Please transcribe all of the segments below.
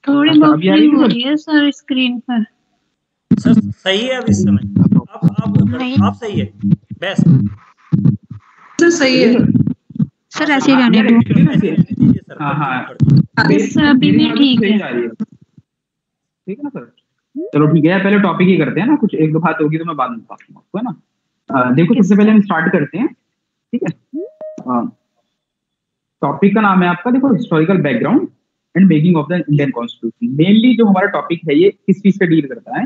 थोड़ी अच्छा, बहुत अभी आ रही हो है रही है सर स्क्रीन पर। सर सही है अब इस समय, अब आप सही है, बेस्ट सर सही है। सर ऐसे ही जाने यार दो। एक्चुअली ना ऐसे रहने दीजिए सर, हाँ हाँ कंटिन्यू कर दीजिए। सर अभी भी ठीक है। जा रही है, ठीक है ना सर। चलो ठीक है, पहले टॉपिक ही करते हैं ना, कुछ एक दो बात होगी तो मैं बाद में बताता हूँ आपको, है ना। देखो सबसे पहले हम स्टार्ट करते हैं, ठीक है। टॉपिक का नाम है आपका, देखो, historical background and making of the Indian constitution. Mainly जो हमारा टॉपिक है ये किस चीज से डील करता है,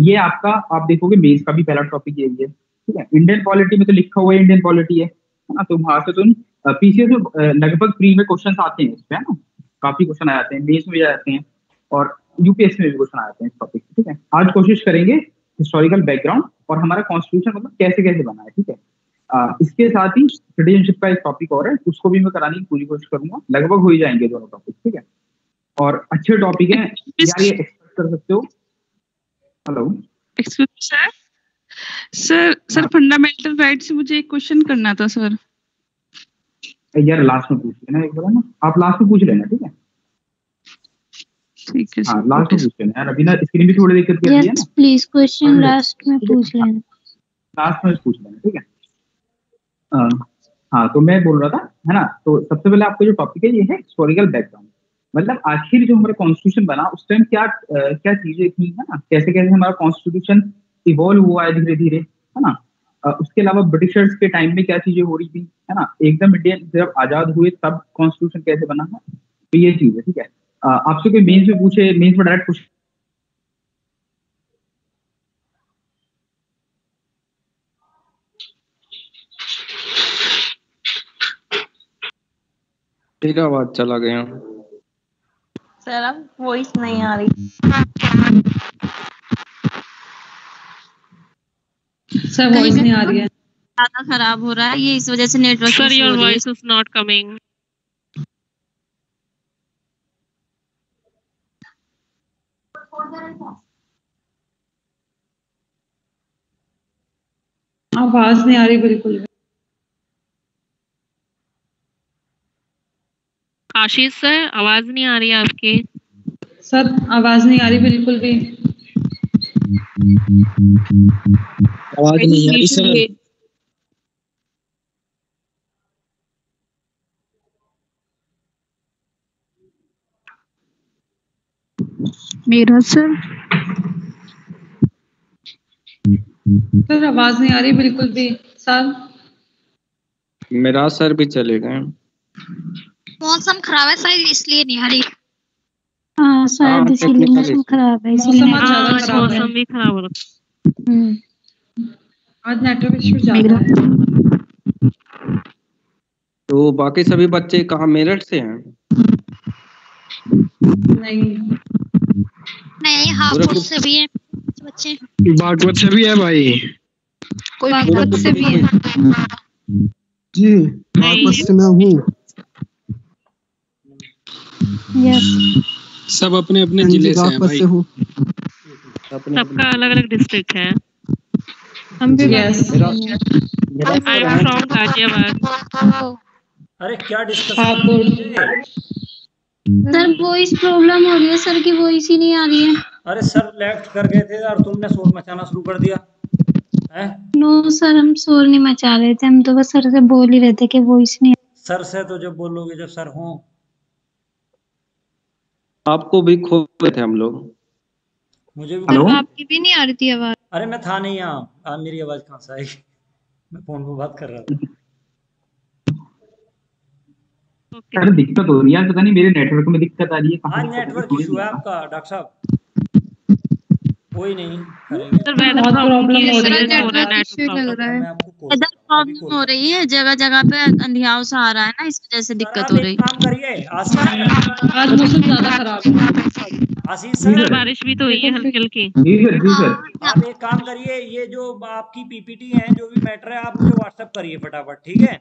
ये आपका, आप देखोगे मेंस का भी पहला टॉपिक यही है, ठीक है। इंडियन पॉलिटी में तो लिखा हुआ है इंडियन पॉलिटी है ना, तो वहां से तुम पीसीएस में लगभग प्री में क्वेश्चन आते हैं इस पे, है ना, काफी क्वेश्चन आ जाते हैं, मेंस में भी आ जाते हैं और यूपीएससी में भी क्वेश्चन आ जाते हैं इस टॉपिक, ठीक है। आज कोशिश करेंगे हिस्टोरिकल बैकग्राउंड और हमारा कॉन्स्टिट्यूशन मतलब कैसे कैसे बना है, ठीक है। इसके साथ ही सिटीजनशिप का एक टॉपिक और है, उसको भी मैं कराने की पूरी कोशिश करूंगा, लगभग हो ही जाएंगे दोनों टॉपिक, ठीक है। और अच्छे टॉपिक है यार, ये एक्सपेक्ट कर सकते हो। Hello, excuse sir, sir fundamental right से मुझे एक क्वेश्चन करना था सर। यार लास्ट में पूछ लेना एक बार ना, आप लास्ट में पूछ लेना, ठीक है। ठीक है हाँ लास्ट में पूछ लेना यार, अभी ना स्क्रीन भी थोड़ी दिक्कत कर रही है ना। यस प्लीज क्वेश्चन लास्ट में पूछ लेना। लास्ट में पूछ लेना, ठीक है। हाँ तो मैं बोल रहा था, है ना, तो सबसे पहले आपका जो टॉपिक है ये है हिस्टोरिकल बैकग्राउंड, मतलब आखिर जो हमारा कॉन्स्टिट्यूशन बना उस टाइम क्या क्या चीजें थी, है ना, कैसे कैसे हमारा कॉन्स्टिट्यूशन इवॉल्व हुआ है धीरे धीरे, है ना। उसके अलावा ब्रिटिशर्स के टाइम में क्या चीजें हो रही थी, है ना, एकदम इंडिया जब आजाद हुए तब कॉन्स्टिट्यूशन कैसे बना है, तो ये चीज है, ठीक है। आपसे कोई मेंस में पूछे, मेंस में डायरेक्ट पूछ, तेरा आवाज चला गया सर, अब वॉइस नहीं आ रही। सर वॉइस नहीं आ रही है, ज्यादा खराब हो रहा है ये, इस वजह से नेटवर्क सर इशू हो योर रही है। Voice is not coming. आवाज नहीं आ रही बिल्कुल भी। आशीष सर आवाज नहीं आ रही है आपकी। सर आवाज नहीं आ रही बिल्कुल भी। आवाज नहीं आ रही सर। मेरा सर आवाज नहीं आ रही बिल्कुल भी सर। मेरा सर भी चले गए। मौसम खराब है शायद इसलिए नहीं आ रही। हाँ शायद इसीलिए मौसम खराब है, मौसम इसीलिए आज ज्यादा खराब है। मौसम भी खराब हो रहा है। आज नेटवर्क इशू ज्यादा है। तो बाकी सभी बच्चे कहाँ, मेरठ से हैं? नहीं हापुड़ से भी है बच्चे, बागवत से भी है भाई, कोई बागवत से भी है जी, बागवत से मैं हूँ। यस सब अपने अपने जिले से हैं भाई, सबका अलग अलग डिस्ट्रिक्ट है। हम भी yes I am from Ghaziabad. अरे क्या डिस्कशन, सर वॉइस प्रॉब्लम हो रही है, सर की वॉइस ही नहीं आ रही है। अरे सर लेफ्ट कर गए थे और तुमने शोर मचाना शुरू कर दिया है। नो सर हम शोर नहीं मचा रहे थे, हम तो बस सर से बोल ही रहे थे कि वॉइस नहीं। सर से तो जब बोलोगे जब सर हो। आपको भी खो गए थे हम लोग। मुझे भी आपकी भी नहीं आ रही थी आवाज। अरे मैं था नहीं यहाँ, मेरी आवाज कहाँ से आएगी, मैं फोन पे बात कर रहा था। अरे दिक्कत हो रही है, पता नहीं मेरे नेटवर्क में दिक्कत आ रही है। हाँ नेटवर्क इशू है आपका डॉक्टर साहब, कोई नहीं करेंगे। सर वेदर प्रॉब्लम हो रही है, लग रहा है। मैं आपको इधर प्रॉब्लम हो रही है, जगह जगह पे अंधियाव सा आ रहा है ना, इस वजह से दिक्कत हो रही है। काम करिए आशीष आज मौसम ज्यादा खराब है। आशीष सर, बारिश भी तो हुई है हल्की हल्की। जी सर, जी सर। आप एक काम करिए, ये जो आपकी पीपीटी है जो भी मैटर है आप मुझे व्हाट्सएप करिए फटाफट, ठीक है।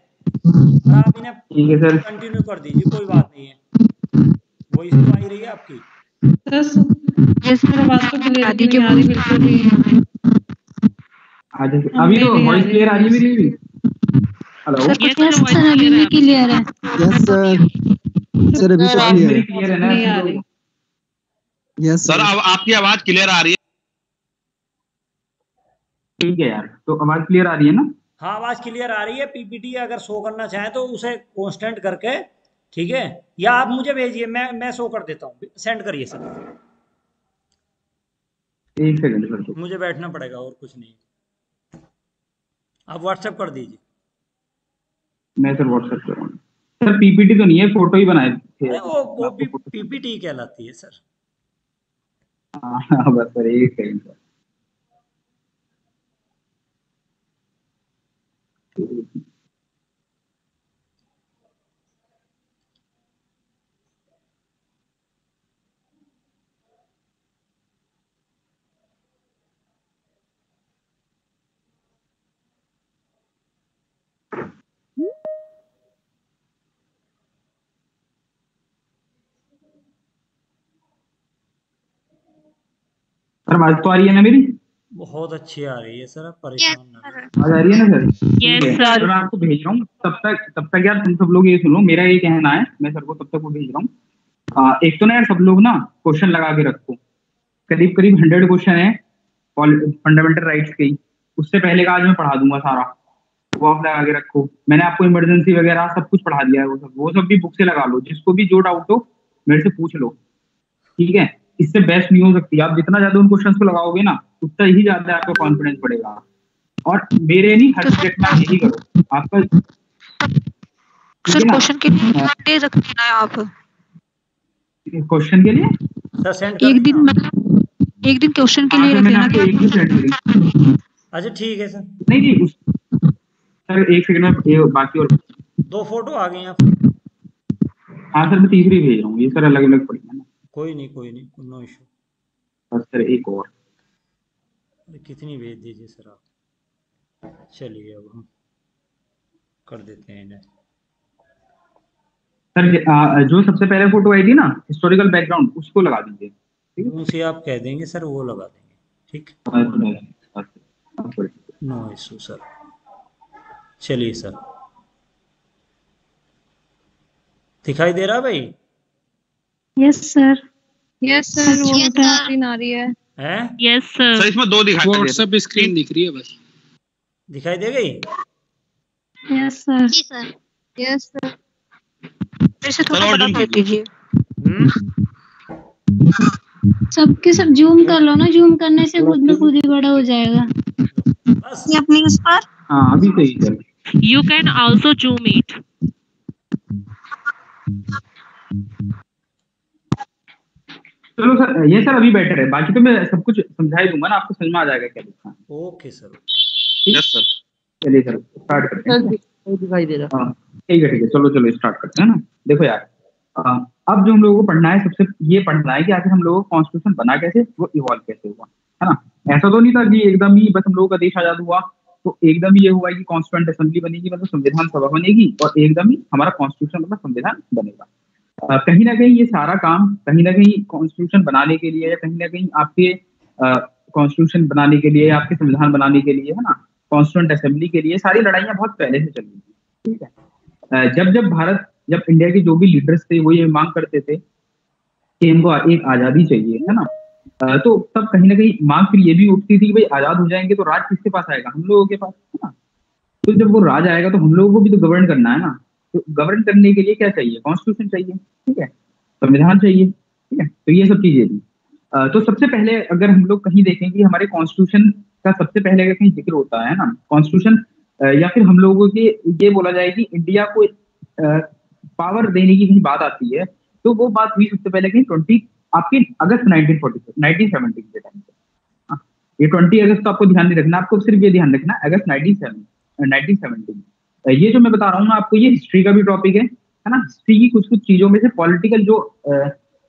और आप इन्हें ठीक है सर, कंटिन्यू कर दीजिए, कोई बात नहीं है। वॉइस तो आ ही रही है आपकी। बात तो क्लियर नहीं आ रही बिल्कुल भी। अभी तो वॉइस क्लियर आ रही है मेरी भी। हेलो सर अभी भी क्लियर है। यस सर, सर अभी तो क्लियर है ना? नहीं आ रही। यस सर अब आपकी आवाज क्लियर आ रही है? ठीक है यार, तो आवाज क्लियर आ रही है ना? हाँ आवाज क्लियर आ रही है। पीपीटी अगर शो करना चाहें तो उसे कांस्टेंट करके, ठीक है, या आप मुझे भेजिए, मैं शो कर देता हूँ। सेंड करिए सर। एक सेकंड सर, मुझे बैठना पड़ेगा और कुछ नहीं। आप व्हाट्सएप कर दीजिए। मैं सर व्हाट्सएप कर रहा हूँ। सर पीपीटी तो नहीं है, फोटो ही बनाए थे। अरे वो पीपीटी कहलाती है सर। हाँ बस सर, एक सेकंड सर। सर आवाज तो आ रही है ना मेरी? बहुत अच्छी आ रही है सर, आप परेशान ना हो। आवाज आ रही है ना सर? यस ठीक है। सर। मैं आपको भेज रहा हूँ, तब तक यार तुम सब लोग ये सुनो, मेरा ये कहना है, मैं सर को तब तक वो भेज रहा हूँ। एक तो ना यार सब लोग ना क्वेश्चन लगा के रखो, करीब करीब 100 क्वेश्चन है फंडामेंटल राइट्स के ही। उससे पहले का आज मैं पढ़ा दूंगा सारा, वो आप लगा के रखो। मैंने आपको इमरजेंसी वगैरह सब कुछ पढ़ा दिया है, वो सब भी बुक से लगा लो। जिसको भी जो डाउट हो मेरे से पूछ लो, ठीक है? इससे बेस्ट नहीं हो सकती। आप जितना ज्यादा उन क्वेश्चंस को लगाओगे ना, उतना ही ज्यादा आपका कॉन्फिडेंस बढ़ेगा। और मेरे नहीं, हर सब्जेक्ट में आप यही करो आपका। सर क्वेश्चन के लिए रख देना है आप। क्वेश्चन के लिए सर सेंड एक दिन, मतलब एक दिन क्वेश्चन के लिए रख देना। एक ही सेंड करी। अच्छा ठीक है सर। नहीं सर, एक सेकंड में बाकी और 2 फोटो आ गई आप। हाँ सर, मैं तीसरी भेज रहा हूँ। ये सर अलग अलग पड़ेगा ना। कोई नहीं, नो इशू। बस सर एक और। कितनी भेज दीजिए सर आप। चलिए अब हम कर देते हैं इन्हें। सर जो सबसे पहले फोटो आई थी ना, हिस्टोरिकल बैकग्राउंड, उसको लगा दीजिए। ठीक है, उनसे आप कह देंगे सर, वो लगा देंगे। ठीक, नो इशू सर। चलिए सर, दिखाई दे रहा भाई? Yes sir. यस सर, वो स्क्रीन आ रही है। हैं? Yes sir. सर इसमें 2 दिखाई दे रही है। व्हाट्सएप स्क्रीन दिख रही है बस। दिखाई दे गई? Yes sir. जी सर। Yes sir. फिर से थोड़ा बड़ा कर दीजिए। सबके सब जूम कर लो ना, जूम करने से खुद में खुद ही बड़ा हो जाएगा। बस ये अपनी उस पर। हाँ अभी सही sir. You can also zoom it. चलो सर, ये सर अभी बेटर है। बाकी तो मैं सब कुछ समझा ही दूंगा ना, आपको समझ में आ जाएगा क्या लिखना है। Okay sir. Yes sir. चलिए सर स्टार्ट करते हैं। दिखाई दे रहा। हाँ ठीक है, चलो स्टार्ट करते हैं ना। देखो यार, अब जो हम लोगों को पढ़ना है, सबसे ये पढ़ना है कि आखिर हम लोगों को कॉन्स्टिट्यूशन बना कैसे, वो इवॉल्व कैसे हुआ, है ना? ऐसा तो नहीं था कि एकदम ही बस हम लोगों का देश आजाद हुआ तो एकदम ही ये हुआ कि कॉन्स्टिट्यूएंट असेंबली बनेगी, मतलब संविधान सभा बनेगी, और एकदम ही हमारा कॉन्स्टिट्यूशन मतलब संविधान बनेगा। कहीं ना कहीं ये सारा काम कहीं ना कहीं कॉन्स्टिट्यूशन बनाने के लिए, या कहीं ना कहीं आपके कॉन्स्टिट्यूशन बनाने के लिए, आपके संविधान बनाने के लिए, है ना, कॉन्स्टिट्यूएंट असेंबली के लिए सारी लड़ाइयाँ बहुत पहले से चल रही थी। ठीक है, जब इंडिया के जो भी लीडर्स थे वो ये मांग करते थे कि इनको एक आजादी चाहिए, है ना, तो तब कहीं ना कहीं मांग फिर ये भी उठती थी कि भाई आजाद हो जाएंगे तो राज किसके पास आएगा? हम लोगों के पास, है ना। तो जब वो राज आएगा तो हम लोगों को भी तो गवर्न करना है ना। तो गवर्न करने के लिए क्या चाहिए? कॉन्स्टिट्यूशन चाहिए, ठीक है, संविधान चाहिए, ठीक है। तो ये सब चीजें थी। तो सबसे पहले अगर हम लोग कहीं देखें कि हमारे कॉन्स्टिट्यूशन का सबसे पहले अगर कहीं जिक्र होता है ना, कॉन्स्टिट्यूशन, या फिर हम लोगों के ये बोला जाए कि इंडिया को पावर देने की कहीं बात आती है, तो वो बात हुई सबसे पहले कहीं आपके अगस्त 1970 के टाइम पे। ये 20 अगस्त तो आपको ध्यान नहीं रखना, आपको सिर्फ ये ध्यान रखना अगस्त 1970। ये जो मैं बता रहा हूँ ना आपको, ये हिस्ट्री का भी टॉपिक है ना। हिस्ट्री की कुछ चीजों में से पॉलिटिकल जो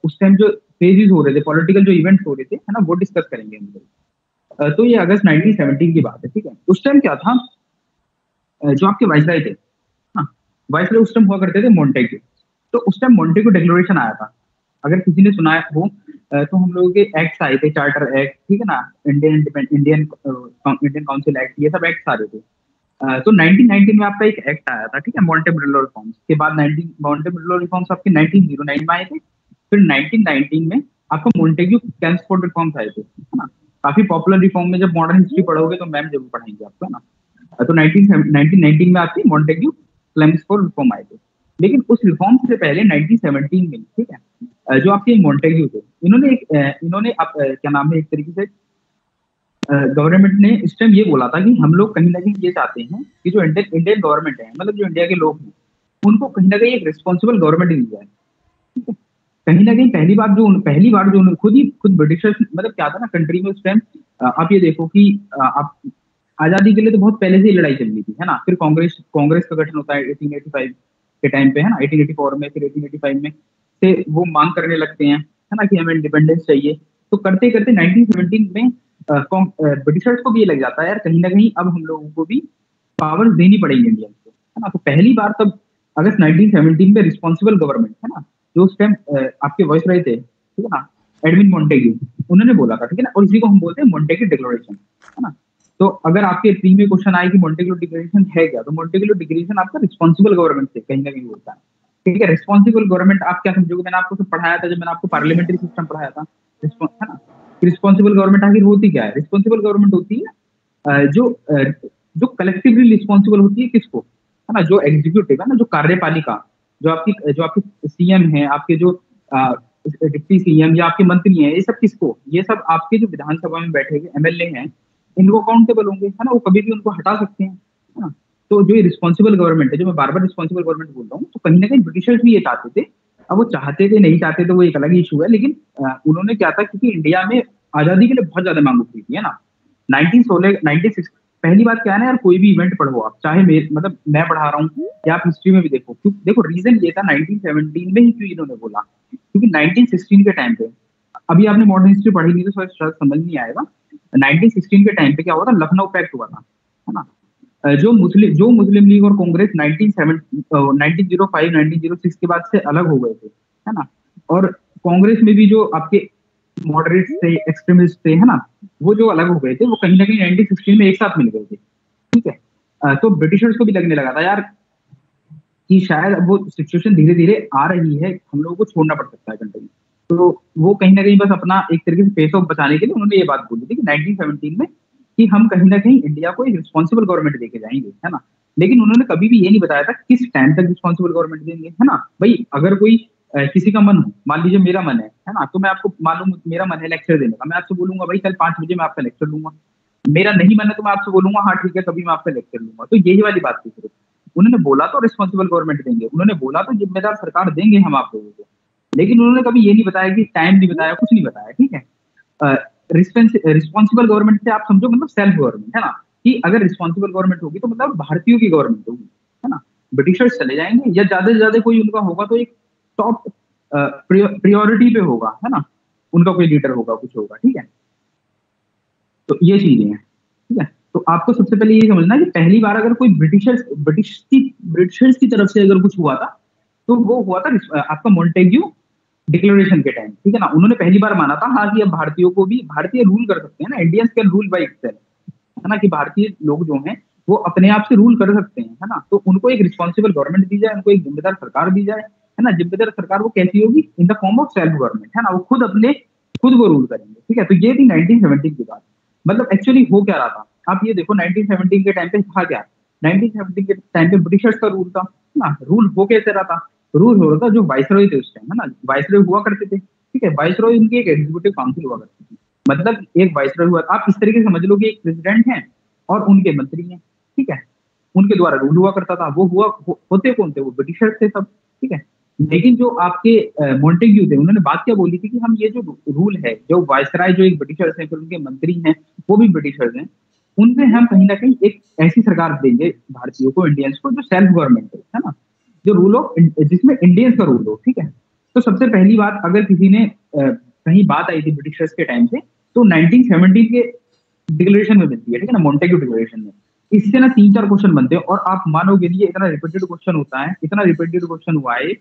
उस टाइम जो फेजेस हो रहे थे, पॉलिटिकल जो इवेंट्स हो रहे थे, है ना, वो डिस्कस करेंगे हम लोग। तो ये अगस्त 1917 की बात है, ठीक है। उस टाइम क्या था, जो आपके वाइसराय थे, वाइसराय उस टाइम हुआ करते थे मोंटेग्यू। तो उस टाइम मोंटेग्यू डिक्लेरेशन आया था, अगर किसी ने सुना हो तो हम लोगों के एक्ट्स आए थे, चार्टर एक्ट, ठीक है ना, इंडियन काउंसिल एक्ट, ये सब एक्ट्स आ रहे थे। तो 1919 में आपका एक एक्ट आया था, ठीक है, मॉन्टेब्रेलो रिफॉर्म्स के बाद। मॉन्टेब्रेलो रिफॉर्म्स आपके 1909 में आए थे। फिर 1919 में आपका मोंटेग्यू कैम्सफोर्ड रिफॉर्म्स आए थे, है ना, काफी पॉपुलर रिफॉर्म में जब मॉडर्न हिस्ट्री पढ़ोगे तो मैम जरूर पढ़ाएंगे आपको, है ना। तो 1919 में आपकी मोंटेग्यू कैम्सफोर्ड रिफॉर्म आए थे। लेकिन उस रिफॉर्म से पहले 1917 में, ठीक है, जो आपके मोंटेग्यू थे, इन्होंने क्या नाम है, एक तरीके से गवर्नमेंट ने इस टाइम ये बोला था कि हम लोग कहीं ना कहीं ये चाहते हैं कि जो इंडियन गवर्नमेंट है, मतलब जो इंडिया के लोग हैं, उनको कहीं ना कहीं एक रिस्पॉन्सिबल गवर्नमेंट मिल जाए। कहीं ना कहीं पहली बार जो खुद ब्रिटिशर्स, मतलब क्या था ना कंट्री में उस टाइम, आप ये देखो कि आप आजादी के लिए तो बहुत पहले से ही लड़ाई चल रही थी, है ना। फिर कांग्रेस का गठन होता है 1885 के टाइम पे, है ना, 1884 में, फिर 1885 में से वो मांग करने लगते हैं, है ना, कि हमें इंडिपेंडेंस चाहिए। तो करते करते 1917 में ब्रिटिशर्स को भी ये लग जाता है यार कहीं ना कहीं अब हम लोगों को भी पावर्स देनी पड़ेंगी इंडियंस को, है ना। तो पहली बार तब अगस्त 1917 में रिस्पॉन्सिबल गवर्नमेंट, है ना, जो उस टाइम आपके वॉइस रहे थे, ठीक है ना, एडविन मोंटेग्यू, उन्होंने बोला था, ठीक है ना, और इसी को हम बोलते हैं मोंटेग्यू डिक्लेरेशन, है ना। तो अगर आपके प्री में क्वेश्चन आए कि मोंटेग्यू डिक्लेरेशन है क्या, तो मोंटेग्यू डिक्लेरेशन आपका रिस्पॉन्सिबल गवर्नमेंट से कहीं ना कहीं होता है, ठीक है। रिस्पॉन्सिबल गवर्नमेंट आप क्या समझोगे, मैंने आपको सब पढ़ाया था जब मैंने आपको पार्लियामेंट्री सिस्टम पढ़ाया था, है ना। रिस्पॉन्सिबल गवर्नमेंट आखिर होती क्या है? रिस्पॉन्सिबल गवर्नमेंट होती है जो कलेक्टिवली रिस्पॉन्सिबल होती है किसको, है ना, जो एग्जीक्यूटिव है ना, जो कार्यपालिका, जो आपकी सीएम है, आपके जो डिप्टी सीएम या आपके मंत्री हैं, ये सब किसको, ये सब आपके जो विधानसभा में बैठे हुए एमएलए हैं, इनको अकाउंटेबल होंगे, है ना, वो कभी भी उनको हटा सकते हैं, है ना। तो जो ये रिस्पॉन्सिबल गवर्नमेंट है, जो मैं बार बार रिस्पॉन्सिबल गवर्नमेंट बोल रहा हूँ, तो कहीं ना कहीं ब्रिटिशर्स भी ये चाहते थे। अब वो चाहते थे नहीं चाहते तो वो एक अलग इशू है, लेकिन उन्होंने क्या था, क्योंकि इंडिया में आजादी के लिए बहुत ज्यादा मांग उठी थी, है ना। 1916 पहली बात क्या है ना यार, कोई भी इवेंट पढ़ो आप, चाहे मतलब मैं पढ़ा रहा हूँ या आप हिस्ट्री में भी देखो, क्योंकि देखो रीजन ये था 1917 में ही क्यों इन्होंने बोला, क्योंकि 1916 के टाइम पे, अभी आपने मॉडर्न हिस्ट्री पढ़ी नहीं तो शायद समझ नहीं आएगा। 1916 के टाइम पे क्या हुआ था, लखनऊ पैक्ट हुआ था, है ना। जो मुस्लिम लीग और कांग्रेस 1905 1906 के बाद से अलग हो गए थे, है ना। और कांग्रेस में भी जो आपके मॉडरेट थे, एक्सट्रीमिस्ट थे, है ना, वो जो अलग हो गए थे, वो कहीं ना कहीं 1916 में एक साथ मिल गए थे, ठीक है। तो ब्रिटिशर्स को भी लगने लगा था यार कि शायद अब वो सिचुएशन धीरे धीरे आ रही है, हम लोगों को छोड़ना पड़ सकता है कंट्री। तो वो कहीं ना कहीं बस अपना एक तरीके से फेस ऑफ बचाने के लिए उन्होंने ये बात बोली थी कि 1917 में कि हम कहीं ना कहीं इंडिया को एक रिस्पॉन्सिबल गवर्नमेंट देके जाएंगे, है ना। लेकिन उन्होंने कभी भी ये नहीं बताया था किस टाइम तक रिस्पॉन्सिबल गवर्नमेंट देंगे, है ना। भाई अगर कोई किसी का मन हो, मान लीजिए मेरा मन है ना, तो मैं आपको मालूम मेरा मन है लेक्चर देने का, मैं आपसे बोलूंगा भाई कल 5 बजे मैं आपका लेक्चर लूंगा। मेरा नहीं मन है तो मैं आपसे बोलूंगा हाँ ठीक है कभी मैं आपका लेक्चर लूंगा। तो यही वाली बात थी सिर्फ, उन्होंने बोला तो रिस्पॉन्सिबल गवर्नमेंट देंगे, उन्होंने बोला तो जिम्मेदार सरकार देंगे हम आप लोगों को, लेकिन उन्होंने कभी ये नहीं बताया कि टाइम नहीं बताया, कुछ नहीं बताया, ठीक है। रिस्पॉन्सिबल गवर्नमेंट से आप समझो मतलब सेल्फ गवर्नमेंट, है ना, कि अगर रिस्पॉन्सिबल गवर्नमेंट होगी तो मतलब भारतीयों की गवर्नमेंट होगी, है ना। ब्रिटिशर्स चले जाएंगे या ज्यादा से ज्यादा कोई उनका होगा तो एक टॉप प्रायोरिटी पे होगा, है ना, उनका कोई लीडर होगा, कुछ होगा, ठीक है। तो ये चीजें हैं, ठीक है। तो आपको सबसे पहले ये समझना है कि पहली बार अगर कोई ब्रिटिशर्स की तरफ से अगर कुछ हुआ था तो वो हुआ था आपका मोंटेग्यू डिक्लेरेशन के टाइम, ठीक है ना। उन्होंने पहली बार माना था हाँ कि अब भारतीयों को भी भारतीय रूल कर सकते हैं ना, Indians can rule by itself, है ना, कि भारतीय लोग जो हैं वो अपने आप से रूल कर सकते हैं, है ना। तो उनको एक रिस्पॉन्सिबल गवर्नमेंट दी जाए, उनको एक जिम्मेदार सरकार दी जाए, है ना। जिम्मेदार सरकार वो कैसी होगी, in the form of self government, है ना, वो खुद वो रूल करेंगे, ठीक है। तो ये थी 1917 की बात। मतलब एक्चुअली हो क्या रहा था, आप ये देखो 1917 के टाइम पे था क्या, 1917 के टाइम पे ब्रिटिशर्स का रूल था ना। रूल हो कैसे रहा था, रूल हो रहा था जो वाइसरॉय थे उस टाइम, है ना, वाइसरॉय हुआ करते थे, ठीक है। वाइसरॉय उनकी एक एग्जीक्यूटिव काउंसिल हुआ करती थी, मतलब एक वाइसरॉय हुआ, आप इस तरीके से समझ लो कि एक प्रेसिडेंट है और उनके मंत्री हैं, ठीक है, उनके द्वारा रूल हुआ करता था। वो होते कौन थे, वो ब्रिटिशर्स थे सब, ठीक है। लेकिन जो आपके मोंटेग्यू थे उन्होंने बात क्या बोली थी कि हम ये जो रूल है, जो वाइसराय जो एक ब्रिटिशर्स हैं, फिर उनके मंत्री हैं वो भी ब्रिटिशर्स हैं, उनसे हम कहीं ना कहीं एक ऐसी सरकार देंगे भारतीयों को, इंडियंस को, जो सेल्फ गवर्नमेंट है ना, जो रूल हो जिसमें इंडियंस का रूल हो, ठीक है। तो सबसे पहली बात अगर किसी ने कहीं बात आई थी ब्रिटिशर्स के टाइम से तो 1917 के डिक्लेरेशन में मिलती है, ठीक है ना, मोंटेग्यू डिक्लेरेशन में। इससे ना 3-4 क्वेश्चन बनते हैं और आप मानोगे नहीं इतना रिपीटेड क्वेश्चन होता है, इतना रिपीटेड क्वेश्चन हुआ है,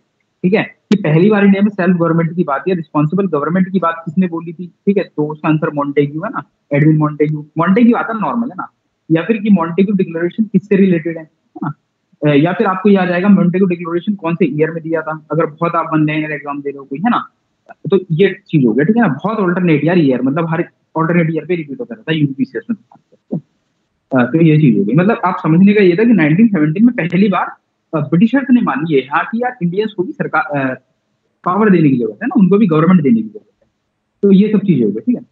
ठीक है, कि पहली बार इंडिया में सेल्फ गवर्नमेंट की बात या रिस्पॉन्सिबल गवर्नमेंट की बात किसने बोली थी, ठीक है। तो उसका आंसर मोंटेग्यू है ना, एडविन मोंटेग्यू आता नॉर्मल, है ना। या फिर कि मोंटेग्यू डिक्लेरेशन किससे रिलेटेड है ना, या फिर आपको याद आएगा मोंटेग्यू डिक्लेरेशन कौन से ईयर में दिया था, अगर बहुत आप वन लाइनर एग्जाम दे रहे हो कोई, है ना, तो ये चीज हो गया, ठीक है ना। बहुत ऑल्टरनेट यार ईयर, मतलब हर ऑल्टरनेट ईयर पे रिपीट होता रहता है यूपीसीएस में। तो ये चीज हो गई, मतलब आप समझने का ये था कि 1917 में पहली बार ब्रिटिशर्स ने मानी है हाँ कि यार इंडियंस को भी सरकार पावर देने की जरूरत है ना, उनको भी गवर्नमेंट देने की जरूरत है। तो ये सब चीजें हो गई, ठीक है।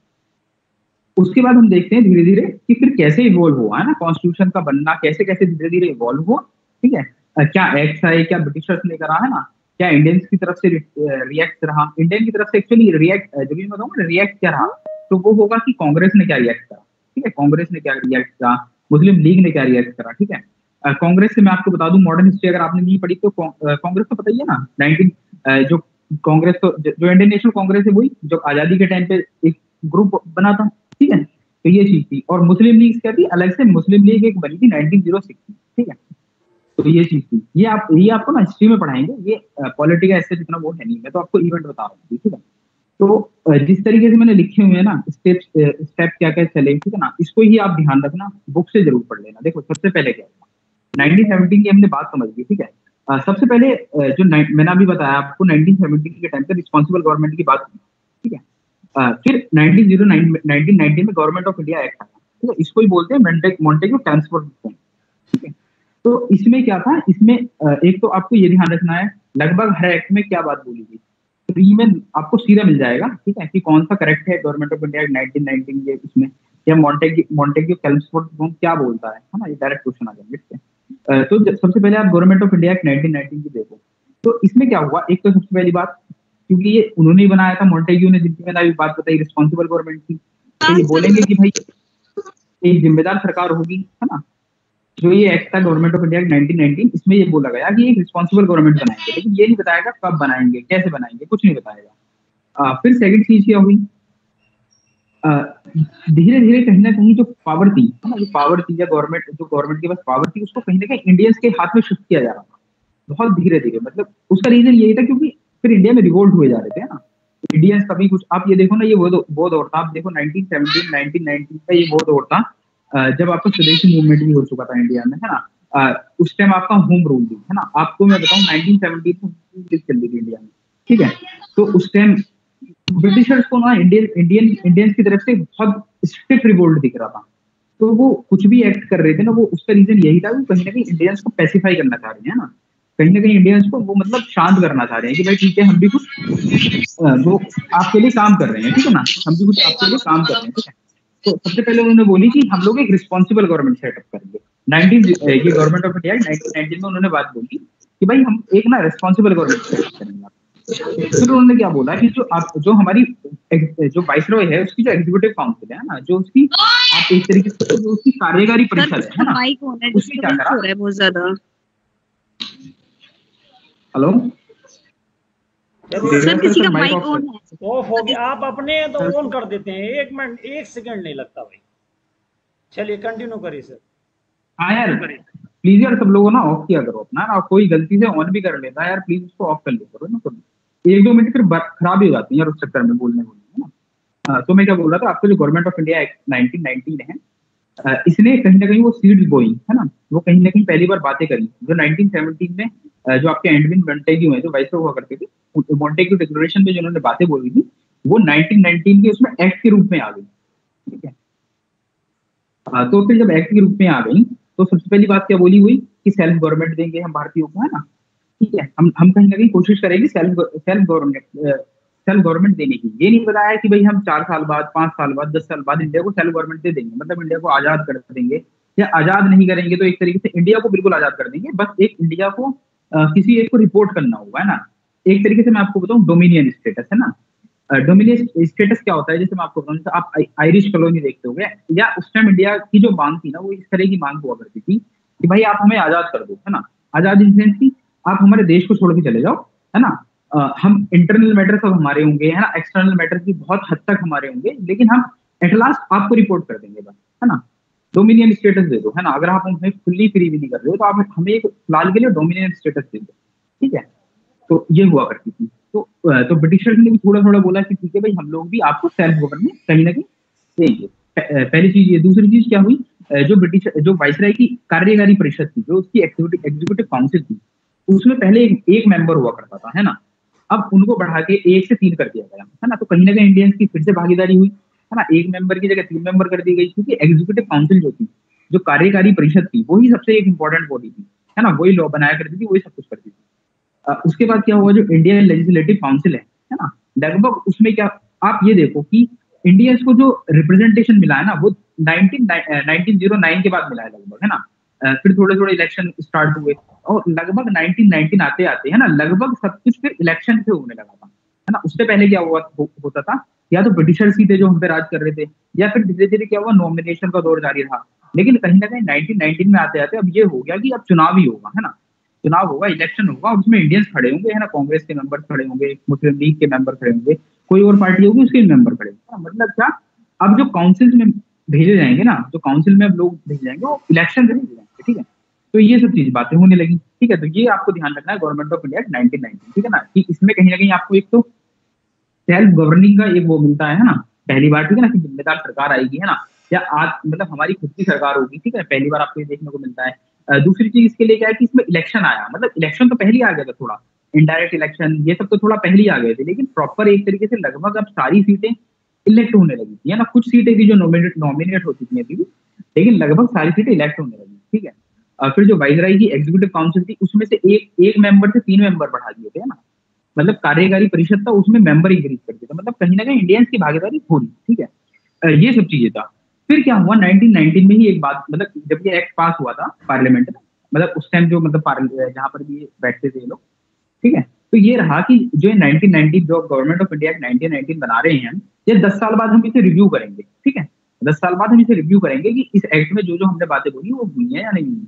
उसके बाद हम देखते हैं धीरे धीरे कि फिर कैसे इवॉल्व हुआ है ना कॉन्स्टिट्यूशन का बनना, कैसे कैसे धीरे धीरे इवॉल्व हुआ, ठीक है। क्या एक्ट आए, क्या ब्रिटिशर्स ने करा है ना, क्या इंडियंस की तरफ से रिएक्ट रहा। इंडियन की तरफ से एक्चुअली रिएक्ट जब मैं बताऊंगा रिएक्ट क्या रहा, तो वो होगा कि कांग्रेस ने क्या रिएक्ट करा, ठीक है। कांग्रेस ने क्या रिएक्ट करा, मुस्लिम लीग ने क्या रिएक्ट करा, ठीक है। कांग्रेस से मैं आपको बता दूं, मॉडर्न हिस्ट्री अगर आपने नहीं पढ़ी तो कांग्रेस तो पता ही है ना। जो कांग्रेस तो जो इंडियन नेशनल कांग्रेस है वही जो आजादी के टाइम पे एक ग्रुप बना था, ठीक है। तो ये चीज थी। और मुस्लिम लीग क्या थी, अलग से मुस्लिम लीग एक बनी थी 1906, ठीक है। तो ये चीज थी। ये आपको ना हिस्ट्री में पढ़ाएंगे, ये पॉलिटी का ऐसे जितना वो है नहीं, मैं तो आपको इवेंट बता रहा हूँ, ठीक है। तो जिस तरीके से मैंने लिखे हुए हैं ना स्टेप क्या क्या चले, ठीक है ना, इसको ही आप ध्यान रखना, बुक से जरूर पढ़ लेना। देखो सबसे पहले क्या हुआ, 1917 की हमने बात समझ ली, ठीक है। सबसे पहले जो मैंने अभी बताया आपको 1917 के टाइम पे रिस्पॉन्सिबल गवर्नमेंट की बात की, ठीक है। फिर 1990 में गवर्नमेंट ऑफ इंडिया एक्ट आया, ठीक है। इसको ही बोलते हैं मॉन्टेग्यू ट्रांसपोर्ट, ठीक है। तो इसमें क्या था, इसमें एक तो आपको ये ध्यान रखना है लगभग हर एक्ट में क्या बात बोली गई, फ्री में आपको सीधा मिल जाएगा, ठीक है, कि कौन सा करेक्ट है गवर्नमेंट ऑफ इंडिया 1919 के इसमें, या मॉन्टेग्यू ट्रांसपोर्ट क्या बोलता है ना, ये डायरेक्ट क्वेश्चन आ जाएंगे इससे। तो सबसे पहले आप गवर्नमेंट ऑफ इंडिया 1919 की देखो, तो इसमें क्या हुआ, एक तो सबसे पहली बात, क्योंकि ये उन्होंने ही बनाया था, मॉन्टेग्यू ने, जिनकी मैंने अभी बात बताई, रिस्पॉन्सिबल गवर्नमेंट की। तो ये बोलेंगे कि भाई एक जिम्मेदार सरकार होगी, है ना। जो ये एक्ट था गवर्नमेंट ऑफ इंडिया 1919, इसमें ये बोला गया कि एक रिस्पॉन्सिबल गवर्नमेंट बनाएंगे, लेकिन ये नहीं बताएगा कब बनाएंगे, कैसे बनाएंगे, कुछ नहीं बताएगा। फिर सेकंड चीज क्या हुई, धीरे धीरे कहीं ना कहीं जो पावर थी, है ना, जो पावर थी या गवर्नमेंट के पास पावर थी, उसको कहीं ना कहीं इंडियंस के हाथ में शिफ्ट किया जा रहा था बहुत धीरे धीरे। मतलब उसका रीजन यही था क्योंकि फिर इंडिया में रिवोल्ट हुए जा रहे थे ना इंडियंस। कभी कुछ आप ये देखो ना, ये वो दौर था, आप देखो 1917 1919 का ये वो दौर था जब आपका स्वदेशी मूवमेंट भी हो चुका था इंडिया में, है ना। उस टाइम आपका होम रूल भी, है ना। आपको मैं बताऊं 1917 में चल रही थी इंडिया में, ठीक है। तो उस टाइम ब्रिटिशर्स को ना इंडियंस की तरफ से बहुत स्ट्रिक्ट रिवोल्ट दिख रहा था। तो वो कुछ भी एक्ट कर रहे थे ना, वो उसका रीजन यही था कि कहीं ना कहीं इंडियंस को पैसिफाई करना चाह रहे हैं ना, कहीं ना कहीं इंडियंस को वो मतलब शांत करना चाह रहे हैं कि भाई ठीक है, हम भी कुछ वो आपके लिए काम कर रहे हैं, ठीक है ना, हम भी कुछ आपके लिए काम कर रहे हैं, ठीक है। तो सबसे पहले उन्होंने बोली कि हम लोग एक रिस्पॉन्सिबल गवर्नमेंट सेटअप करेंगे। ये गवर्नमेंट ऑफ इंडिया 1919 में उन्होंने बात बोली कि भाई हम एक ना रिस्पॉन्सिबल गवर्नमेंट सेटअप करेंगे। फिर उन्होंने क्या बोला कि जो हमारी जो वाइसरॉय है उसकी जो एग्जीक्यूटिव काउंसिल है ना, जो उसकी आप एक तरीके से जो उसकी कार्यकारी परिषद है ना, उसकी क्या करा बहुत ज्यादा। हेलो सर किसी का माइक ऑन है, ऑफ हो गया, आप अपने तो ऑन कर देते हैं, 1 मिनट 1 सेकंड नहीं लगता भाई। चलिए कंटिन्यू करिए सर। हाँ यार प्लीज यार सब लोगों ना ऑफ किया करो अपना ना, कोई गलती से ऑन भी कर लेता है यार, प्लीज उसको ऑफ कर लिया करो ना, तो 1-2 मिनट फिर खराब ही हो जाती है यार उस चक्कर में बोलने ना। तो मैं क्या बोल रहा था, आपको जो गवर्नमेंट ऑफ इंडिया एक्ट 1919 है, इसने कहीं ना कहीं वो सीड्स बोई, है ना, वो कहीं ना कहीं पहली बार बातें करी जो 1917 में जो आपके एडविन मॉन्टेग्यू है जो वाइसरॉय हुआ करते थे, मॉन्टेग्यू डिक्लेरेशन में जो उन्होंने बातें बोली थी वो 1919 के उसमें एक्ट के रूप में आ गई, ठीक है। तो फिर जब एक्ट के रूप में आ गई तो सबसे पहली बात क्या बोली हुई कि सेल्फ गवर्नमेंट देंगे हम भारतीयों को, है ना, ठीक है। हम कहीं ना कहीं कोशिश करेंगे सेल्फ गवर्नमेंट देने की। ये नहीं बताया कि भाई हम 4 साल बाद, 5 साल बाद, 10 साल बाद इंडिया को सेल्फ गवर्नमेंट दे देंगे, मतलब इंडिया को आजाद कर देंगे, या आजाद नहीं करेंगे तो एक तरीके से इंडिया को बिल्कुल आजाद कर देंगे, बस एक इंडिया को किसी एक को रिपोर्ट करना होगा, है ना। एक तरीके से मैं आपको बताऊं डोमिनियन स्टेटस, है ना। डोमिनियन स्टेटस क्या होता है, जैसे मैं आपको बताऊं, जैसे आप आयरिश कॉलोनी देखते होंगे, या उस टाइम इंडिया की जो मांग थी ना वो इस तरह की मांग हुआ करती थी कि भाई आप हमें आजाद कर दो, है ना। आजाद इन सेंस की आप हमारे देश को छोड़ के चले जाओ, है ना। हम इंटरनल मैटर सब हमारे होंगे, है ना, एक्सटर्नल मैटर भी बहुत हद तक हमारे होंगे, लेकिन हम एट लास्ट आपको रिपोर्ट कर देंगे बस, है ना। डोमिनियन स्टेटस दे दो, है ना। अगर आप हमें फुल्ली फ्री भी नहीं कर रहे हो तो आप हमें एक फिलहाल के लिए डोमिनियन स्टेटस दे दो, ठीक है। तो ये हुआ करती थी। तो ब्रिटिशर्स ने भी थोड़ा थोड़ा बोला कि ठीक है भाई हम लोग भी आपको सेल्फ गवर्नमेंट कहीं ना कहीं देंगे। पहली चीज ये। दूसरी चीज क्या हुई, जो वाइसराय की कार्यकारी परिषद थी, जो उसकी एग्जीक्यूटिव काउंसिल थी, उसमें पहले एक मेंबर हुआ करता था, है ना। अब उनको बढ़ा के 1 से 3 कर दिया गया, है ना। तो कहीं ना कहीं इंडियंस की फिर से भागीदारी हुई, है ना। 1 मेंबर की जगह 3 मेंबर कर दी गई, क्योंकि एग्जीक्यूटिव काउंसिल जो थी, जो कार्यकारी परिषद थी, वही सबसे एक इंपॉर्टेंट बॉडी थी, है ना। वही लॉ बनाया करती थी, वही सब कुछ करती थी। उसके बाद क्या हुआ, जो इंडियन लेजिस्लेटिव काउंसिल है ना, लगभग उसमें क्या, आप ये देखो कि इंडियंस को जो रिप्रेजेंटेशन मिला है ना, वो 1909 के बाद मिला है लगभग, है ना। फिर थोड़े थोड़े इलेक्शन स्टार्ट हुए और लगभग 1919 आते आते, है ना, लगभग सब कुछ फिर इलेक्शन से होने लगा था, है ना। उससे पहले क्या होता था, या तो ब्रिटिशर्स ही थे जो हम पे राज कर रहे थे, या फिर धीरे धीरे क्या हुआ, नॉमिनेशन का दौर जारी रहा। लेकिन कहीं ना कहीं 1919 में आते आते अब ये हो गया कि अब चुनाव ही होगा, है ना। चुनाव होगा, इलेक्शन होगा, और उसमें इंडियंस खड़े होंगे, है ना। कांग्रेस के मेंबर खड़े होंगे, मुस्लिम लीग के मेंबर खड़े होंगे, कोई और पार्टी होगी उसके मेंबर खड़े होंगे। मतलब क्या, अब जो काउंसिल में भेजे जाएंगे ना, जो काउंसिल में अब लोग भेजे जाएंगे वो इलेक्शन से भेजे जाएंगे, ठीक है। तो ये सब चीज बातें होने लगी, ठीक है। तो ये आपको ध्यान रखना है, गवर्नमेंट ऑफ इंडिया 1919, ठीक है ना, कि इसमें कहीं ना कहीं आपको एक तो सेल्फ गवर्निंग का एक वो मिलता है ना, पहली बार, ठीक है ना, कि जिम्मेदार सरकार आएगी, है ना, या आज मतलब हमारी खुद की सरकार होगी, ठीक है, पहली बार आपको ये देखने को मिलता है। दूसरी चीज इसके लिए क्या है कि इसमें इलेक्शन आया, मतलब इलेक्शन तो पहले ही आ गया था, थोड़ा इनडायरेक्ट इलेक्शन ये सब तो थोड़ा पहले ही आ गए थे, लेकिन प्रॉपर एक तरीके से लगभग अब सारी सीटें इलेक्ट होने लगी थी, है ना। कुछ सीटें थी जो नॉमिनेट हो चुकी थी, लेकिन लगभग सारी सीटें इलेक्ट होने लगी, ठीक है। फिर जो वाइसराय की एग्जीक्यूटिव काउंसिल थी, उसमें से एक मेंबर से 3 मेंबर बढ़ा दिए थे, है ना। मतलब कार्यकारी परिषद था, उसमें मेंबर इंक्रीज कर दिया था, मतलब कहीं ना कहीं इंडियंस की भागीदारी हो रही, ठीक है। ये सब चीजें था। फिर क्या हुआ, 1919 में ही एक बात, मतलब जब ये एक्ट पास हुआ था पार्लियामेंट में, मतलब उस टाइम जो मतलब जहाँ पर भी बैठते थे ये लोग, ठीक है, तो ये रहा कि जो 1990 जो गवर्नमेंट ऑफ इंडिया 1919 बना रहे हैं, ये 10 साल बाद हम इसे रिव्यू करेंगे, ठीक है। 10 साल बाद हम इसे रिव्यू करेंगे कि इस एक्ट में जो जो हमने बातें बोली वो हुई है या नहीं हुई,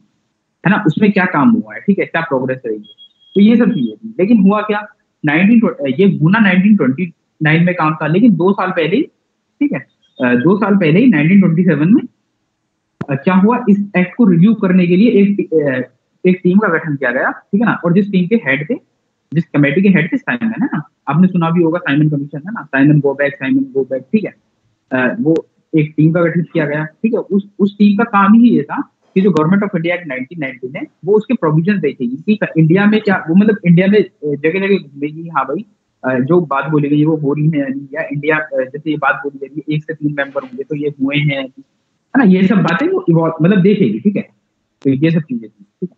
है ना, उसमें क्या काम हुआ है, ठीक है, क्या प्रोग्रेस रहेगी। तो ये सब चीजें थी। लेकिन हुआ क्या, ये गुना 1929 में काम था, लेकिन 2 साल पहले ही, ठीक है, 2 साल पहले ही 1927 में क्या हुआ, इस एक्ट को रिव्यू करने के लिए एक टीम का गठन किया गया, ठीक है ना। और जिस टीम के हेड थे, जिस कमेटी के हेड थे साइमन, है ना, आपने सुना भी होगा साइमन कमीशन, है ना, साइमन गो बैक, ठीक है। वो एक टीम का गठन किया गया, ठीक है। उस टीम का काम ही ये था कि जो गवर्नमेंट ऑफ इंडिया एक्ट 1919 है, वो उसके प्रोविजन देखेगी कि इंडिया में क्या, वो मतलब इंडिया में जगह जगह घूमेगी, हाँ भाई जो बात बोली गई वो हो रही है, या इंडिया जैसे ये बात बोली गई 1 से 3 मेंबर होंगे तो ये हुए हैं, है ना, ये सब बातें वो मतलब देखेगी, ठीक है। तो ये सब चीजें थी, ठीक है।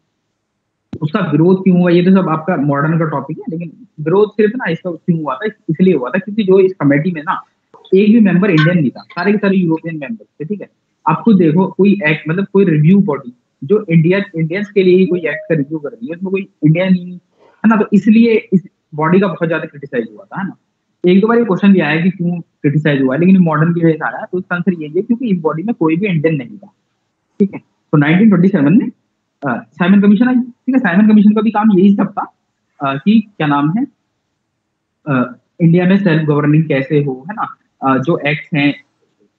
उसका विरोध क्यों हुआ, ये तो सब आपका मॉडर्न का टॉपिक है, लेकिन विरोध सिर्फ ना इसका क्यों हुआ था, इसलिए हुआ था क्योंकि जो इस कमेटी में ना एक भी मेंबर इंडियन नहीं था, सारे के सारे यूरोपियन मेंबर थे, ठीक है। आप खुद देखो, कोई एक्ट मतलब कोई रिव्यू बॉडी जो इंडियंस के लिए ही कोई एक्ट का रिव्यू कर रही है, उसमें कोई इंडियन नहीं है ना, तो इसलिए इस बॉडी का बहुत ज्यादा क्रिटिसाइज हुआ था, है ना। एक दो बार ये क्वेश्चन भी आया कि क्यों क्रिटिसाइज हुआ, लेकिन मॉडर्न की वजह से आया, तो इसका आंसर यही है क्योंकि इस बॉडी में कोई भी इंडियन नहीं था, ठीक है। तो 1927 में साइमन कमीशन आई, ठीक है। साइमन कमीशन का भी काम यही सब था कि क्या नाम है, इंडिया में सेल्फ गवर्निंग कैसे हो, है ना, जो एक्ट हैं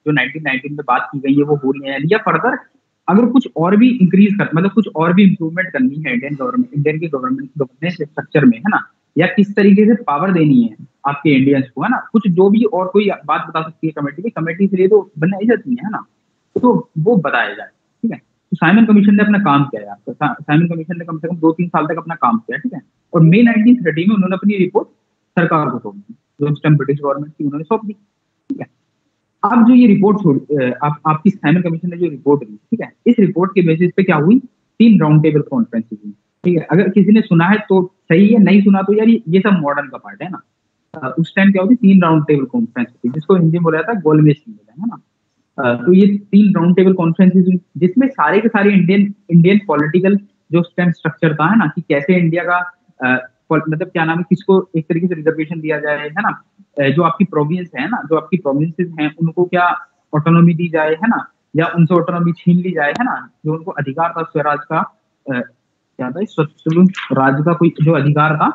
जो 1919 में बात की गई है वो हो रही है, या फर्दर अगर कुछ और भी इंक्रीज कर, मतलब कुछ और भी इंप्रूवमेंट करनी है इंडियन के गवर्नेंस स्ट्रक्चर में, है ना, या किस तरीके से पावर देनी है आपके इंडियंस को, है ना, कुछ जो भी और कोई बात बता सकती है कमेटी इसलिए तो बनाई जाती है ना, तो वो बताया जाए, ठीक है। तो साइमन कमीशन ने अपना काम किया है, आपका साइमन कमीशन ने कम से कम 2-3 साल तक अपना काम किया, ठीक है। और मई 1930 में उन्होंने अपनी रिपोर्ट सरकार को सौंप दी, जो उस टाइम ब्रिटिश गवर्नमेंट की, उन्होंने सौंप दी, ठीक है। अब जो ये रिपोर्ट आपकी साइमन कमीशन ने जो रिपोर्ट दी, ठीक है, इस रिपोर्ट के बेसिस पे क्या हुई, 3 राउंड टेबल कॉन्फ्रेंसेस हुई, ठीक है। अगर किसी ने सुना है तो सही है, नहीं सुना तो यार ये सब मॉडर्न का पार्ट है ना। उस टाइम क्या होती, 3 राउंड टेबल कॉन्फ्रेंस थी, जिसको हिंदी में बोला जाता है गोलमेज सम्मेलन, है ना। तो ये 3 राउंड टेबल कॉन्फ्रेंसेस हुई, जिसमें सारे के सारे इंडियन पॉलिटिकल जो उस टाइम स्ट्रक्चर था, है ना, कि कैसे इंडिया का मतलब क्या नाम है, किसको एक तरीके से रिजर्वेशन दिया जाए, है ना, जो आपकी प्रोविंस है ना, जो आपकी प्रोविंसेस हैं उनको क्या ऑटोनॉमी दी जाए, है ना, या उनसे ऑटोनॉमी छीन ली जाए, है ना, जो उनको अधिकार था स्वराज का, क्या था, स्वतंत्र राज्य का कोई जो अधिकार था,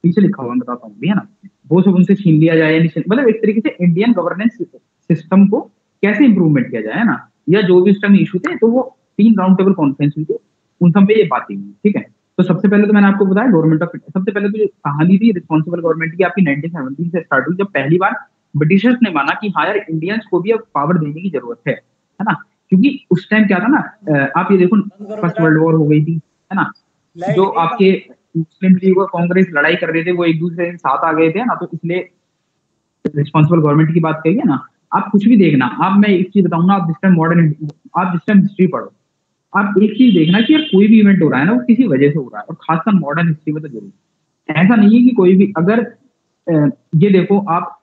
पीछे लिखा हुआ बताता हूँ, है ना, वो सब उनसे छीन लिया जाए, मतलब एक तरीके से इंडियन गवर्नेंस सिस्टम को कैसे इंप्रूवमेंट किया जाए, है ना, या जो भी उस टाइम इशू थे, तो वो 3 राउंड टेबल कॉन्फ्रेंस हुई थी, उन सब पे ये बातें हुई, ठीक है। तो सबसे पहले तो मैंने आपको बताया गवर्नमेंट ऑफ इंडिया, सबसे पहले तो जो कहानी थी रिस्पॉन्सिबल गवर्नमेंट की आपकी 1917 से स्टार्ट हुई, जब पहली बार ब्रिटिशर्स ने माना कि हाँ यार इंडियंस को भी अब पावर देने की जरूरत है ना, क्योंकि उस टाइम क्या था ना, आप ये देखो फर्स्ट वर्ल्ड वॉर हो गई थी, है ना, जो आपके मुस्लिम लीग और कांग्रेस लड़ाई कर रहे थे, वो एक दूसरे के साथ आ गए थे ना, तो इसलिए रिस्पॉन्सिबल गवर्नमेंट की बात कही है ना। आप कुछ भी देखना, आप मैं एक चीज बताऊंगा, आप जिस टाइम आप जिस टाइम हिस्ट्री पढ़ो, आप एक चीज देखना कि यार कोई भी इवेंट हो रहा है ना, वो किसी वजह से हो रहा है, और खासकर मॉडर्न हिस्ट्री में तो जरूर। ऐसा नहीं है कि कोई भी, अगर ये देखो आप,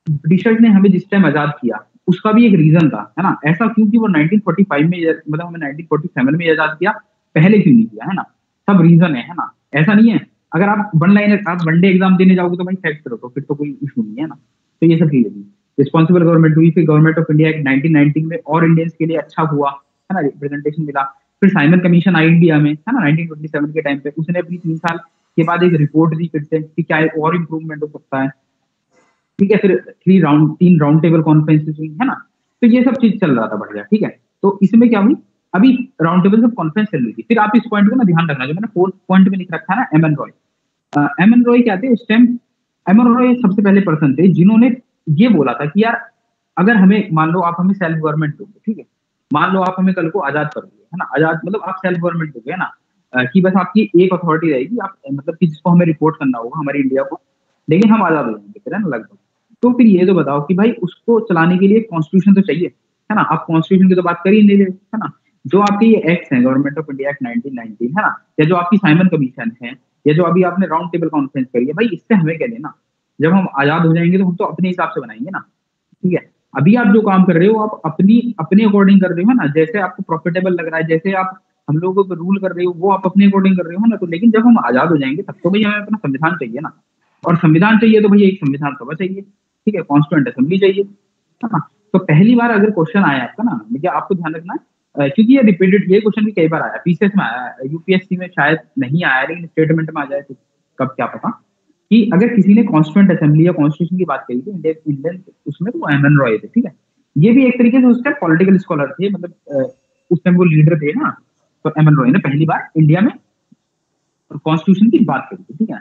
ब्रिटिशर्स ने हमें जिस टाइम आजाद किया उसका भी एक रीजन था, है ना। ऐसा क्यों कि वो 1945 में, मतलब हमें 1947 में आजाद किया, पहले क्यों नहीं किया, है ना। सब रीजन है ना। ऐसा नहीं है अगर आप आप वनडे एग्जाम देने जाओगे तो भाई फैक्ट रखो, फिर तो कोई इशू नहीं है ना। तो ये सब चीजें थी। रिस्पॉन्सिबल गवर्नमेंट हुई, फिर गवर्नमेंट ऑफ इंडिया 1919 में और इंडियंस के लिए अच्छा हुआ, है ना, रिप्रेजेंटेशन मिला। फिर साइमन कमीशन आई इंडिया में, है ना, 1927 के टाइम पे। उसने अपनी 3 साल के बाद एक रिपोर्ट दी फिर से कि क्या और इम्प्रूवमेंट हो सकता है, ठीक है। फिर 3 राउंड टेबल कॉन्फ्रेंसेस हुई, है ना। तो ये सब चीज चल रहा था बढ़िया, ठीक है। तो इसमें क्या हुई, अभी राउंड टेबल सब कॉन्फ्रेंस चल रही थी। फिर आप इस पॉइंट को ना ध्यान रखना, जो मैंने 4th पॉइंट में लिख रखा है ना, M N Roy. M N Roy क्या थे उस टाइम? एम एन रॉय सबसे पहले पर्सन थे जिन्होंने ये बोला था कि यार अगर हमें, मान लो आप हमें सेल्फ गवर्नमेंट दोगे, ठीक है, मान लो आप हमें कल को आजाद कर दोगे, है ना, आजाद मतलब आप सेल्फ गवर्नमेंट दोगे, है ना, कि बस आपकी एक अथॉरिटी रहेगी, आप मतलब कि जिसको हमें रिपोर्ट करना होगा हमारी इंडिया को, लेकिन हम आजाद हो जाएंगे, फिर है ना लगभग। तो फिर ये तो बताओ कि भाई उसको चलाने के लिए कॉन्स्टिट्यूशन तो चाहिए, है ना। आप कॉन्स्टिट्यूशन की तो बात कर ही नहीं रहे, है ना। जो आपके ये एक्ट हैं, गवर्नमेंट ऑफ इंडिया एक्ट 1919, है ना, या जो आपकी साइमन कमीशन है, या जो अभी आपने राउंड टेबल कॉन्फ्रेंस करी है, भाई इससे हमें क्या लेना। जब हम आजाद हो जाएंगे तो हम तो अपने हिसाब से बनाएंगे ना, ठीक है। अभी आप जो काम कर रहे हो आप अपने अकॉर्डिंग कर रहे हो, है ना, जैसे आपको प्रॉफिटेबल लग रहा है, जैसे आप हम लोगों को रूल कर रहे हो वो आप अपने अकॉर्डिंग कर रहे हो, है ना। तो लेकिन जब हम आजाद हो जाएंगे तब तो भाई हमें अपना संविधान चाहिए ना, और संविधान चाहिए तो भैया एक संविधान सभा चाहिए, ठीक है, कॉन्स्टिट्यूएंट असेंबली चाहिए, है ना। तो पहली बार अगर क्वेश्चन आया आपका ना, मुझे आपको ध्यान रखना है, क्योंकि ये रिपीटेड, ये क्वेश्चन भी कई बार आया, पीसीएस में आया, यूपीएससी में शायद नहीं आया, लेकिन स्टेटमेंट में आ जाए तो कब क्या पता, कि अगर किसी ने कॉन्स्टिट्यूएंट असेंबली या कॉन्स्टिट्यूशन की बात करी थी इंडियन उसमें, तो एम एन रॉय थे, ठीक है। ये भी एक तरीके से उसका पॉलिटिकल स्कॉलर थे, मतलब उस टाइम वो लीडर थे ना। तो एम एन रॉय ने पहली बार इंडिया में कॉन्स्टिट्यूशन की बात करी थी, ठीक है।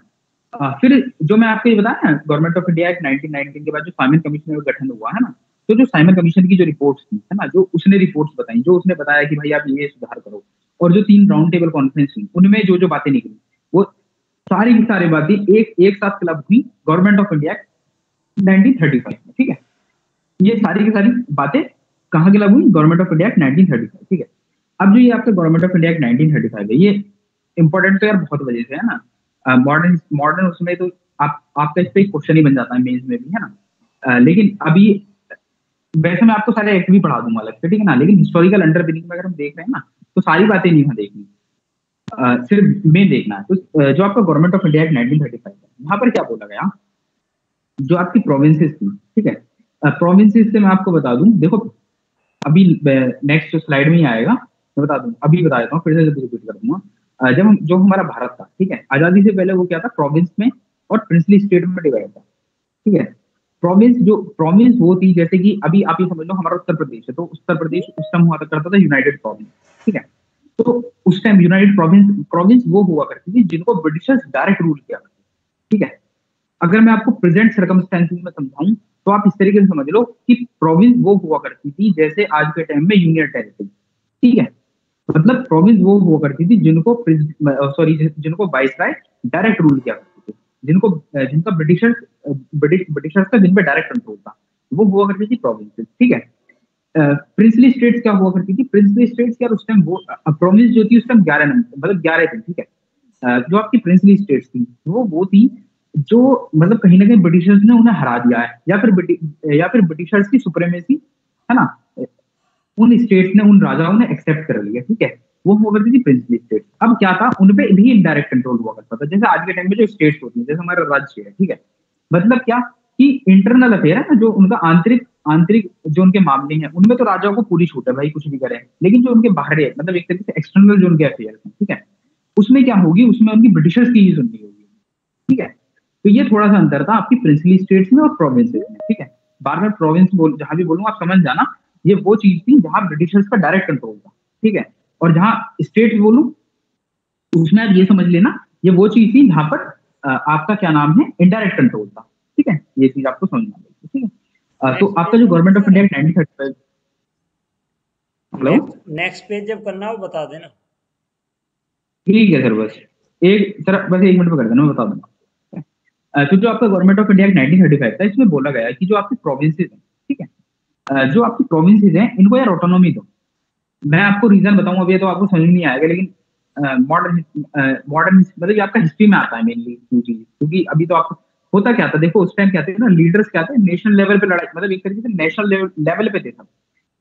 फिर जो मैं आपको ये बताया ना, गवर्नमेंट ऑफ इंडिया एक्ट 1919 के बाद जो साइमन कमीशन का गठन हुआ, है ना, तो जो साइमन कमीशन की जो रिपोर्ट्स थी, है ना, जो उसने रिपोर्ट्स बताई, जो उसने बताया कि भाई आप ये सुधार करो, और जो 3 राउंड टेबल कॉन्फ्रेंस हुई उनमें जो जो बातें निकली, वो सारी की सारी बातें एक साथ क्लब हुई गवर्नमेंट ऑफ इंडिया 1935 में, ठीक है। ये सारी की सारी बातें कहाँ क्लब हुई? गवर्नमेंट ऑफ इंडिया 1935, ठीक है। अब जो ये आपका गवर्नमेंट ऑफ इंडिया 1935 है, ये इंपॉर्टेंट तो यार बहुत वजह से है ना। मॉडर्न उसमें तो आपका इस पे क्वेश्चन ही बन जाता है मेंस में भी, है ना। लेकिन अभी वैसे मैं आपको सारे एक्ट भी पढ़ा दूंगा अलग से, ठीक है ना, लेकिन हिस्टोरिकल अंडरपिनिंग में अगर हम देख रहे हैं ना, तो सारी बातें नहीं है देखनी, सिर्फ मेन देखना है। तो जो आपका गवर्नमेंट ऑफ इंडिया एक्ट 1935 है, यहाँ पर क्या बोला गया, जो आपकी प्रोविंसेस थी, ठीक है, प्रोविंसेस से मैं आपको बता दूं, देखो अभी नेक्स्ट स्लाइड में ही आएगा, मैं बता दूं, अभी बता देता हूँ, फिर से रिपीट कर दूंगा। जब जो हमारा भारत था, ठीक है, आजादी से पहले वो क्या था, प्रोविंस में और प्रिंसली स्टेट में डिवाइड था, ठीक है। प्रोविंस वो थी, जैसे कि अभी आप ये समझ लो हमारा उत्तर प्रदेश है, तो उत्तर प्रदेश उस टाइम हुआ करता था यूनाइटेड प्रोविंस, ठीक है। तो उस टाइम यूनाइटेड प्रोविंस वो हुआ करती थी जिनको ब्रिटिशर्स डायरेक्ट रूल किया करते, ठीक है। अगर मैं आपको प्रेजेंट सर्कमस्टेंसेस में समझाऊं तो आप इस तरीके से समझ लो कि प्रोविंस वो हुआ करती थी जैसे आज के टाइम में यूनियन टेरिटरी, ठीक है। मतलब प्रोविंस वो हुआ करती थी जिनको वाइसराय डायरेक्ट रूल किया करते थे, जिनका ब्रिटिशर्स का जिन पे डायरेक्ट कंट्रोल था, वो हुआ करती थी प्रोविंसेस, ठीक है। प्रिंसली स्टेट्स क्या हुआ करती थी, प्रिंसली स्टेट्स क्या उस टाइम वो प्रोविंस जो थी उस टाइम 11 नंबर, मतलब 11 थी, ठीक है। जो आपकी प्रिंसली स्टेट्स थी वो थी जो मतलब कहीं ना कहीं ब्रिटिशर्स ने उन्हें हरा दिया है, या फिर ब्रिटिशर्स की सुप्रीमेसी, है ना, उन स्टेट्स ने, उन राजाओं ने एक्सेप्ट कर लिया, ठीक है। वो हुआ करती थी प्रिंसली स्टेट्स। अब क्या था, उनपे भी इनडायरेक्ट कंट्रोल हुआ करता था, जैसे आज के टाइम में जो स्टेट्स होती है, जैसे हमारा राज्य है, ठीक है। मतलब क्या कि इंटरनल अफेयर है ना, जो उनका आंतरिक जो उनके मामले हैं, उनमें तो राजाओं को पूरी छूट है, भाई कुछ भी करें, लेकिन जो उनके बाहर है, मतलब एक तरीके से एक्सटर्नल जो उनके अफेयर है, ठीक है, उसमें क्या होगी, उसमें उनकी ब्रिटिशर्स की ही सुननी होगी, ठीक है। तो ये थोड़ा सा अंतर था आपकी प्रिंसली स्टेट्स में और प्रोविंसेस में, ठीक है। बार बार प्रोविंस जहां भी बोलूं आप समझ जाना, ये वो चीज थी जहां ब्रिटिशर्स का डायरेक्ट कंट्रोल था, ठीक है। और जहां स्टेट्स बोलूं उसमें आप ये समझ लेना, ये वो चीज थी जहां पर आपका क्या नाम है, इनडायरेक्ट कंट्रोल था, ठीक है। ये चीज आपको समझना है, ठीक है। तो आपका जो government of India 1935, hello, next page जब करना हो बता देना, ठीक है सर, बस एक सर बस 1 मिनट में कर देना, मैं बता दूंगा। तो जो आपका गवर्नमेंट ऑफ इंडिया 1935 था, इसमें बोला गया है कि जो आपकी प्रोविंसेस हैं, ठीक है, जो आपकी प्रोविंसेस हैं इनको यार ऑटोनॉमी दो। मैं आपको रीजन बताऊंगा, अभी तो आपको समझ नहीं आएगा, लेकिन मॉडर्न मतलब आपका हिस्ट्री में आता है मेनली चीज, क्योंकि अभी तो आपको होता क्या था, देखो उस टाइम क्या थे ना, लीडर्स क्या थे, नेशनल लेवल पे लड़ाई, मतलब एक तरीके से नेशनल लेवल पे थे सब।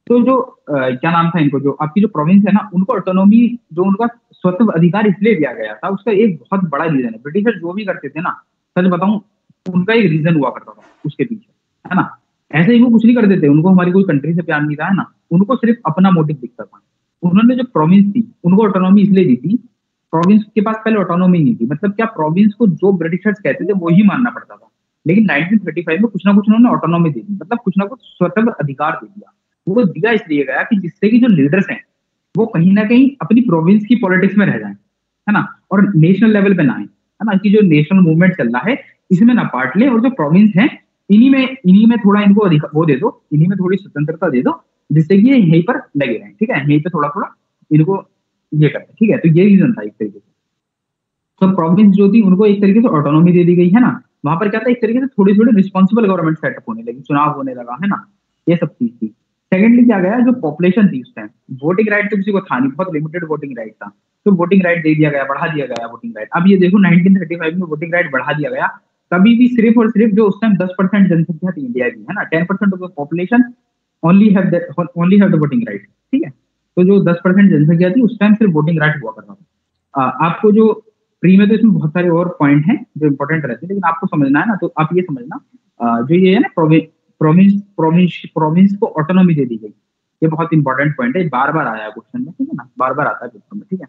तो जो क्या नाम था इनको, जो आपकी जो प्रोविंस है ना, उनको ऑटोनॉमी, जो उनका स्वतंत्र अधिकार इसलिए दिया गया था, उसका एक बहुत बड़ा रीजन है। ब्रिटिशर जो भी करते थे ना, सच बताऊं, उनका एक रीजन हुआ करता था उसके पीछे, है ना। ऐसे ही वो कुछ नहीं करते थे, उनको हमारी कोई कंट्री से प्यार नहीं था, है ना, उनको सिर्फ अपना मोटिव दिखता था। उन्होंने जो प्रोविंस थी उनको ऑटोनॉमी इसलिए दी थी, प्रोविंस के पास पहले ऑटोनॉमी नहीं थी, मतलब क्या, प्रोविंस को जो ब्रिटिशर्स कहते थे वो ही मानना पड़ता था। लेकिन 1935 में कुछ ना कुछ उन्होंने ऑटोनॉमी दे दी, मतलब कुछ ना कुछ स्वतंत्र अधिकार दे दिया। वो दिया इसलिए गया कि जिससे कि जो लीडर्स हैं वो कहीं ना कहीं अपनी प्रोविंस की पॉलिटिक्स में रह जाएं, है ना, और नेशनल लेवल पे ना आए, है ना, कि जो नेशनल मूवमेंट चल रहा है इसमें ना पार्ट ले, और जो प्रोविंस है इन्हीं में थोड़ा इनको वो दे दो, इन्हीं में थोड़ी स्वतंत्रता दे दो, जिससे कि ये यहीं पर लगे रहें, ठीक है, यहीं पे थोड़ा थोड़ा इनको ये करते हैं, ठीक है। तो ये रीजन था एक तरीके से। तो प्रोविंस जो थी उनको एक तरीके से ऑटोनॉमी दे दी गई, है ना। वहां पर क्या था, एक तरीके से थोड़ी थोड़ी रिस्पॉन्सिबल गवर्नमेंट सेटअप होने लगी, चुनाव होने लगा, है ना, ये सब चीज थी। सेकेंडली क्या गया, जो पॉपुलेशन थी उस टाइम, वोटिंग राइट तो किसी को था नहीं, बहुत लिमिटेड वोटिंग राइट था, तो वोटिंग राइट दे दिया गया, बढ़ा दिया गया वोटिंग राइट। अब ये देखो 1935 में वोटिंग राइट बढ़ा दिया गया, कभी भी सिर्फ और सिर्फ जो उस टाइम 10% जनसंख्या थी इंडिया की, है ना, 10% of the population only have the voting right, ठीक है। तो जो 10% जनसंख्या थी उस टाइम सिर्फ वोटिंग राइट हुआ करता था। आपको जो प्री में तो इसमें बहुत सारे और पॉइंट हैं जो इंपॉर्टेंट रहते हैं, लेकिन आपको समझना है ना, तो आप ये समझना, जो ये है ना प्रोविंस को ऑटोनॉमी दे दी गई, ये बहुत इंपॉर्टेंट पॉइंट है, बार बार आया क्वेश्चन में, ठीक है ना, बार बार आता है पेपर में, ठीक है।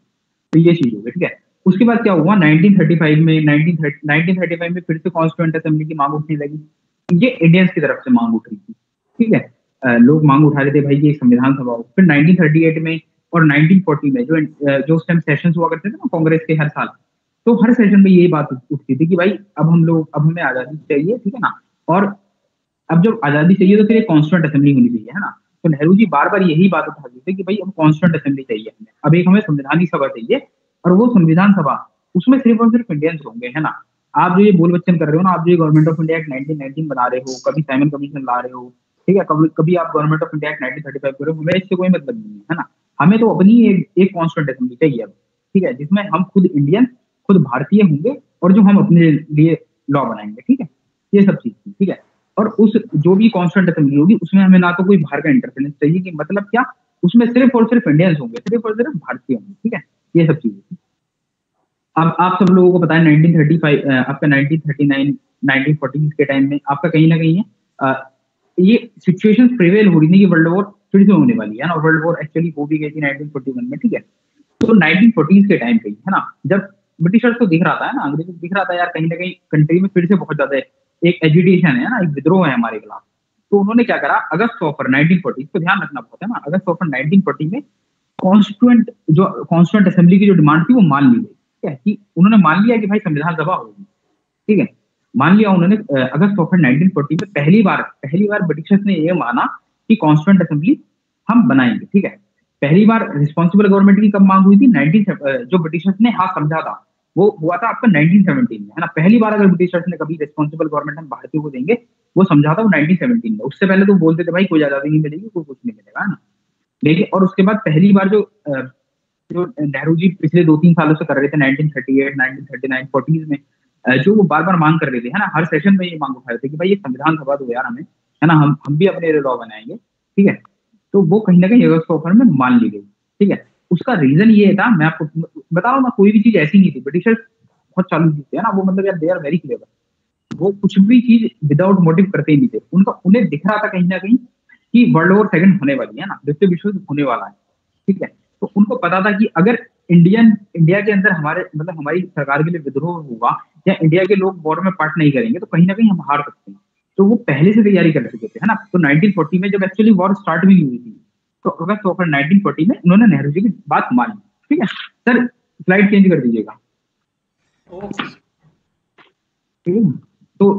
तो ये चीज होगी, ठीक है। उसके बाद क्या हुआ, 1935 में फिर से कॉन्स्टिट्यूएंट असेंबली की मांग उठने लगी। ये इंडियंस की तरफ से मांग उठ रही थी, ठीक है, लोग मांग उठा रहे थे भाई ये संविधान सभा हो। फिर 1938 में और 1940 में जो उस टाइम सेशन हुआ करते थे ना कांग्रेस के हर साल, तो हर सेशन में यही बात उठती थी कि भाई अब हमें आजादी चाहिए, ठीक है ना, और अब जब आजादी चाहिए तो फिर एक कॉन्स्टिट्यूएंट असेंबली होनी चाहिए, है ना। तो नेहरू जी बार बार यही बात उठाते थे कि भाई अब कॉन्स्टिट्यूएंट असेंबली चाहिए हमें, अब एक हमें संविधानिक सभा चाहिए, और वो संविधान सभा उसमें सिर्फ और सिर्फ इंडियंस होंगे, है ना। आप जो ये बोल बच्चन कर रहे हो ना, आप जो गवर्नमेंट ऑफ इंडिया एक्ट 1919 बना रहे हो, कभी साइमन कमीशन ला रहे हो, ठीक है, कभी आप गवर्नमेंट ऑफ इंडिया एक्ट 1935 कर रहे हो, हमें इससे कोई मतलब नहीं है ना। हमें तो अपनी एक कॉन्स्टिट्यूएंट असेंबली चाहिए अब, ठीक है, जिसमें हम खुद इंडियन, खुद भारतीय होंगे, और जो हम अपने लिए लॉ बनाएंगे, ठीक है, ये सब चीज थी, ठीक है। और उस जो भी कॉन्स्टिट्यूएंट असेंबली होगी उसमें हमें ना तो कोई बाहर का इंटरफेरेंस चाहिए, कि मतलब क्या, उसमें सिर्फ और सिर्फ इंडियंस होंगे, सिर्फ और सिर्फ भारतीय होंगे, ठीक है, ये सब चीजें थी। अब आप सब लोगों को पता है 1935 आपका 1939 1940 के टाइम में आपका कहीं ना कहीं ये सिचुएशन प्रिवेल हो रही थी कि वर्ल्ड वॉर फिर से होने वाली है ना, वर्ल्ड वॉर एक्चुअली हो भी गई थी 1941 में, ठीक है। तो 1940 के टाइम पे, है ना, जब ब्रिटिशर्स को दिख रहा था, है ना, अंग्रेजों को दिख रहा था यार कहीं ना कहीं कंट्री में फिर से बहुत ज्यादा एक एजिटेशन है ना, एक विद्रोह है हमारे खिलाफ, तो उन्होंने क्या करा, अगस्त ऑफर 1940 को ध्यान रखना पड़ता है ना, अगस्त ऑफर 1940 में कॉन्स्टिट्यूएंट असेंबली की जो डिमांड थी वो मान ली गई, ठीक है, कि उन्होंने मान लिया कि भाई संविधान सभा होगी, ठीक है, मान लिया उन्होंने। अगस्त ऑफर 1940 में पहली बार ब्रिटिशर्स ने ये माना कि कॉन्स्टिट्यूएंट असेंबली हम बनाएंगे, ठीक है। पहली बार रिस्पॉन्सिबल गवर्नमेंट की कब मांग हुई थी, जो ब्रिटिशर्स ने हाँ समझा था वो हुआ था आपका 1917 में, है ना। पहली बार अगर ब्रिटिशर्स ने कभी रिस्पॉन्सिबल गवर्नमेंट हम भारतीयों को देंगे वो समझा था वो 1917 में, उससे पहले तो बोलते थे भाई कोई आजादी नहीं मिलेगी, कोई कुछ नहीं मिलेगा, है ना। लेकिन और उसके बाद पहली बार जो नेहरू जी पिछले 2-3 सालों से कर रहे थे 1938 1939 40s में, जो वो बार बार मांग कर रहे थे, है ना, हर सेशन में ये मांग उठा रहे थे कि भाई ये संविधान सभा दो यार हमें, है ना, हम भी अपने लॉ बनाएंगे, ठीक है। तो वो कहीं ना कहीं अगस्त ऑफर में मान ली गई, ठीक है। उसका रीजन ये था, मैं आपको बता रहा हूँ ना, कोई भी चीज ऐसी नहीं थी, ब्रिटिशर्स बहुत चालू चीज थे, है ना, वो मतलब यार दे आर वेरी क्लेवर, वो कुछ भी चीज विदाउट मोटिव करते ही नहीं थे, उन्हें दिख रहा था कहीं ना कहीं कि वर्ल्ड वॉर सेकंड होने वाली है ना, द्वितीय विश्व युद्ध होने वाला है, ठीक है। तो उनको पता था कि अगर इंडिया के अंदर हमारी सरकार के लिए विद्रोह होगा या इंडिया के लोग वॉर में पार्ट नहीं करेंगे तो कहीं ना कहीं हम हार सकते हैं, तो वो पहले से तैयारी कर चुके थे, है ना। तो 1940 में जब एक्चुअली वॉर स्टार्ट भी नहीं हुई थी, तो अगस्त ऑफर 1940 में उन्होंने नेहरू जी की बात मानी, ठीक है। सर स्लाइड चेंज कर दीजिएगा, ठीक है। तो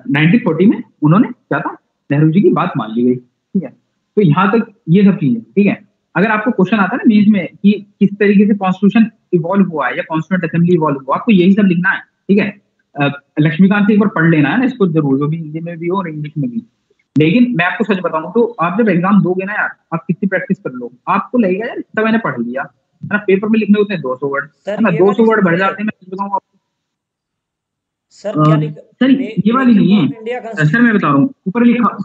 1940 में उन्होंने क्या था, नेहरू जी की बात मान ली गई, ठीक है। तो यहाँ तक ये सब चीजें, ठीक है। अगर आपको क्वेश्चन आता है ना मेंस में कि किस तरीके से कॉन्स्टिट्यूशन इवॉल्व हुआ है या कॉन्स्टिट्यूंट असेंबली इवॉल्व हुआ, आपको यही सब लिखना है, ठीक है। लक्ष्मीकांत से एक बार पढ़ लेना है ना इसको जरूर, जो भी हिंदी में भी हो और इंग्लिश में भी। लेकिन मैं आपको सच बताऊं तो आप जब एग्जाम दोगे ना यार, आप कितनी प्रैक्टिस कर लो, आपको लगेगा यार इतना मैंने पढ़ लिया है ना। पेपर में लिखने होते हैं 200 वर्ड, है ना, 200 वर्ड भर जाते हैं। मैं बताऊं आपको सर ये वाली नहीं है सर, मैं बता रहा हूँ ऊपर लिखा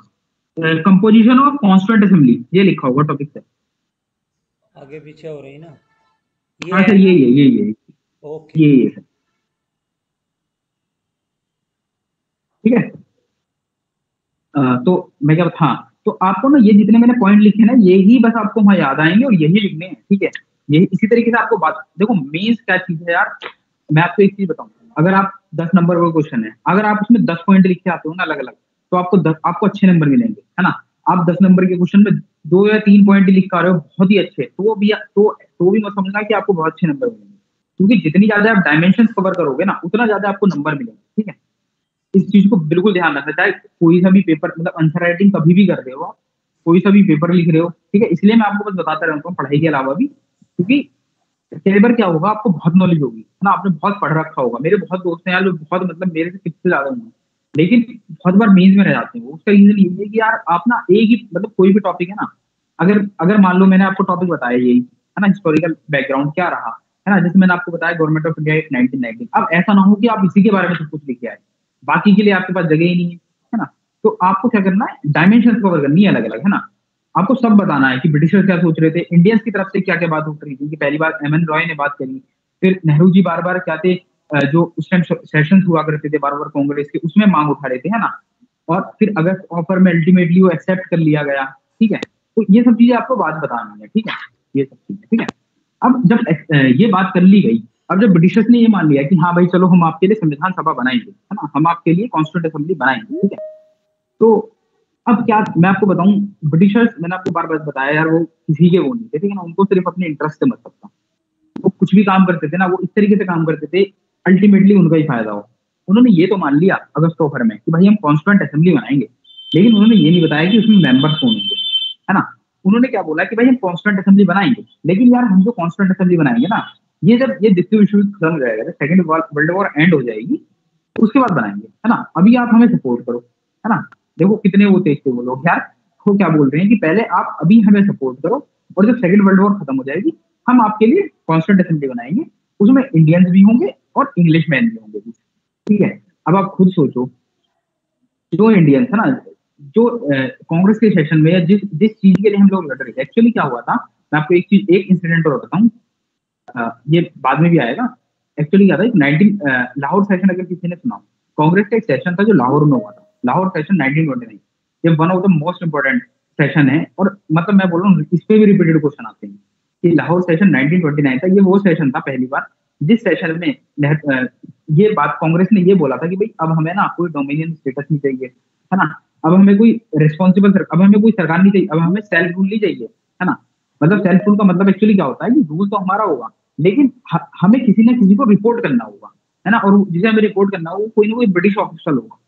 कंपोजिशन ऑफ कॉन्स्टिट्यूएंट असेंबली, ये लिखा होगा टॉपिक से। आगे पीछे हो रही ना, हाँ सर यही ओके ये सर, ठीक है। तो मैं क्या, हाँ तो आपको ना ये जितने मैंने पॉइंट लिखे ना, यही बस आपको वहाँ याद आएंगे और यही लिखने हैं, ठीक है। यही इसी तरीके से आपको बात, देखो मेंस क्या चीज है यार, मैं आपको एक चीज बताऊं, अगर आप 10 नंबर का क्वेश्चन है, अगर आप उसमें 10 पॉइंट लिख के आते हो ना अलग अलग, तो आपको अच्छे नंबर मिलेंगे, है ना। आप 10 नंबर के क्वेश्चन में 2 या 3 पॉइंट लिख कर आ रहे हो बहुत ही अच्छे, तो भी मत समझना कि आपको बहुत अच्छे नंबर मिलेंगे, क्योंकि जितनी ज्यादा आप डायमेंशन कवर करोगे ना, उतना ज्यादा आपको नंबर मिलेंगे, ठीक है। इस चीज को बिल्कुल ध्यान रखना, चाहे कोई सा भी पेपर, मतलब आंसर राइटिंग कभी भी कर रहे हो, कोई सा भी पेपर लिख रहे हो, ठीक है। इसलिए मैं आपको बस बताता रहता हूँ पढ़ाई के अलावा भी, क्योंकि कई बार क्या होगा, आपको बहुत नॉलेज होगी, है ना, आपने बहुत पढ़ रखा होगा। मेरे बहुत दोस्त हैं यार जो बहुत, मतलब मेरे से कितने ज्यादा होंगे, लेकिन बहुत बार मेंस में रह जाते हैं। उसका रीजन ये है कि यार आप ना एक ही, मतलब कोई भी टॉपिक है ना, अगर मान लो मैंने आपको टॉपिक बताया यही, है ना, हिस्टोरिकल बैकग्राउंड क्या रहा, है ना, जैसे मैंने आपको बताया गवर्नमेंट ऑफ इंडिया 1919, अब ऐसा ना हो कि आप इसी के बारे में सब कुछ लिख के आए, बाकी के लिए आपके पास जगह ही नहीं है ना। तो आपको क्या करना है, डायमेंशन कवर करनी है अलग अलग, है ना। आपको सब बताना है कि ब्रिटिशर्स क्या सोच रहे थे, इंडियंस की तरफ से क्या क्या बात उठ रही थी, कि पहली बार एमएन रॉय ने बात करी, फिर नेहरू जी बार बार क्या थे, जो उस टाइम सेशंस हुआ करते थे बार बार कांग्रेस के, उसमें मांग उठा रहे थे, है ना। और फिर अगस्त ऑफर में अल्टीमेटली वो एक्सेप्ट कर लिया गया, ठीक है। तो ये सब चीजें आपको बात बतानी है, ठीक है, ये सब चीजें, ठीक है। अब जब ये बात कर ली गई, अब जब ब्रिटिशर्स ने ये मान लिया कि हाँ भाई चलो हम आपके लिए संविधान सभा बनाएंगे, है ना, हम आपके लिए कॉन्स्टिट्यूंट असेंबली बनाएंगे, ठीक है। तो अब क्या मैं आपको बताऊं, ब्रिटिशर्स, मैंने आपको बार बार बताया यार, वो किसी के वो नहीं थे, ठीक है ना, उनको सिर्फ अपने इंटरेस्ट से मतलब था। वो कुछ भी काम करते थे ना, वो इस तरीके से काम करते थे अल्टीमेटली उनका ही फायदा हो। उन्होंने ये तो मान लिया अगस्त ऑफर में कि भाई हम कॉन्स्टिट्यूएंट असेंबली बनाएंगे, लेकिन उन्होंने ये नहीं बताया कि उसमें मेंबर्स कौन होंगे, है ना। उन्होंने क्या बोला कि भाई हम कॉन्स्टिट्यूएंट असेंबली बनाएंगे, लेकिन यार हम जो कॉन्स्टिट्यूएंट असेंबली बनाएंगे ना, ये जब ये द्वितीय विश्व युद्ध खत्म हो जाएगा, जब सेकंड वर्ल्ड वॉर एंड हो जाएगी, उसके बाद बनाएंगे, है ना। अभी आप हमें सपोर्ट करो, है ना। देखो कितने वो तेज थे वो लोग यार, वो क्या बोल रहे हैं कि पहले आप अभी हमें सपोर्ट करो, और जब सेकंड वर्ल्ड वॉर खत्म हो जाएगी, हम आपके लिए कॉन्स्टिट्यूएंट असेंबली बनाएंगे, उसमें इंडियंस भी होंगे और इंग्लिश मैन भी होंगे, ठीक है। अब आप खुद सोचो, जो इंडियंस है ना, जो कांग्रेस के सेशन में जिस चीज के लिए हम लोग लड़ रहे थे, एक्चुअली क्या हुआ था, मैं आपको एक इंसिडेंट और बताता हूँ, ये बाद में भी आएगा। एक्चुअली क्या था, 19 लाहौर सेशन, अगर किसी ने सुना, कांग्रेस का एक सेशन था जो लाहौर में हुआ था, लाहौर सेशन 1929, ये one of the most important session है। और मतलब मैं बोल रहा हूँ इस पे भी रिपीटेड क्वेश्चन आते हैं कि लाहौर सेशन 1929 था, ये वो सेशन था पहली बार जिस सेशन में ये बात कांग्रेस ने ये बोला था कि भाई अब हमें ना कोई डोमिनियन स्टेटस नहीं चाहिए, है ना, अब हमें कोई रिस्पॉन्सिबल, अब हमें कोई सरकार नहीं चाहिए, अब हमें सेल्फ रूल नहीं चाहिए, है ना। मतलब सेल्फ रूल का मतलब एक्चुअली क्या होता है कि रूल तो हमारा होगा, लेकिन हमें किसी ना किसी को रिपोर्ट करना होगा, है ना, और जिसे हमें रिपोर्ट करना होगा वो कोई ना कोई ब्रिटिश ऑफिसर होगा।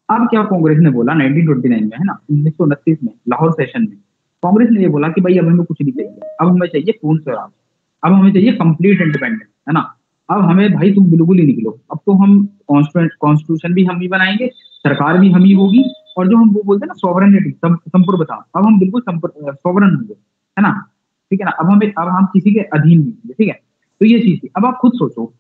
अब क्या कांग्रेस ने बोला 1929 में, है ना, 1929 में लाहौर सेशन में कांग्रेस ने ये बोला कि भाई अब हमें कुछ नहीं चाहिए, अब हमें चाहिए पूर्ण स्वराज, अब हमें चाहिए कंप्लीट इंडिपेंडेंस, है ना। अब हमें भाई तुम बिल्कुल ही निकलो, अब तो हम कॉन्स्टिट्यूशन भी हम ही बनाएंगे, सरकार भी हम ही होगी, और जो हम वो बोलते हैं ना सॉवरेनिटी, संप्रभुता, अब हम बिल्कुल सॉवरन होंगे, है ना, ठीक है ना। अब हम किसी के अधीन नहीं होंगे, ठीक है। तो ये चीज थी। अब आप खुद सोचो,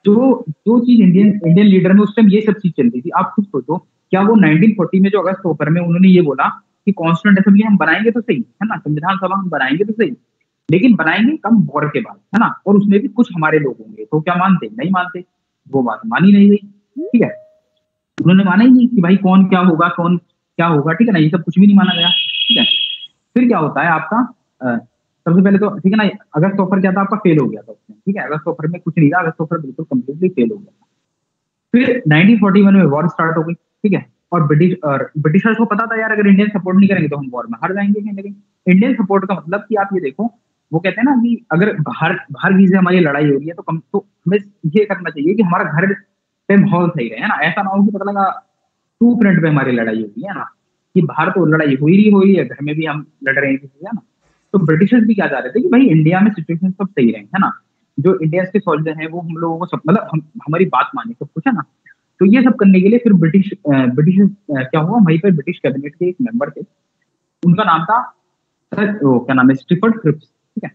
जो चीज इंडियन लीडर में उस टाइम ये सब चीज चल रही थी, आप खुद सोचो क्या वो 1940 में जो अगस्त ऑफर में उन्होंने ये बोला कि कॉन्स्टिट्यूएंट असेंबली हम बनाएंगे तो सही, है ना, संविधान सभा हम बनाएंगे तो सही, लेकिन बनाएंगे कम वॉर के बाद, है ना, और उसमें भी कुछ हमारे लोग होंगे, तो क्या मानते, नहीं मानते, वो बात मानी नहीं गई, ठीक है। उन्होंने माना ही नहीं कि भाई कौन क्या होगा, ठीक है ना, ये सब कुछ भी नहीं माना गया, ठीक है। फिर क्या होता है आपका, सबसे पहले तो ठीक है ना, अगस्त ऑफर क्या था आपका, फेल हो गया था उसमें, ठीक है, अगस्त ऑफर में कुछ नहीं था, अगस्त ऑफर बिल्कुल कंप्लीटली फेल हो गया था। फिर 1941 में वॉर स्टार्ट हो गई, ठीक है, और ब्रिटिशर्स को पता था यार अगर इंडियन सपोर्ट नहीं करेंगे तो हम वॉर में हार जाएंगे कहीं ना कहीं। इंडियन सपोर्ट का मतलब कि आप ये देखो, वो कहते हैं ना कि अगर बाहर कहीं से हमारी लड़ाई हो रही है तो हमें ये करना चाहिए कि हमारा घर पे माहौल सही रहे, है ना, ऐसा ना हो कि पता लगा 2 फ्रंट पे हमारी लड़ाई हो रही है ना, कि बाहर तो लड़ाई हो ही रही है, घर में भी हम लड़ रहे हैं किसी से, है ना। तो ब्रिटिशर्स भी क्या चाह रहे थे कि भाई इंडिया में सिचुएशन सब सही रहे, है ना, जो इंडिया के सोल्जर हैं वो हम लोगों को सब मतलब हमारी बात माने सब कुछ, है ना। तो ये सब करने के लिए फिर ब्रिटिश क्या हुआ, वहीं पर ब्रिटिश कैबिनेट के एक मेंबर थे, उनका नाम था वो क्या नाम है, स्टीफर्ड क्रिप्स, ठीक है।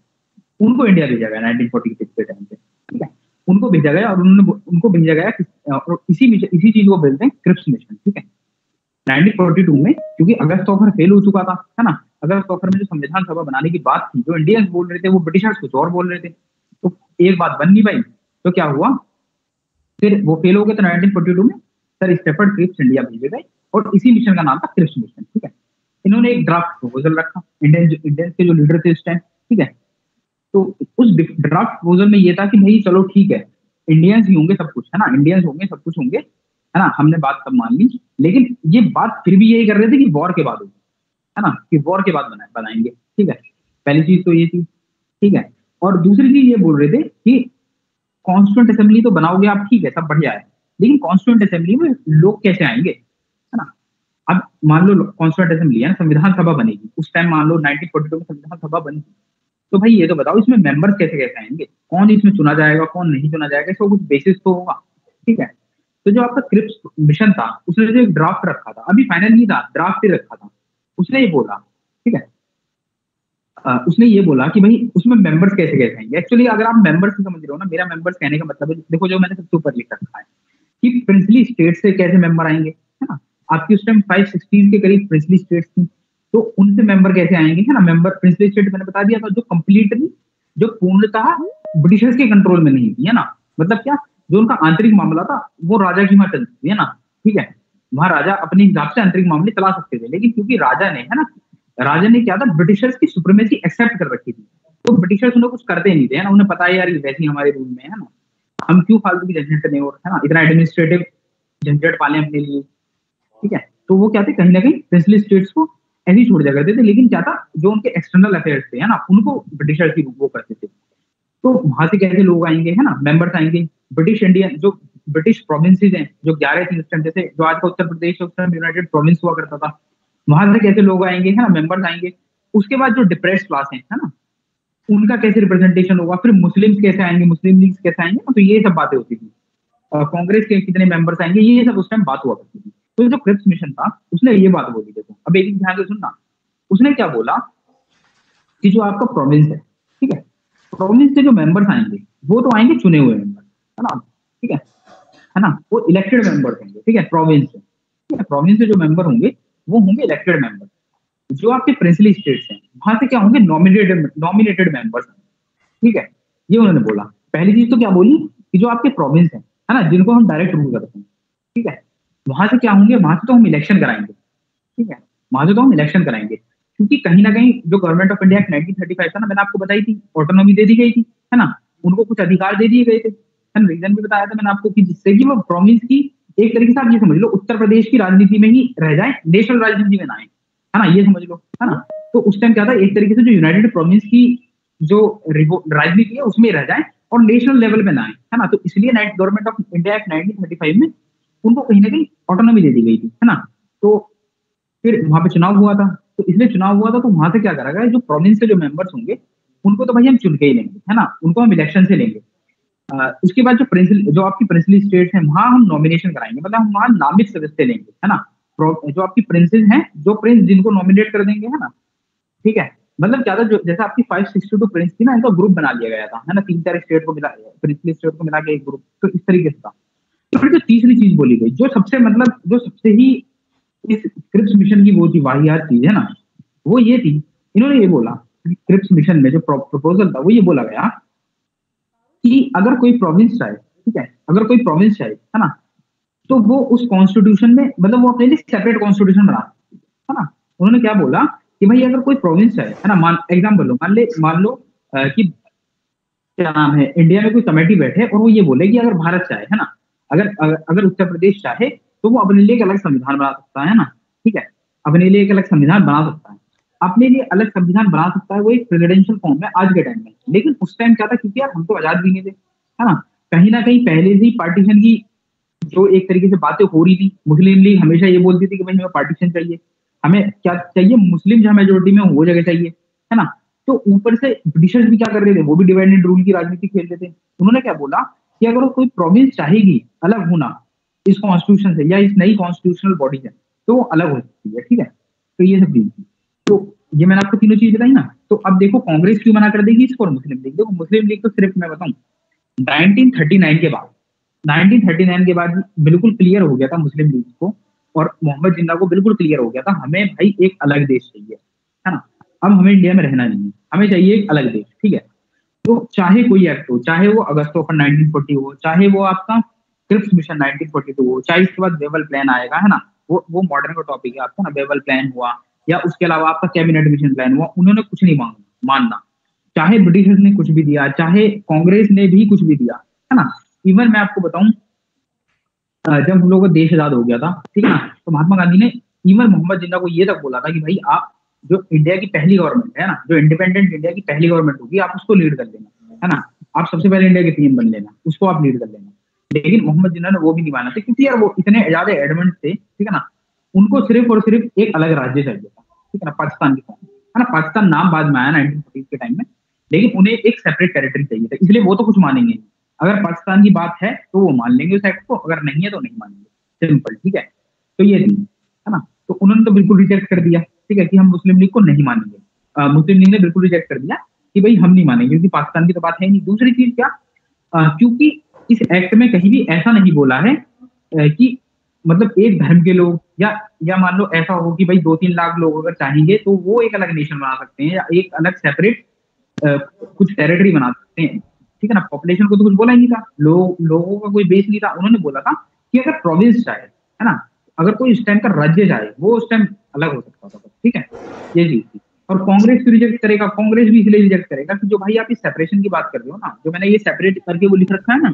उनको इंडिया भेजा गया 1946 के टाइम पे, ठीक है। उनको भेजा गया और उनको भेजा गया और इसी चीज को बोलते हैं क्रिप्स मिशन, ठीक है। 1942 में, क्योंकि अगस्त ऑफर फेल हो चुका था, है ना। अगस्त ऑफर में जो संविधान सभा बनाने की बात थी, जो इंडियंस बोल रहे थे वो ब्रिटिशर्स कुछ और बोल रहे थे, तो एक बात बन नहीं पाई। तो क्या हुआ, फिर वो फेल हो गए। तो 1942 में सर स्टीफर्ड क्रिप्स इंडिया भेजे गए और इसी मिशन का नाम था क्रिप्स मिशन, ठीक है। इन्होंने एक ड्राफ्ट प्रपोजल रखा, इंडियंस के जो लीडर थे उस टाइम, ठीक है। तो उस ड्राफ्ट प्रपोजल में ये था कि भाई चलो ठीक है, इंडियंस ही होंगे सब कुछ, है ना, इंडियंस होंगे सब कुछ होंगे, है ना, हमने बात सब मान ली, लेकिन ये बात फिर भी यही कर रहे थे कि वॉर के बाद होगी, है ना, कि वॉर के बाद बनाएंगे, ठीक है। पहली चीज तो ये थी, ठीक है। और दूसरी चीज ये बोल रहे थे कि कॉन्स्टिट्यूएंट असेंबली तो बनाओगे आप, ठीक है, सब बढ़िया है, लेकिन कॉन्स्टिट्यूएंट असेंबली में लोग कैसे आएंगे, है ना। अब मान लो कॉन्स्टिट्यूएंट असेंबली है, संविधान सभा बनेगी, उस टाइम मान लो 1942 में संविधान सभा बनी, तो भाई ये तो बताओ इसमें मेंबर्स कैसे कैसे आएंगे, कौन इसमें चुना जाएगा, कौन नहीं चुना जाएगा, इसका कुछ बेसिस तो होगा, ठीक है। तो जो आपका क्रिप्स मिशन था उसने जो एक ड्राफ्ट रखा था, अभी फाइनल नहीं था, ड्राफ्ट ही रखा था, उसने ये बोला, ठीक है, उसने ये बोला कि भाई उसमें मेंबर्स कैसे कैसे आएंगे। एक्चुअली अगर आप मेंबर्स समझ रहे हो ना, मेरा मेंबर्स कहने का मतलब है, देखो जो मैंने सबसे ऊपर लिख रखा है कि प्रिंसली स्टेट से कैसे मेंबर आएंगे, है ना। आपकी उस टाइम 560 के करीब प्रिंसली स्टेट्स थी, तो उनसे मेंबर कैसे आएंगे, है ना। मेंबर प्रिंसली स्टेट मैंने बता दिया था, जो कंप्लीटली जो पूर्णतः ब्रिटिशर्स के कंट्रोल में नहीं थी, है ना। मतलब क्या, जो उनका आंतरिक मामला था वो राजा की वहां चलती थी, है ना, ठीक है। वहां राजा अपने हिसाब से आंतरिक मामले चला सकते थे, लेकिन क्योंकि राजा ने, है ना, राजा ने क्या था, ब्रिटिशर्स की सुप्रीमेसी एक्सेप्ट कर रखी थी, तो ब्रिटिशर्स उन्हें कुछ करते नहीं थे, है ना। उन्हें पता है यार वैसे ही हमारे रूल में, है ना, हम क्यों फालतू की झंझट करें, और है ना इतना एडमिनिस्ट्रेटिव झंझट पाले अपने लिए, ठीक है। तो वो क्या थे, कहीं ना कहीं प्रिंसली स्टेट्स को ऐसे ही छोड़ दिया करते थे, लेकिन क्या था, जो उनके एक्सटर्नल अफेयर्स थे, है ना, उनको ब्रिटिशर्स की वो करते थे। तो वहां से कैसे लोग आएंगे, है ना, मेंबर्स आएंगे, ब्रिटिश इंडियन जो ब्रिटिश प्रोविंसेस हैं जो 11 थी उस टाइम, जैसे जो आज का उत्तर प्रदेश, उस टाइम यूनाइटेड प्रोविंस हुआ करता था, वहां से कैसे लोग आएंगे, है ना, मेंबर्स आएंगे। उसके बाद जो डिप्रेस्ड क्लास है ना, उनका कैसे रिप्रेजेंटेशन होगा, फिर मुस्लिम्स कैसे आएंगे, मुस्लिम लीग कैसे आएंगे, तो ये सब बातें होती थी। कांग्रेस के कितने मेंबर्स आएंगे, ये सब उस टाइम बात हुआ करती थी। तो जो क्रिप्स मिशन था उसने ये बात बोली, देखो अब एक ध्यान से सुनना, उसने क्या बोला कि जो आपका प्रोविंस है, ठीक है, प्रोविंस के जो मेंबर्स आएंगे वो तो आएंगे चुने हुए मेंबर, है ना, ठीक है ना, वो इलेक्टेड मेंबर्स होंगे, ठीक है, प्रोविंस से, ठीक है, प्रोविंस से जो मेंबर होंगे वो होंगे इलेक्टेड मेंबर। जो आपके प्रिंसली स्टेट्स हैं वहां से क्या होंगे, नॉमिनेटेड मेंबर्स, ठीक है, ये उन्होंने बोला। पहली चीज तो क्या बोली कि जो आपके प्रोविंस है ना, जिनको हम डायरेक्ट रूल करते हैं, ठीक है, वहां से क्या होंगे, वहां से तो हम इलेक्शन कराएंगे, ठीक है, वहां से तो हम इलेक्शन कराएंगे, क्योंकि कहीं ना कहीं जो गवर्नमेंट ऑफ इंडिया 1935 था ना, मैंने आपको बताई थी, ऑटोनॉमी दे दी गई थी, है ना, उनको कुछ अधिकार दे दिए गए थे, है ना, रीजन भी बताया था मैंने आपको कि जिससे कि वो प्रोविंस की एक तरीके से आप ये समझ लो उत्तर प्रदेश की राजनीति में ही रह जाए, नेशनल राजनीति में ना आए, है ना, ये समझ लो, है ना। तो उस टाइम क्या था, एक तरीके से जो यूनाइटेड प्रोविंस की जो राजनीति है उसमें रह जाए और नेशनल लेवल पे ना आए, है ना। तो इसलिए गवर्नमेंट ऑफ इंडिया एक्ट 1935 में उनको कहीं ना कहीं ऑटोनॉमी दे दी गई थी, है ना। तो फिर वहां पे चुनाव हुआ था, तो इसलिए चुनाव हुआ था, तो वहां से क्या करा गया, जो प्रोविंस के जो मेंबर्स होंगे उनको तो भाई हम चुन के ही लेंगे, है ना, उनको हम इलेक्शन से लेंगे। उसके बाद जो आपकी प्रिंसली स्टेट्स हैं वहां हम नॉमिनेशन कराएंगे, मतलब हम वहां नामित सदस्य लेंगे, है ना। जो आपकी प्रिंसेस हैं, जो प्रिंस जिनको नॉमिनेट कर देंगे, है ना, ठीक है। मतलब क्या था, जो जैसे आपकी 562 प्रिंस थी ना, इनका ग्रुप बना लिया गया था, है ना, 3-4 स्टेट को मिला, प्रिंसली स्टेट को मिला के एक ग्रुप, तो इस तरीके से था। तो फिर जो तीसरी चीज बोली गई, जो सबसे ही इस क्रिप्स मिशन की वो थी वाहियात चीज, है ना, वो ये थी, इन्होंने ये बोला क्रिप्स मिशन में जो प्रपोजल था वो ये बोला गया कि अगर कोई प्रोविंस चाहे, ठीक है, अगर कोई प्रोविंस चाहे, है ना, तो वो उस कॉन्स्टिट्यूशन में, मतलब वो अपने लिए सेपरेट कॉन्स्टिट्यूशन बना, है ना। उन्होंने क्या बोला कि भाई अगर कोई प्रोविंस चाहे, है ना, एग्जाम्पल लो, मान लो कि क्या नाम है, इंडिया में कोई कमेटी बैठे और वो ये बोले कि अगर भारत चाहे, है ना, अगर उत्तर प्रदेश चाहे तो वो अपने लिए एक अलग संविधान बना सकता है ना, ठीक है, अपने लिए एक अलग संविधान बना सकता है, अपने लिए अलग संविधान बना सकता है, वो एक प्रेसिडेंशियल फॉर्म में आज के टाइम में। लेकिन उस टाइम क्या था, क्योंकि यार हम तो आजाद भी नहीं थे, है ना, कहीं ना कहीं पहले से ही पार्टीशन की जो एक तरीके से बातें हो रही थी। मुस्लिम लीग हमेशा ये बोलती थी कि भाई हमें पार्टीशन चाहिए, हमें क्या चाहिए, मुस्लिम जहां मेजोरिटी में वो जगह चाहिए, है ना। तो ऊपर से ब्रिटिशर्स भी क्या कर रहे थे, वो भी डिवाइड एंड रूल की राजनीति खेल रहे थे। उन्होंने क्या बोला कि अगर कोई प्रोविंस चाहेगी अलग होना इस कॉन्स्टिट्यूशन से या इस नई कॉन्स्टिट्यूशनल बॉडी से, तो वो अलग हो सकती है, ठीक है। तो ये सब चीज थी। तो ये मैंने आपको तीनों चीज बताई ना। तो अब देखो कांग्रेस क्यों मना कर देगी इसको, और मुस्लिम लीग। देखो मुस्लिम लीग तो सिर्फ मैं बताऊं 1939 के बाद बिल्कुल क्लियर हो गया था मुस्लिम लीग को और मोहम्मद जिन्ना को बिल्कुल क्लियर हो गया था, हमें भाई एक अलग देश चाहिए, है ना। अब हमें इंडिया में रहना नहीं है, हमें चाहिए एक अलग देश, ठीक है। तो चाहे कोई एक्ट हो, चाहे वो अगस्त ऑफ 1940 हो, चाहे वो आपका क्रिप्स मिशन 1942 हो, चाहे इसके बाद वेवल प्लान आएगा, है ना, वो मॉडर्न का टॉपिक है आपका ना, वेवल प्लान हुआ, या उसके अलावा आपका कैबिनेट मिशन प्लान हुआ, उन्होंने कुछ नहीं मानना। चाहे ब्रिटिशर्स ने कुछ भी दिया, चाहे कांग्रेस ने भी कुछ भी दिया, है ना। इवन मैं आपको बताऊं, जब हम लोगों का देश आजाद हो गया था, ठीक है ना, तो महात्मा गांधी ने इवन मोहम्मद जिन्ना को ये तक बोला था कि भाई आप जो इंडिया की पहली गवर्नमेंट है ना, जो इंडिपेंडेंट इंडिया की पहली गवर्नमेंट होगी, आप उसको लीड कर लेना, है ना। आप सबसे पहले इंडिया के पीएम बन लेना, उसको आप लीड कर लेना। लेकिन मोहम्मद जिन्ना ने वो भी नहीं माना था, क्योंकि यार वो इतने ज्यादा एडमेंट थे, ठीक है ना। उनको सिर्फ और सिर्फ एक अलग राज्य चाहिए था, ठीक है ना, पाकिस्तान की फॉर्म, है ना। पाकिस्तान नाम बाद में आया 1940 के टाइम में, लेकिन उन्हें एक सेपरेट टेरिटरी चाहिए था, इसलिए वो तो कुछ मानेंगे। अगर पाकिस्तान की बात है तो वो मान लेंगे उस एक्ट को, अगर नहीं है तो नहीं मानेंगे, सिंपल, ठीक है। तो ये चीज है ना। तो उन्होंने तो बिल्कुल रिजेक्ट कर दिया, ठीक है, कि हम मुस्लिम लीग को नहीं मानेंगे। मुस्लिम लीग ने बिल्कुल रिजेक्ट कर दिया कि भाई हम नहीं मानेंगे, क्योंकि पाकिस्तान की तो बात है नहीं। दूसरी चीज क्या, क्योंकि इस एक्ट में कहीं भी ऐसा नहीं बोला है कि मतलब एक धर्म के लोग या मान लो ऐसा हो कि भाई 2-3 लाख लोग अगर चाहेंगे तो वो एक अलग नेशन बना सकते हैं, या एक अलग सेपरेट कुछ टेरिटरी बना सकते हैं, ठीक है ना। पॉपुलेशन को तो कुछ बोला ही नहीं था, लोगों का कोई बेस नहीं था। उन्होंने बोला था कि अगर प्रोविंस चाहे, है ना, अगर कोई उस टाइम का राज्य चाहे, वो उस टाइम अलग हो सकता था, ठीक है, ये चीज थी। और कांग्रेस भी रिजेक्ट करेगा, कांग्रेस भी इसलिए रिजेक्ट करेगा कि जो भाई आप इस सेपरेशन की बात कर रहे हो ना, जो मैंने ये सेपरेट करके वो लिख रखा है ना,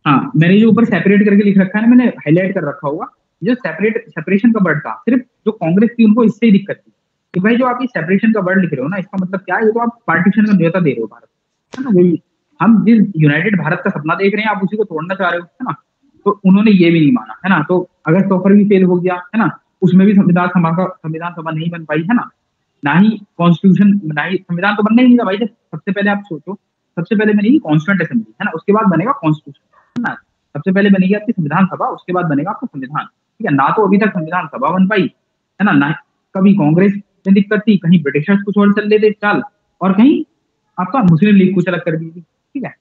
हाँ, मैंने जो ऊपर सेपरेट करके लिख रखा है ना, मैंने हाईलाइट कर रखा होगा, जो सेपरेशन का वर्ड था, सिर्फ जो कांग्रेस थी उनको इससे ही दिक्कत थी कि भाई जो आप इस सेपरेशन का वर्ड लिख रहे हो ना, इसका मतलब क्या है, ये तो आप पार्टीशन का न्योता दे रहे हो भारत, है ना। वही हम जिस यूनाइटेड भारत का सपना देख रहे हैं, आप उसी को तोड़ना चाह रहे हो, है ना। तो उन्होंने ये भी नहीं माना, है ना। तो अगर टॉपर भी फेल हो गया, है ना, उसमें भी संविधान सभा नहीं बन पाई, है ना ही कॉन्स्टिट्यूशन, ना ही संविधान तो बनना ही नहीं था भाई। जब सबसे पहले आप सोचो, सबसे पहले बनेगी कॉन्स्टिट्यूंट असेंबली, है ना, उसके बाद बनेगा कॉन्स्टिट्यूशन, है ना। सबसे पहले बनेगी आपकी संविधान सभा, उसके बाद बनेगा आपका संविधान, ठीक है ना। तो अभी तक संविधान सभा बन पाई, है ना कभी कांग्रेस में दिक्कत थी, कहीं ब्रिटिशर्स कुछ और चल रहे थे चाल, और कहीं आपका मुस्लिम लीग कुछ अलग कर दी थी, ठीक है।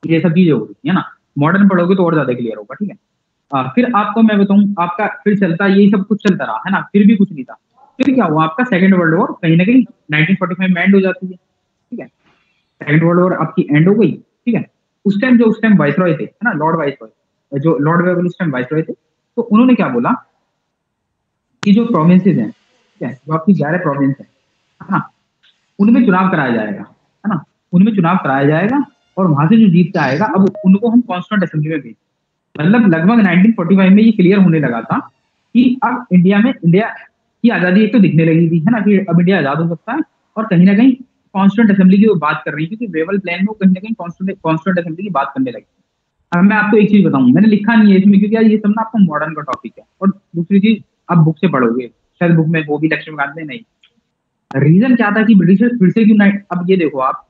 ये सब चीजें हो रही थी, है ना। मॉडर्न पढ़ोगे तो और ज्यादा क्लियर होगा, ठीक है। फिर आपको मैं बताऊं, आपका फिर चलता यही सब कुछ चलता रहा, है ना, फिर भी कुछ नहीं था। फिर क्या हुआ, आपका सेकेंड वर्ल्ड वॉर कहीं ना कहीं 1945 में एंड हो जाती है, ठीक है। सेकेंड वर्ल्ड वॉर आपकी एंड हो गई, ठीक है। उस टाइम वाइसरॉय थे, है ना, लॉर्ड वाइसरॉय, जो लॉर्ड वेवल उस टाइम वाइसरॉय थे, तो उन्होंने क्या बोला कि जो प्रोविंसेस हैं, ठीक है, जो आपकी 11 प्रोविंस है ना, उनमें चुनाव कराया जाएगा, है ना, उनमें चुनाव कराया जाएगा, और वहां से जो जीत के आएगा, अब उनको हम कॉन्स्टिट्यूंट असेंबली में भेज। मतलब लगभग 1945 में ये क्लियर होने लगा था कि अब इंडिया की आजादी एक तो दिखने लगी थी, है ना, कि अब इंडिया आजाद हो सकता है, और कहीं ना कहीं कॉन्स्टिट्यूंट असेंबली की वो बात कर रही थी, क्योंकि वेवल प्लान में कहीं ना कहीं कॉन्स्टिट्यूंट असेंबली की बात करने लगी। अब मैं आपको एक चीज बताऊं, मैंने लिखा नहीं है इसमें, क्योंकि यार ये सब ना आपका मॉडर्न का टॉपिक है, और दूसरी चीज आप बुक से पढ़ोगे, शायद बुक में वो भी लेक्चर में आते नहीं। रीजन क्या था कि ब्रिटिशर्स फिर से क्यों, अब ये देखो आप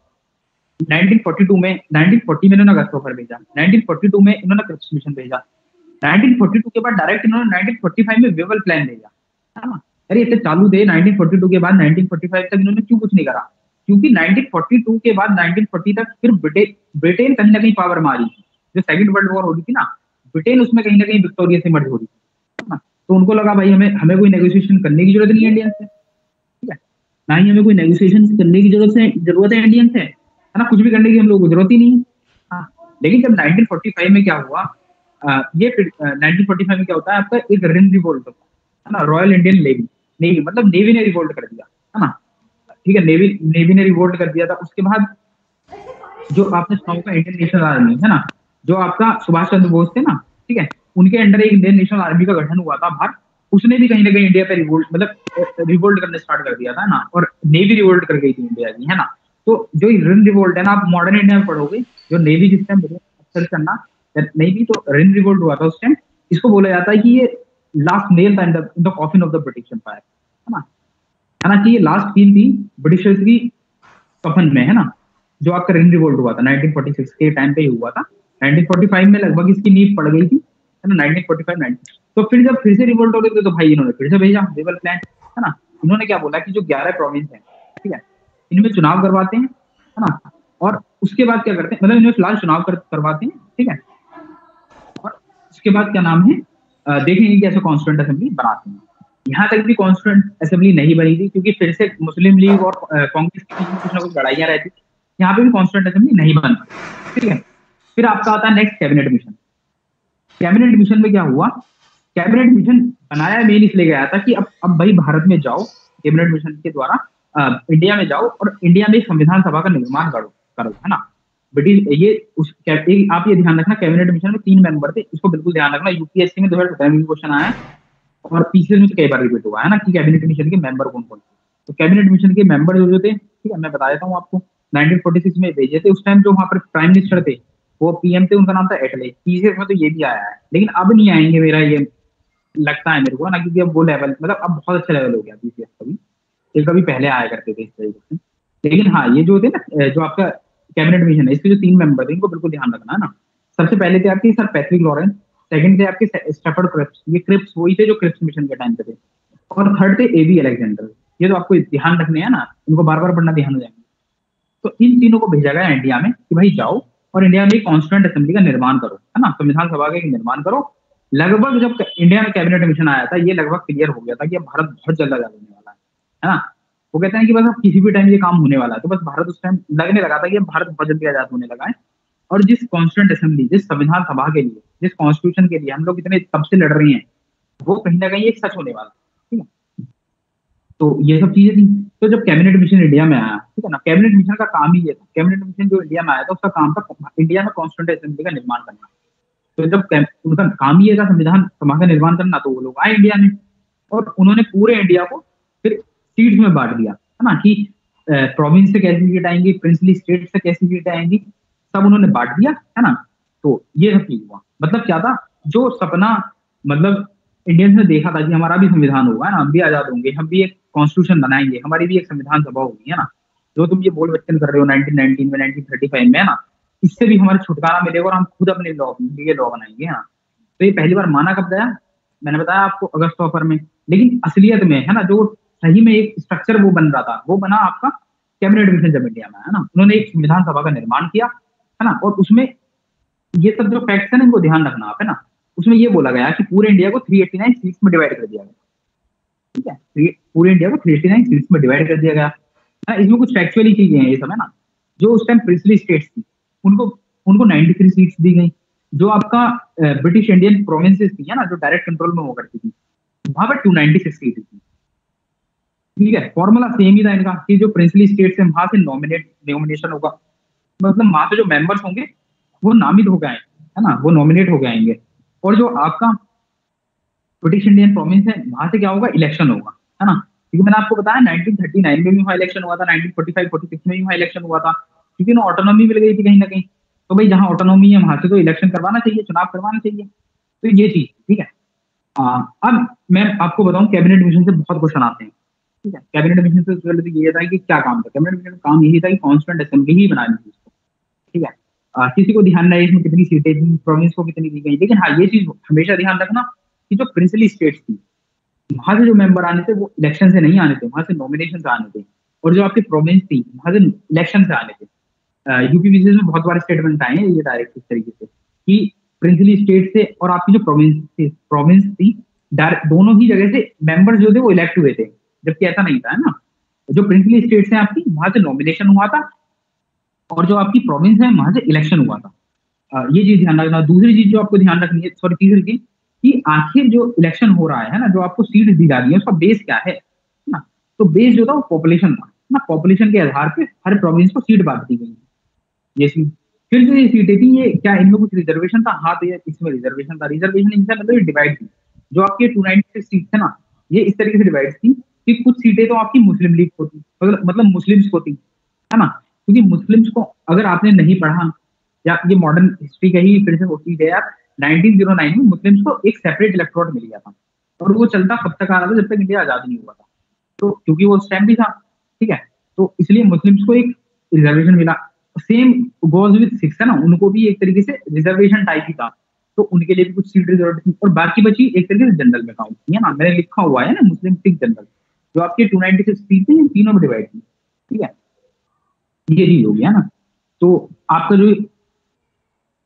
1940 में इन्होंने अगस्त ऑफर भेजा, 1942 में इन्होंने क्रिप्स मिशन भेजा, 1942 के बाद डायरेक्ट इन्होंने 1945 में वेवल प्लान भेजा, है ना। अरे इतने चालू थे 1942 के बाद 1945 तक इन्होंने क्यों कुछ नहीं करा, क्योंकि 1942 के बाद 1940 तक फिर ब्रिटेन कहीं ना कहीं पावर मारी, जो सेकंड वर्ल्ड वॉर हो रही थी ना, ब्रिटेन उसमें कहीं ना कहीं विक्टोरिया से मर्ज हो रही थी, है ना। तो उनको लगा भाई हमें कोई नेगोशिएशन करने की जरूरत नहीं है इंडियन से, ठीक है, ना ही हमें कोई नेगोशिएशन करने की जरूरत है इंडियन से, है ना, कुछ भी करने की हम लोग को जरूरत ही नहीं। हाँ, लेकिन जब 1945 में क्या हुआ, ये 1945 में क्या होता है, आपका एक रिन रिवोल्ट होता है ना, रॉयल इंडियन नेवी, मतलब नेवी ने रिवोल्ट कर दिया, है ना, ठीक है, नेवी ने रिवोल्ट कर दिया था। उसके बाद जो आपने सुना होगा इंडियन नेशनल आर्मी, है ना, जो आपका सुभाष चंद्र बोस थे ना, ठीक है, उनके अंडर एक इंडियन नेशनल आर्मी का गठन हुआ था बाहर, उसने भी कहीं ना कहीं इंडिया पे रिवोल्ट करने स्टार्ट कर दिया था ना, और नेवी रिवोल्ट कर गई थी इंडिया की, है ना। तो जो रिन रिवोल्ट है ना, आप मॉडर्न इंडिया में पढ़ोगे, जो नेवी जिस टाइम अक्सर करना, नहीं भी तो रिन रिवोल्ट हुआ था उस टाइम, इसको बोला जाता है कि ये लास्ट नेल था in the coffin of the British Empire, है ना कि ये लास्ट कील थी ब्रिटिशर्स की कफन में, है ना, जो आपका रिन रिवोल्ट हुआ था 1946 के टाइम पे ही हुआ था। 1945 में लगभग इसकी नींव पड़ गई थी, है ना, 1945-90। तो फिर जब फिर से रिवोल्ट हो गए तो भाई इन्होंने फिर से भेजा रिबल प्लान, है ना। इन्होंने क्या बोला कि जो 11 प्रोविंस है, ठीक है, इनमें चुनाव करवाते हैं, है ना, और उसके बाद क्या करते हैं, मतलब इनमें फिलहाल चुनाव करवाते हैं, ठीक है, और उसके बाद क्या नाम है, देखेंगे कि ऐसे कॉन्स्टिट्यूएंट असेंबली बनाते हैं। यहाँ तक भी कॉन्स्टिट्यूएंट असेंबली नहीं बनी थी क्योंकि फिर से मुस्लिम लीग और कांग्रेस के बीच में कुछ ना कुछ लड़ाइयां रहती, यहाँ पे भी कॉन्स्टिट्यूएंट असेंबली नहीं बन पाई, ठीक है। फिर आपका आता है next cabinet mission. Cabinet mission में क्या हुआ, कैबिनेट मिशन बनाया मेन इसलिए गया था कि अब भाई भारत में जाओ, कैबिनेट मिशन के द्वारा इंडिया में जाओ और इंडिया में संविधान सभा का निर्माण करो, है ना। ब्रिटिश ये आप ये ध्यान रखना, कैबिनेट मिशन में 3 मेंबर थे, इसको बिल्कुल ध्यान रखना। यूपीएससी में 2017 में क्वेश्चन आया है और पीसीएस में कई बार रिपीट हुआ है ना कि कैबिनेट मिशन के मेंबर कौन कौन थे। तो कैबिनेट मिशन के मेंबर जो थे, ठीक है, मैं बता देता हूँ आपको। 1946 में भेजे थे, उस टाइम जो वहाँ पर प्राइम मिनिस्टर थे वो पीएम थे, उनका नाम था एटले। पीसीएस में तो ये भी आया है, लेकिन अब नहीं आएंगे, मेरा ये लगता है मेरे को ना, क्योंकि अब वो लेवल, मतलब अब बहुत अच्छा लेवल हो गया पीसीएस का भी, ये कभी पहले आया करते थे इस तरीके से। लेकिन हाँ, ये जो थे ना, जो आपका कैबिनेट मिशन है, इसके जो 3 मेंबर थे इनको बिल्कुल ध्यान रखना है ना। सबसे पहले थे आपके सर पैट्रिक लॉरेंस, सेकंड थे आपके स्टैफर्ड क्रिप्स, ये क्रिप्स वही थे जो क्रिप्स मिशन के टाइम पे थे, और थर्ड थे एबी अलेक्जेंडर। ये तो आपको ध्यान रखने हैं ना, इनको बार बार पढ़ना ध्यान हो जाएंगे। तो इन तीनों को भेजा गया इंडिया में कि भाई जाओ और इंडिया में एक कॉन्स्टिट्यूएंट असेंबली का निर्माण करो, है ना, संविधान सभा का निर्माण करो। लगभग जब इंडिया में कैबिनेट मिशन आया था, ये लगभग क्लियर हो गया था कि अब भारत बहुत जल्द आजाद होने वाला है ना। वो कहते हैं कि बस अब किसी भी टाइम ये काम होने वाला है, तो बस भारत उस टाइम लगने लगा था कि अब भारत बहुत जल्दी आजाद होने लगा है। और जिस कॉन्स्टिट्यूएंट असेंबली, जिस संविधान सभा के लिए, जिस कॉन्स्टिट्यूशन के लिए हम लोग इतने तब से लड़ रहे हैं, वो कहीं ना कहीं एक सच होने वाला, ठीक है। तो ये सब चीजें थी। तो जब कैबिनेट मिशन इंडिया में आया, ठीक है ना, कैबिनेट मिशन का काम ही ये था, कैबिनेट मिशन जो इंडिया में आया था उसका काम था इंडिया में कॉन्स्टिट्यूएंट असेंबली का निर्माण करना। तो जब उनका काम ही था संविधान सभा का निर्माण करना, तो वो लोग आए इंडिया में और उन्होंने पूरे इंडिया को फिर सीट्स में बांट दिया, है ना, कि प्रोविंस से कैसी सीट आएंगी, प्रिंसली स्टेट से कैसी सीट आएंगी, सब उन्होंने बांट दिया, है ना। तो ये सब चीज हुआ। मतलब क्या था, जो सपना मतलब इंडियंस ने देखा था कि हमारा भी संविधान होगा, है ना, हम भी आजाद होंगे, हम भी एक कॉन्स्टिट्यूशन बनाएंगे, हमारी भी एक संविधान सभा होगी, है ना, जो तुम ये बोल बच्चन कर रहे हो 1919 में, 1935 में, है ना, इससे भी हमारा छुटकारा मिलेगा और हम खुद अपने लॉ बनाएंगे, है ना। तो ये पहली बार माना कब गया, मैंने बताया आपको अगस्त ऑफर में। लेकिन असलियत में, है ना, जो सही में एक स्ट्रक्चर वो बन रहा था, वो बना आपका कैबिनेट मिशन जब इंडिया में, है ना। उन्होंने एक संविधान सभा का निर्माण किया, है ना, और उसमें ये सब जो फैक्ट्स है ना, इनको ध्यान रखना आप, है ना। उसमें ये बोला गया कि पूरे इंडिया को 389 सीट्स में डिवाइड कर दिया गया, ठीक है, पूरे इंडिया को 389 सीट्स में डिवाइड कर दिया गया, है ना। इसमें कुछ फैक्चुअली चीजें हैं ये सब, है ना। जो उस टाइम प्रिंसली स्टेट्स थी उनको 93 सीट्स दी गई। जो आपका ब्रिटिश इंडियन प्रोविंसेस थी, है ना, जो डायरेक्ट कंट्रोल में हुआ करती थी, वहां पर 296 सीट थी, ठीक है। फॉर्मूला सेम ही था इनका कि जो प्रिंसली स्टेट्स है वहां से नॉमिनेशन होगा, मतलब वहां पे जो मेंबर्स होंगे वो नामित हो गए, है ना, वो नॉमिनेट हो जाएंगे। और जो आपका ब्रिटिश इंडियन प्रोविंस है वहां से क्या होगा, इलेक्शन होगा, है ना। क्योंकि मैंने आपको बताया 1939 में भी वहां इलेक्शन हुआ था, 1945-46 में भी वहां इलेक्शन हुआ था, क्योंकि ना ऑटोनॉमी मिल गई थी कहीं ना कहीं। तो भाई जहां ऑटोनॉमी है वहां से तो इलेक्शन करवाना चाहिए, चुनाव करवाना चाहिए। तो ये चीज, ठीक है। अब मैं आपको बताऊं, कैबिनेट मिशन से बहुत क्वेश्चन आते हैं, ठीक है। कैबिनेट मिशन से पहले तो ये था कि क्या काम था, कैबिनेट मिशन का काम यही था कि कॉन्स्टिट्यूएंट असेंबली ही बनानी थी उसको, ठीक है। किसी को ध्यान नहीं इसमें कितनी सीटें थी, प्रोविंस को कितनी दी गई, लेकिन हाँ ये चीज हमेशा ध्यान रखना कि जो प्रिंसली स्टेट्स थी वहां से जो मेंबर आने थे वो इलेक्शन से नहीं आने थे, वहां से नॉमिनेशन से आने थे। और जो आपकी प्रोविंस थी वहां से इलेक्शन से आने थे। यूपी विशेष में बहुत बार स्टेटमेंट आए हैं ये डायरेक्ट इस तरीके से कि प्रिंसली स्टेट से और आपकी जो प्रोविंस थी दोनों ही जगह से मेंबर जो थे वो इलेक्ट हुए थे, जबकि ऐसा नहीं था, है ना। जो प्रिंसली स्टेट्स हैं आपकी वहां से नॉमिनेशन हुआ था और जो आपकी प्रोविंस है वहां से इलेक्शन हुआ था। ये चीज ध्यान रखना। दूसरी चीज जो आपको ध्यान रखनी है, सॉरी तीसरी चीज, कि आखिर जो इलेक्शन हो रहा है ना, जो आपको सीट दी जा रही है उसका बेस क्या है ना। तो बेस जो था वो पॉपुलेशन था ना, पॉपुलेशन के आधार पे हर प्रोविंस को सीट बांट दी गई। ये सीट फिर जो ये सीटें थी ये क्या इनमें कुछ रिजर्वेशन था, हाँ तो ये इसमें रिजर्वेशन था। रिजर्वेशन इनसे मतलब डिवाइड थी। जो आपके 296 सीट थे ना, ये इस तरीके से डिवाइड थी कि कुछ सीटें तो आपकी मुस्लिम लीग को थी, मतलब मुस्लिम्स को थी, है ना। क्योंकि मुस्लिम्स को अगर आपने नहीं पढ़ा या ये मॉडर्न हिस्ट्री का ही फिर से वो चीज है यार, 1909 में मुस्लिम्स को एक सेपरेट इलेक्टोरेट मिल गया था और वो चलता कब तक आ रहा था, जब तक इंडिया आजाद नहीं हुआ था। तो क्योंकि वो उस टाइम भी था, ठीक है, तो इसलिए मुस्लिम्स को एक रिजर्वेशन मिला। सेम गोज विद सिक्स है ना, उनको भी एक तरीके से रिजर्वेशन टाइप ही था, तो उनके लिए भी कुछ सीट रिजर्व थी और बाकी बची एक तरीके से जनरल में काउंट है ना, मैंने लिखा हुआ है ना मुस्लिम सिख जनरल, जो आपके 296 सीट थी तीनों में डिवाइड थी, ठीक है, ये चीज हो गया ना। तो आपका जो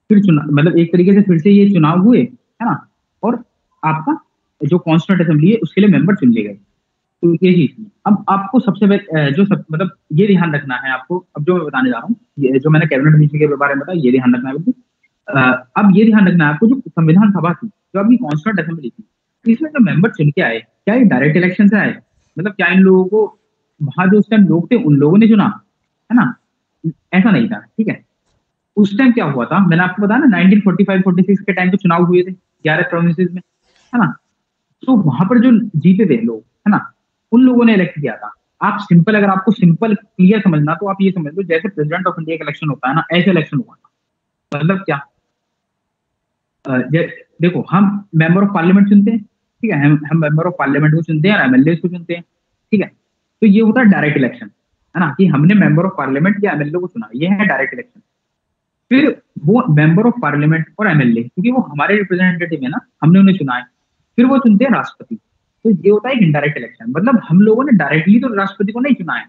फिर चुनाव मतलब एक तरीके से फिर से ये चुनाव हुए है ना, और आपका जो कॉन्स्टिट्यूंट असेंबली है उसके लिए मेंबर चुन लिए गए। तो ये चीज थी। अब आपको सबसे मतलब ये ध्यान रखना है आपको, अब जो मैं बताने जा रहा हूँ, ये जो मैंने कैबिनेट मिनिस्ट्री के बारे में बताया, ये ध्यान रखना है बिल्कुल। अब ये ध्यान रखना है आपको, जो संविधान सभा थी, जो आपकी कॉन्स्टिट्यूंट असेंबली थी, इसमें जो मेंबर चुन के आए, क्या ये डायरेक्ट इलेक्शन से आए, मतलब क्या इन लोगों को वहां जो उस टाइम लोग थे उन लोगों ने चुना है ना, ऐसा नहीं था, ठीक है। उस टाइम क्या हुआ था, मैंने आपको बताया ना 1945-46 के टाइम पे चुनाव हुए थे 11 प्रोविंसेस में, है ना, तो वहां पर जो जीते थे लोग, है ना, उन लोगों ने इलेक्ट किया था। आप सिंपल, अगर आपको सिंपल क्लियर समझना तो आप ये समझ लो जैसे प्रेसिडेंट ऑफ इंडिया का इलेक्शन होता है ना, ऐसे इलेक्शन हुआ था। मतलब क्या, देखो हम मेंबर ऑफ पार्लियामेंट चुनते हैं, ठीक है, हम मेंबर ऑफ पार्लियामेंट को चुनते हैं और एमएलए को चुनते हैं, ठीक है, तो ये होता है डायरेक्ट इलेक्शन, है ना, कि हमने मेंबर ऑफ पार्लियामेंट या एमएलए को चुना, ये है डायरेक्ट इलेक्शन। फिर वो मेंबर ऑफ पार्लियामेंट और एमएलए, क्योंकि वो हमारे रिप्रेजेंटेटिव है ना, हमने उन्हें चुना है, फिर वो चुनते हैं राष्ट्रपति, तो ये होता है इनडायरेक्ट इलेक्शन। मतलब हम लोगों ने डायरेक्टली तो राष्ट्रपति को नहीं चुना है,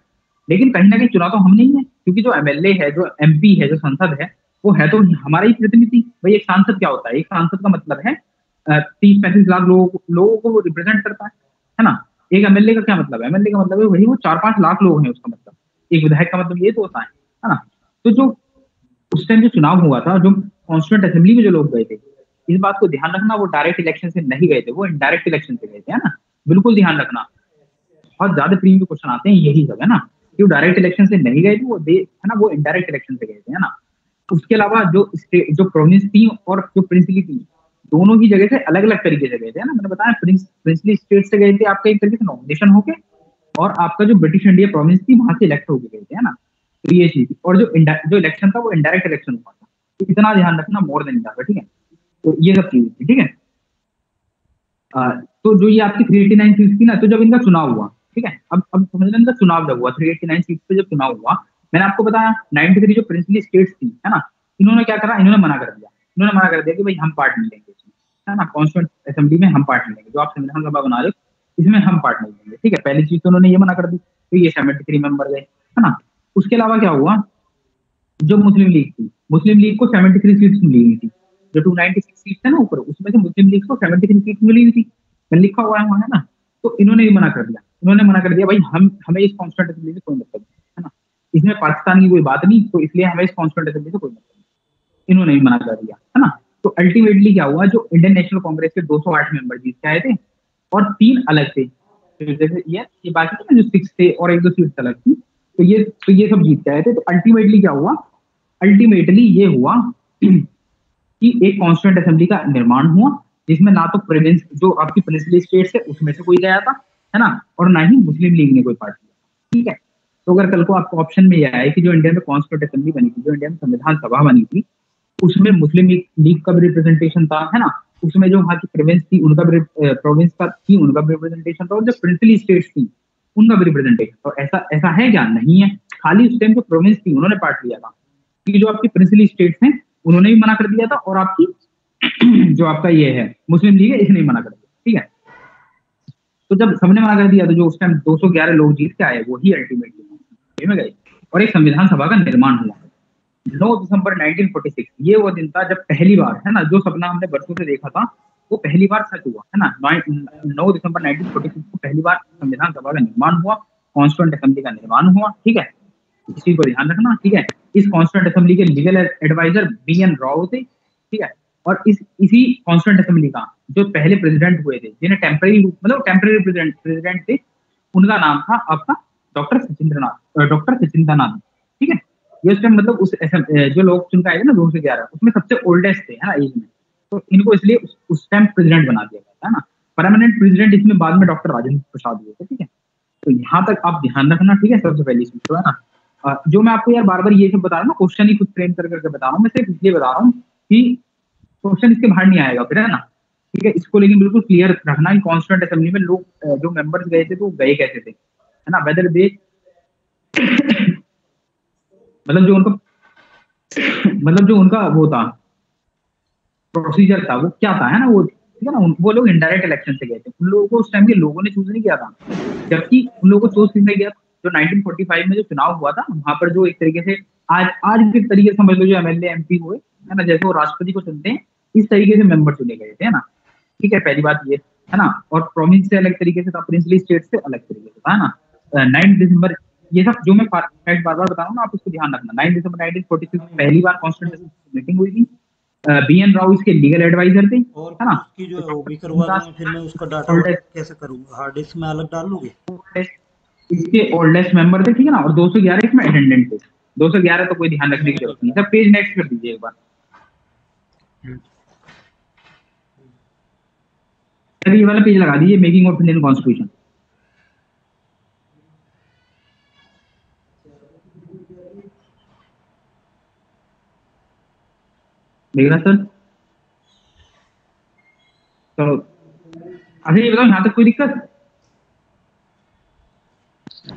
लेकिन कहीं ना कहीं चुना तो हम नहीं है, क्योंकि जो एमएलए है, जो एमपी है, जो संसद है, वो है तो हमारा ही प्रतिनिधि। भाई एक सांसद क्या होता है, एक सांसद का मतलब है 30-35 लाख लोगों को वो रिप्रेजेंट करता है ना। एक एमएलए का क्या मतलब है, एमएलए का मतलब है वही वो 4-5 लाख लोग हैं, उसका मतलब। एक विधायक का मतलब ये तो होता है ना। तो जो उस टाइम जो चुनाव हुआ था, जो कॉन्स्टिट्यूंट असेंबली में जो लोग गए थे, इस बात को ध्यान रखना, वो डायरेक्ट इलेक्शन से नहीं गए थे, वो इनडायरेक्ट इलेक्शन से गए थे, है ना, बिल्कुल ध्यान रखना। बहुत ज्यादा प्रीमियम क्वेश्चन आते हैं यही सब, है ना, कि वो डायरेक्ट इलेक्शन से नहीं गए थे, वो है ना, वो इनडायरेक्ट इलेक्शन से गए थे, है ना। उसके अलावा जो प्रोविंस थी और जो प्रिंसली थी, दोनों ही जगह से अलग अलग तरीके से गए थे, है ना। मैंने बताया प्रिंसली स्टेट से गए थे आपका एक तरीके से नॉमिनेशन होके, और आपका जो ब्रिटिश इंडिया प्रोविंस थी वहां से इलेक्ट होके गए थे, है ना। तो ये चीज, और जो इलेक्शन था वो इनडायरेक्ट इलेक्शन हुआ था, तो इतना ध्यान रखना, मोर देन इनफ, ठीक है। तो ये सब चीजें थी, ठीक है। तो जो ये आपकी 389 सीट थी ना, तो जब इनका चुनाव हुआ, ठीक है, अब समझ लें इनका चुनाव जब हुआ 389 सीट पे जब चुनाव हुआ, मैंने आपको बताया 93 जो प्रिंसली स्टेट्स थी, है ना, इन्होंने क्या करा, इन्होंने मना कर दिया कि भाई हम पार्ट नहीं लेंगे इसमें, है ना, कॉन्स्टिट्यूंट असेंबली में हम पार्ट नहीं लेंगे, जो आप संविधान सभा बना रहे हो इसमें हम पार्ट नहीं लेंगे, ठीक है। पहली चीज तो उन्होंने ये मना कर दी, तो ये 73 मेंबर गए, है ना। उसके अलावा क्या हुआ, जो मुस्लिम लीग थी, मुस्लिम लीग को 73 सीट्स मिली हुई थी, जो 296 सीट्स है ना ऊपर, उसमें से मुस्लिम लीग को 73 सीट्स मिली हुई थी, मैंने लिखा हुआ है वहां, है ना। तो इन्होंने भी मना कर दिया, भाई हमें इस कॉन्स्टिट्यूंट असेंबली से कोई मतलब नहीं, है ना, इसमें पाकिस्तान की कोई बात नहीं, तो इसलिए हमें इस कॉन्स्टिट्यूंट असेंबली से कोई मतलब नहीं, इन्होंने भी मना कर दिया, है ना। तो अल्टीमेटली क्या हुआ, जो इंडियन नेशनल कांग्रेस के 208 मेंबर जीत के आए थे और 3 अलग थे, जैसे ये बाकी थे ना जो 6 थे और 1-2 सीट्स अलग थी, तो ये सब जीत के आए थे। तो अल्टीमेटली क्या हुआ, अल्टीमेटली ये हुआ कि एक कॉन्स्टिट्यूंट असेंबली का निर्माण हुआ, जिसमें ना तो प्रोविंस जो आपकी प्रिंसली स्टेट्स है उसमें से कोई गया था, है ना, और ना ही मुस्लिम लीग ने कोई पार्ट लिया, ठीक है। तो अगर कल को आपको ऑप्शन में यह आए कि जो इंडिया में कॉन्स्टिट्यूंट असेंबली बनी थी, जो इंडिया में संविधान सभा बनी थी, उसमें मुस्लिम लीग का भी रिप्रेजेंटेशन था, है ना, उसमें जो वहाँ की प्रोविंस थी उनका भी प्रोविंस का थी उनका भी रिप्रेजेंटेशन था, और जो प्रिंसली स्टेट्स थी उनका भी रिप्रेजेंटेशन। तो ऐसा है क्या, नहीं है, खाली उस टाइम जो प्रोविंस थी उन्होंने पार्ट लिया था, कि जो आपकी प्रिंसली स्टेट्स हैं उन्होंने भी मना कर दिया था, और आपकी जो आपका ये है मुस्लिम लीग है इसने भी मना कर दिया, ठीक है। तो जब सबने मना कर दिया, तो जो उस टाइम 211 लोग जीत के आए वही अल्टीमेटली में गए, और एक संविधान सभा का निर्माण हुआ 9 दिसंबर 1946। ये वो दिन था जब पहली बार, है ना, जो सपना हमने बरसों से देखा था वो पहली बार सच हुआ, है ना। 9 दिसंबर 1946 को पहली बार संविधान सभा का निर्माण हुआ, कॉन्स्टिट्यूंट असेंबली का निर्माण हुआ, ठीक है, इस चीज को ध्यान रखना, ठीक है। इस कॉन्स्टिट्यूंट असेंबली के लीगल एडवाइजर BN राव थे, ठीक है, और इसी कॉन्स्टिट्यूंट असेंबली का जो पहले प्रेसिडेंट हुए थे, जिन्हें टेम्पररी प्रेसिडेंट थे, उनका नाम था आपका डॉक्टर सचिंद्रनाथ, ठीक है। ये उस टाइम मतलब जो लोग चुन के आए थे ना 211, उसमें सबसे ओल्डेस्ट थे, है ना, एज में, तो इनको इसलिए उस टाइम प्रेसिडेंट बना दिया गया था, है ना। परमानेंट प्रेसिडेंट इसमें बाद में डॉक्टर राजेंद्र प्रसाद हुए थे, ठीक है। तो यहाँ तक आप ध्यान रखना, ठीक है, सबसे पहली चीज तो, है ना। जो मैं आपको यार बार बार ये सब बता रहा हूँ ना, क्वेश्चन ही खुद फ्रेम कर करके बता रहा हूँ, मैं सिर्फ इसलिए बता रहा हूँ कि क्वेश्चन इसके बाहर नहीं आएगा फिर, है ना। ठीक है, इसको लेकिन बिल्कुल क्लियर रखना कि कॉन्स्टिट्यूएंट असेंबली में लोग जो मेंबर्स गए थे तो गए कैसे थे, है ना, वेदर दे मतलब जो उनका वो था प्रोसीजर था वो क्या था, है ना, वो ठीक है ना। वो लोग इनडायरेक्ट इलेक्शन से गए थे, उन लोगों को उस टाइम के लोगों ने चूज नहीं किया था, जबकि उन लोगों को चूज किसने किया? जो 1945 में जो चुनाव हुआ था वहां पर जो एक तरीके से आज के तरीके से समझ लो जो एमएलए एमपी हुए, है ना, जैसे वो राष्ट्रपति को चुनते हैं इस तरीके से मेंबर चुने गए थे, है ना। ठीक है, पहली बात ये, है ना। और प्रोविंस से अलग तरीके से था, प्रिंसली स्टेट से अलग तरीके से था, है ना। 9 दिसंबर, ये सब जो मैं फैक्ट बार बार बता रहा हूँ ना, आप इसको ध्यान रखना। 9 दिसंबर 1946 में पहली बार कॉन्स्टिट्यूशन मीटिंग हुई थी। बीएन राव इसके लीगल एडवाइजर थे, है ना। उसकी जो वो भी करवा दूंगा, फिर मैं उसका डाटा कैसे करूंगा, हार्ड डिस्क में अलग डाल लोगे? इसके ओल्डेस्ट मेंबर थे, ठीक है ना, और 211 इसमें अटेंडेंट थे। 211 तो कोई ध्यान रखने की जरूरत नहीं। सब पेज नेक्स्ट कर दीजिए एक बार। ये वाला पेज लगा दीजिए, मेकिंग ऑफ इंडियन कॉन्स्टिट्यूशन। देख रहा सर? चलो, अच्छा ये बताओ यहाँ तक कोई दिक्कत?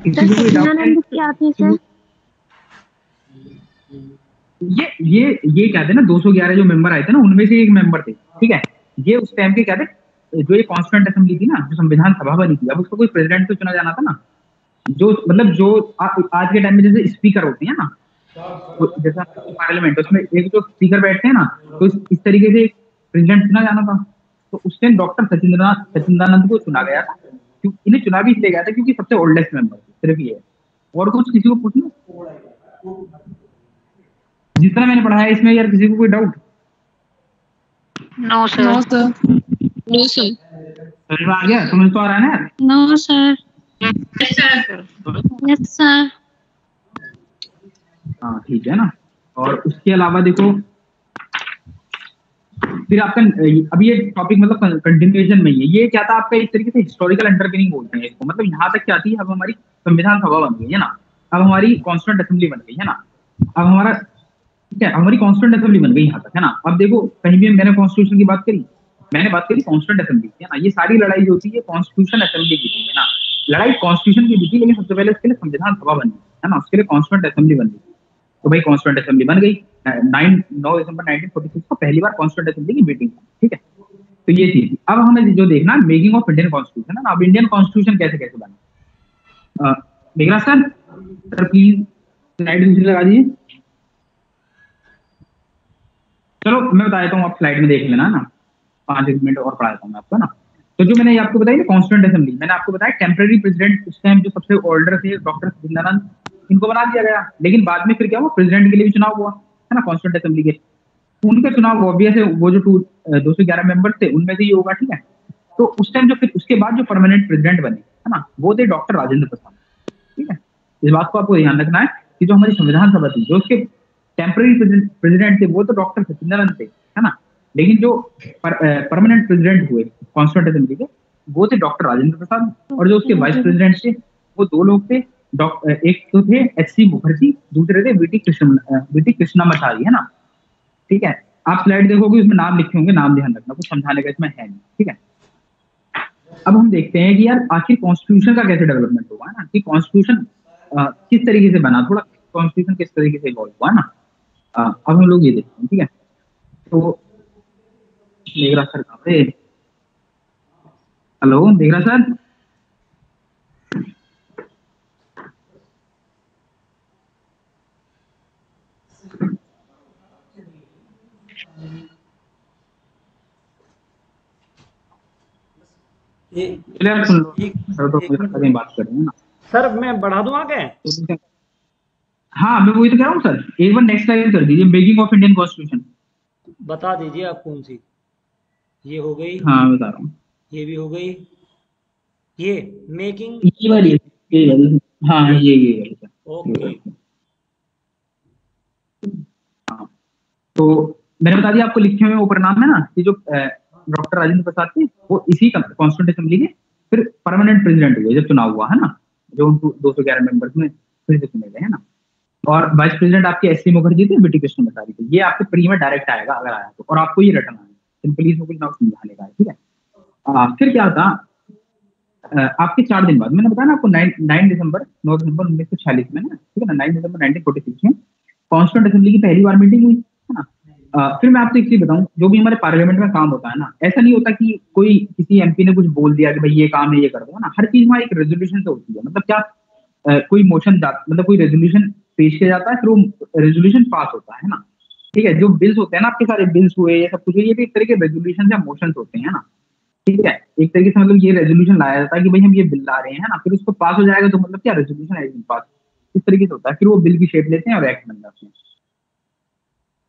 किसी को कोई डाउट है? ये क्या थे ना, 211 जो मेंबर आए थे ना, उनमें से एक मेंबर थे, ठीक है। ये उस टाइम के क्या थे, जो ये कॉन्स्टिट्यूएंट असेंबली थी ना, जो संविधान सभा बनी थी, अब उसको कोई प्रेसिडेंट तो चुना जाना था ना, जो मतलब जो आज के टाइम में जैसे स्पीकर होते हैं ना, जैसा पार्लियामेंट, उसमें एक जो स्पीकर बैठते हैं ना, तो इस तरीके से प्रेसिडेंट चुना जाना था। तो उस टाइम डॉक्टर सचिंदानंद को चुना गया था, क्योंकि इन्हें चुना भी इसलिए गया था क्योंकि सबसे ओल्डेस्ट मेंबर सिर्फ ये है। और कुछ किसी को पूछना? जितना मैंने पढ़ाया इसमें यार किसी को कोई doubt? No sir. No sir. No sir. समझ में आ गया? समझ तो आ रहा है ना यार? No sir. Yes sir. हाँ ठीक है ना। और उसके अलावा देखो फिर आपका अभी ये टॉपिक मतलब कंटिन्यूएशन में ही है। ये क्या था आपका, एक तरीके से हिस्टोरिकल अंडरपिनिंग बोलते हैं इसको। मतलब यहाँ तक क्या थी, अब हमारी संविधान सभा बन गई है ना, अब हमारी कॉन्स्टिट्यूएंट असेंबली बन गई है ना, अब हमारा ठीक है, हमारी कॉन्स्टिट्यूएंट असेंबली बन गई यहाँ तक, है ना। अब देखो कहीं भी मैंने कॉन्स्टिट्यूशन की बात करी, मैंने बात करी कॉन्स्टिट्यूएंट असेंबली की, है ना। ये सारी लड़ाई जो होती है कॉन्स्टिट्यूशन असेंबली की थी, है ना। लड़ाई कॉन्स्टिट्यूशन की भी थी, लेकिन सबसे पहले इसके लिए संविधान सभा बनी, है ना, उसके लिए कॉन्स्टिट्यूएंट असेंबली बन गई। तो भाई कॉन्स्टिट्यूएंट असेंबली बन गई 9 दिसंबर 1946 को पहली बार कॉन्स्टिट्यूएंट असेंबली की मीटिंग, ठीक है। तो ये चीज अब हमें जो देखना, मेकिंग ऑफ इंडियन कॉन्स्टिट्यूशन, है ना। अब इंडियन कॉन्स्टिट्यूशन कैसे कैसे बना, देख रहा सर प्लीज स्लाइड दूसरी लगा दीजिए। चलो मैं बता देता हूँ, आप स्लाइड में देख लेना ना, 5 मिनट और पढ़ा देता हूँ मैं आपको ना। तो जो मैंने आपको बताया कॉन्स्टिट्यूएंट असेंबली, मैंने आपको बताया टेम्पररी प्रेसिडेंट उस टाइम जो सबसे ओल्डर थे डॉक्टर सचिंदानंद, इनको बना दिया गया। लेकिन बाद में फिर क्या हुआ, प्रेसिडेंट के लिए भी चुनाव हुआ, है ना, कॉन्स्टिट्यूएंट असेंबली के। उनका चुनाव ऑब्वियस है, वो जो 211 मेंबर्स थे उनमें से ही होगा, ठीक है। तो उस टाइम जो फिर उसके बाद जो परमानेंट प्रेसिडेंट बने, है ना, वो थे डॉक्टर राजेंद्र प्रसाद, ठीक है। इस बात को आपको ध्यान रखना है कि जो हमारी संविधान सभा थी, जो उसके टेम्पररी प्रेसिडेंट थे वो तो डॉक्टर सचिंदानंद थे, है ना। लेकिन जो परमानेंट प्रेसिडेंट हुए कॉन्स्टिट्यूएंट असेंबली के, वो थे डॉक्टर राजेंद्र प्रसाद, और जो उसके वाइस प्रेसिडेंट थे वो 2 लोग थे। एक तो थे एच.सी. मुखर्जी, दूसरे थे वी.टी. कृष्णमाचारी, है ना, ठीक है। आप स्लाइड देखोगे उसमें नाम लिखे होंगे, नाम ध्यान रखना, कुछ समझाने का इसमें है नहीं, ठीक है। अब हम देखते हैं कि यार आखिर कॉन्स्टिट्यूशन का कैसे डेवलपमेंट हुआ, है ना, कि कॉन्स्टिट्यूशन किस तरीके से बना, थोड़ा कॉन्स्टिट्यूशन किस तरीके से इवॉल्व हुआ, है ना। अब हम लोग ये देखते हैं, ठीक है। तो देख सर कहाँ पे, हेलो देख रहा सर, बात कर रहे हैं ना सर, मैं बढ़ा दूं आगे? हाँ मैं वही तो कह रहा हूँ सर, एक बार नेक्स्ट स्लाइड कर दीजिए, मेकिंग ऑफ इंडियन कॉन्स्टिट्यूशन। बता दीजिए आप कौन सी, ये हो गई? हाँ बता रहा हूँ, ये भी हो गई, ये मेकिंग, ये वाली, हाँ ये वाली सर, ओके। हाँ तो मैंने बता दिया आपको, लिखे हुए ऊपर नाम है ना, कि जो डॉक्टर राजेंद्र प्रसाद थे वो इसी कॉन्स्टिट्यूएंट असेंबली के फिर परमानेंट प्रेसिडेंट हुए जब चुनाव हुआ, है ना, जो 211 मेंबर्स में फिर से चुने गए, है ना। और वाइस प्रेसिडेंट आपके एस सी मुखर्जी थे, बीटी कृष्ण मसारी थे। ये आपके प्री में डायरेक्ट आएगा अगर आया तो, और आपको ये रटना है, सिंपली इसमें कुछ ना कुछ समझाने का है, ठीक है। फिर क्या था, आपके 4 दिन बाद मैंने बताया ना आपको 9 दिसंबर 1946 में ना, ठीक है ना, 9 दिसंबर 1946 में कॉन्स्टिट्यूंट असेंबली की पहली बार मीटिंग हुई, है ना। फिर मैं आपसे एक चीज बताऊं, जो भी हमारे पार्लियामेंट में काम होता है ना, ऐसा नहीं होता कि कोई किसी एमपी ने कुछ बोल दिया कि भाई ये काम है ये कर दो ना, हर चीज में एक रेजोल्यूशन से होती है। मतलब क्या, कोई मोशन मतलब कोई रेजोल्यूशन पेश किया जाता है, फिर वो रेजोल्यूशन पास होता है ना, ठीक है। जो बिल्स होते हैं ना, आपके सारे बिल्स हुए ये सब कुछ, ये भी एक तरह के रेजोल्यूशन या मोशन होते हैं ना, ठीक है। एक तरीके से मतलब ये रेजोल्यूशन लाया जाता है कि भाई हम ये बिल ला रहे हैं ना, फिर उसको पास हो जाएगा तो मतलब क्या, रेजोल्यूशन है पास, इस तरीके से होता है। फिर वो बिल की शेप लेते हैं और एक्ट बन जाते हैं।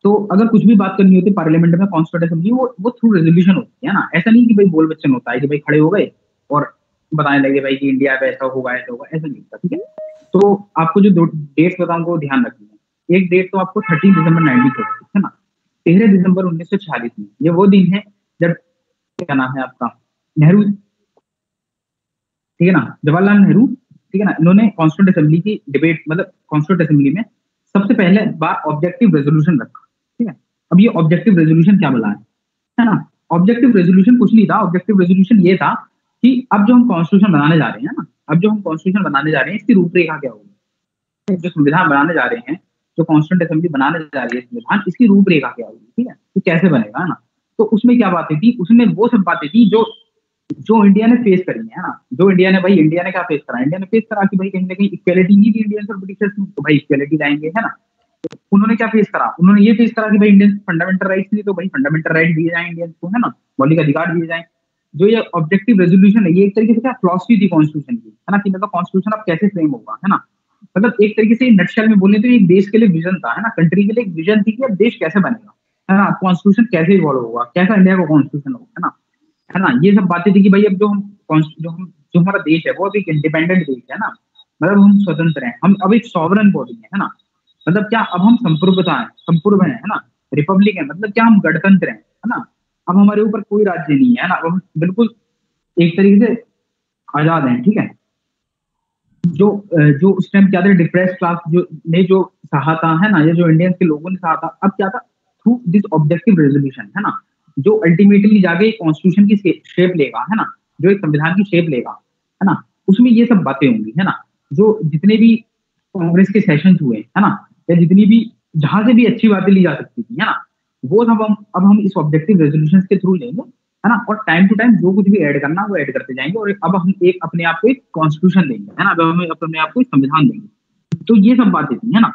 तो अगर कुछ भी बात करनी होती है पार्लियामेंट में, कॉन्स्टिट्यूंट असेंबली, वो थ्रू रेजोल्यूशन होती है ना। ऐसा नहीं कि भाई बोल बच्चन होता है कि भाई खड़े हो गए और बताने लगे भाई कि इंडिया में ऐसा होगा ऐसा होगा, ऐसा नहीं होता, ठीक है। तो आपको जो 2 डेट्स बताऊंगा वो ध्यान रखिए। एक डेट तो आपको 13 दिसंबर 1946 है ना, 13 दिसंबर 1946 में, ये वो दिन है जब, क्या नाम है आपका, नेहरू, ठीक है ना, जवाहरलाल नेहरू, ठीक है ना, इन्होंने कॉन्स्टिट्यूंट असेंबली की डिबेट, मतलब कॉन्स्टिट्यूंट असेंबली में सबसे पहले बार ऑब्जेक्टिव रेजोल्यूशन रखा, ठीक है। अब ये ऑब्जेक्टिव रेजोल्यूशन क्या बोला है ना, ऑब्जेक्टिव रेजोल्यूशन कुछ नहीं था। ऑब्जेक्टिव रेजोल्यूशन ये था कि अब जो हम कॉन्स्टिट्यूशन बनाने जा रहे हैं ना, अब जो हम कॉन्स्टिट्यूशन बनाने जा रहे हैं, इसकी रूपरेखा क्या होगी, जो संविधान बनाने जा रहे हैं, जो कॉन्स्टिट्यूंट असेंबली बनाने जा रही है संविधान, इसकी रूपरेखा क्या होगी, ठीक है, तो कैसे बनेगा, है ना। तो उसमें क्या बातें थी, उसमें वो सब बातें थी जो इंडिया ने फेस करी है ना, जो इंडिया ने क्या फेस करा, इंडिया ने फेस करा कि भाई कहीं ना कहीं इक्वालिटी नहीं थी इंडियंस और ब्रिटिशर्स में, तो भाई इक्वालिटी लाएंगे, है ना। तो उन्होंने क्या फेस करा, उन्होंने ये फेस करा कि भाई इंडियन फंडामेंटल राइट्स नहीं, तो भाई फंडामेंटल राइट दिए जाए इंडियंस को, है ना, मौलिक अधिकार दिए जाए। जो ये ऑब्जेक्टिव रेजोल्यूशन है, ये एक तरीके से क्या फिलॉसफी थी कॉन्स्टिट्यूशन की, है ना, कि मतलब कॉन्स्टिट्यूशन अब कैसे फ्रेम होगा, है ना। मतलब एक तरीके से नटशेल में बोले तो एक देश के लिए विजन था, है ना, कंट्री के लिए एक विजन थी कि अब देश कैसे बनेगा, है ना, कॉन्स्टिट्यूशन कैसे इवॉल्व होगा, कैसा इंडिया का कॉन्स्टिट्यूशन होगा, है ना। ये सब बातें थी कि भाई अब जो हमारा देश है वो अब एक इंडिपेंडेंट देश है ना, मतलब हम स्वतंत्र हैं, हम अब एक सॉवरन बॉडी है ना, मतलब क्या अब हम संपूर्ण है ना, रिपब्लिक है, मतलब क्या हम गणतंत्र है ना। अब हमारे ऊपर कोई राज्य नहीं है ना, अब हम बिल्कुल एक तरीके से आजाद हैं, ठीक है। जो उस टाइम क्या था, डिप्रेस क्लास जो सहा था, है ना, ये जो इंडियंस के लोगों ने सहा था, अब क्या था, थ्रू दिस ऑब्जेक्टिव रेजोल्यूशन, है ना, जो अल्टीमेटली जाके कॉन्स्टिट्यूशन की शेप लेगा, है ना, जो एक संविधान की शेप लेगा, है ना, उसमें ये सब बातें होंगी, है ना। जो जितने भी कांग्रेस के सेशंस हुए, है ना, या जितनी भी जहां से भी अच्छी बातें ली जा सकती थी, है ना, वो सब अब हम इस ऑब्जेक्टिव रेजोल्यूशन के थ्रू लेंगे, है ना, और टाइम टू टाइम जो कुछ भी ऐड करना वो ऐड करते जाएंगे, और अब हम एक अपने आप को एक कॉन्स्टिट्यूशन देंगे, है ना, अब हम अपने आप को एक संविधान देंगे। तो ये सब बातें थी, है ना।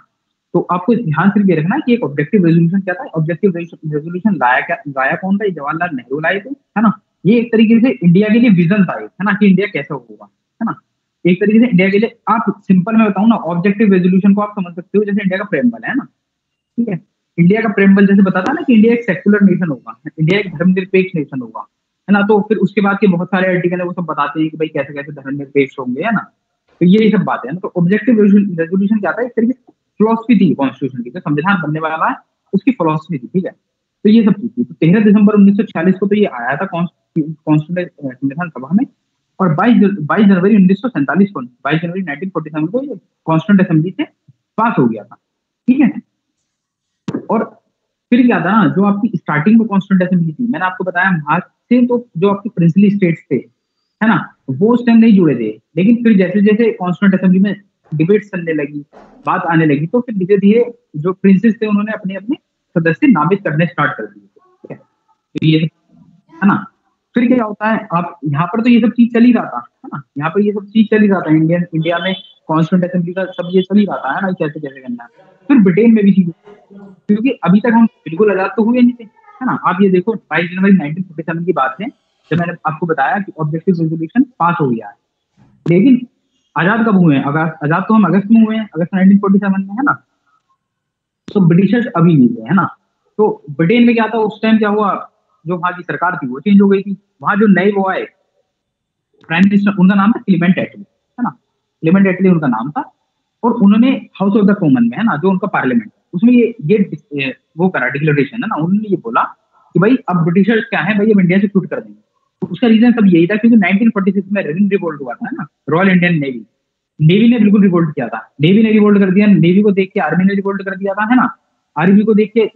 तो आपको ध्यान सिर्फ ये रखना है कि एक ऑब्जेक्टिव रेजोल्यूशन क्या था, ऑब्जेक्टिव रेजोल्यूशन लाया कौन था, जवाहरलाल नेहरू लाए थे, है ना। ये एक तरीके से इंडिया के लिए विजन था, है ना, कि इंडिया कैसा होगा, है ना, एक तरीके से इंडिया के लिए। आप सिंपल में बताऊं ना, ऑब्जेक्टिव रेजोल्यूशन को आप समझ सकते हो जैसे इंडिया का प्रेम्बल है ना, ठीक है। इंडिया का प्रेम्बल जैसे बताता ना कि इंडिया एक सेक्युलर नेशन होगा, इंडिया एक धर्मनिरपेक्ष नेशन होगा, है ना। तो फिर उसके बाद के बहुत सारे आर्टिकल है वो सब बताते हैं कि भाई कैसे कैसे धर्मनिरपेक्ष होंगे, है ना। तो ये सब बातें हैं ना। तो ऑब्जेक्टिव रेजोल्यूशन क्या था, एक तरीके से फिलॉसफी थी कॉन्स्टिट्यूशन की, जो संविधान बनने वाला है उसकी फिलॉसफी थी, ठीक है। तो ये सब चीज थी। तो 13 दिसंबर 1946 को तो ये आया था कॉन्स्टिट्यूंट संविधान सभा में, और 22 जनवरी 1947 को, 22 जनवरी 1947 को ये कॉन्स्टिट्यूंट असेंबली से पास हो गया था, ठीक है। और फिर क्या था, जो आपकी स्टार्टिंग में कॉन्स्टिट्यूंट असेंबली थी, मैंने आपको बताया वहां से तो जो आपके प्रिंसली स्टेट्स थे, है ना, वो उस टाइम नहीं जुड़े थे। लेकिन फिर जैसे जैसे कॉन्स्टिट्यूंट असेंबली में डिबेट चलने लगी, बात आने लगी, तो फिर धीरे धीरे जो प्रिंसेस थे उन्होंने अपने अपने सदस्य नामित करने स्टार्ट कर दिए, ठीक है। तो ये है ना। फिर क्या होता है, आप यहाँ पर तो ये सब चीज चल ही रहा था, है ना, यहाँ पर ये सब चीज चल ही रहा था, इंडिया में कॉन्स्टिट्यूंट असेंबली का सब ये चल ही रहा था, है ना, कैसे कैसे करना है। फिर ब्रिटेन में भी चीज, क्योंकि अभी तक हम बिल्कुल आजाद तो हुए नहीं थे, है ना। आप ये देखो 22 जनवरी 1947 की बात है, जब मैंने आपको बताया कि ऑब्जेक्टिव रेजोल्यूशन पास हो गया है, लेकिन आजाद कब हुए हैं, आजाद तो हम अगस्त में हुए हैं, अगस्त 1947 में, है ना। तो ब्रिटिशर्स अभी नहीं हुए, है ना। तो ब्रिटेन में क्या था, उस टाइम क्या हुआ, जो वहां की सरकार थी वो चेंज हो गई थी, वहां जो नए वो आए प्राइम मिनिस्टर, उनका नाम था क्लीमेंट एटली, है ना, क्लीमेंट एटली उनका नाम था। और उन्होंने हाउस ऑफ द कॉमन में, है ना, जो उनका पार्लियामेंट, उसमें ये वो करा डिक्लेरेशन, है ना, उन्होंने ये बोला कि भाई अब ब्रिटिशर्स क्या है भाई, अब इंडिया से छूट कर देंगे। तो उसका रीजन सब यही था क्योंकि 1946 में रेगिन रिवोल्ट हुआ था ना, रॉयल इंडियन नेवी, नेवी ने बिल्कुल रिवोल्ट किया था, नेवी ने रिवोल्ट कर दिया, नेवी को देख के आर्मी ने रिवोल्ट कर दिया था, है ना, आर्मी को देख के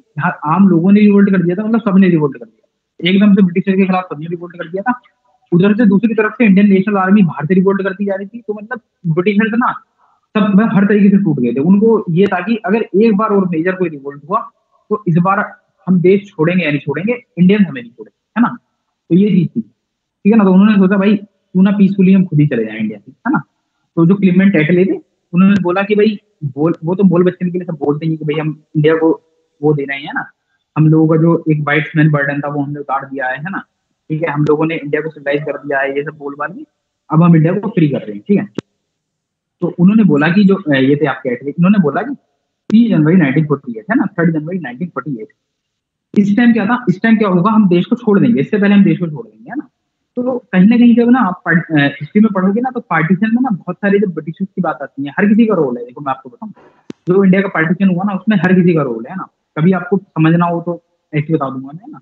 आम लोगों ने रिवोल्ट कर दिया था, मतलब सबने रिवोल्ट कर दिया एकदम से, ब्रिटिशर के खिलाफ सबने रिवोल्ट कर दिया था। उधर से दूसरी तरफ से इंडियन नेशनल आर्मी बाहर से रिवोल्ट करती जा रही थी, तो मतलब ब्रिटिशर्स ना सब हर तरीके से टूट गए थे। उनको ये था कि अगर एक बार और मेजर कोई रिवोल्ट हुआ तो इस बार हम देश छोड़ेंगे या नहीं छोड़ेंगे, इंडियन हमें नहीं छोड़ेंगे, है ना, तो ये चीज थी, ठीक है ना। तो उन्होंने सोचा भाई क्यों ना पीसफुली हम खुद ही चले जाए इंडिया से, है ना। तो जो क्लेमेंट एटले थे उन्होंने बोला कि भाई वो तो बोल बच्चन के लिए सब बोलते हैं कि भाई हम इंडिया को वो दे रहे हैं ना, हम लोगों का जो एक वाइट्समैन बर्डन था वो हमने उतार दिया है ना, ठीक है, हम लोगों ने इंडिया को सिविलाइज कर दिया है, ये सब बोल बाल के अब हम इंडिया को फ्री कर रहे हैं, ठीक है। तो उन्होंने बोला कि जो ये थे आपके एटले, इन्होंने बोला कि 3 जनवरी 1948 है ना, 3 जनवरी 1948 इस टाइम क्या था, इस टाइम क्या होगा, हम देश को छोड़ देंगे, इससे पहले हम देश को छोड़ देंगे, है ना। तो कहीं ना कहीं जब ना आप हिस्ट्री में पढ़ोगे ना, तो पार्टीशन में ना बहुत सारे जब ब्रिटिशर्स की बात आती है, हर किसी का रोल है। देखो मैं आपको बताऊं, जो इंडिया का पार्टीशन हुआ ना उसमें हर किसी का रोल है ना, कभी आपको समझना हो तो ऐसे बता दूंगा मैं, है ना,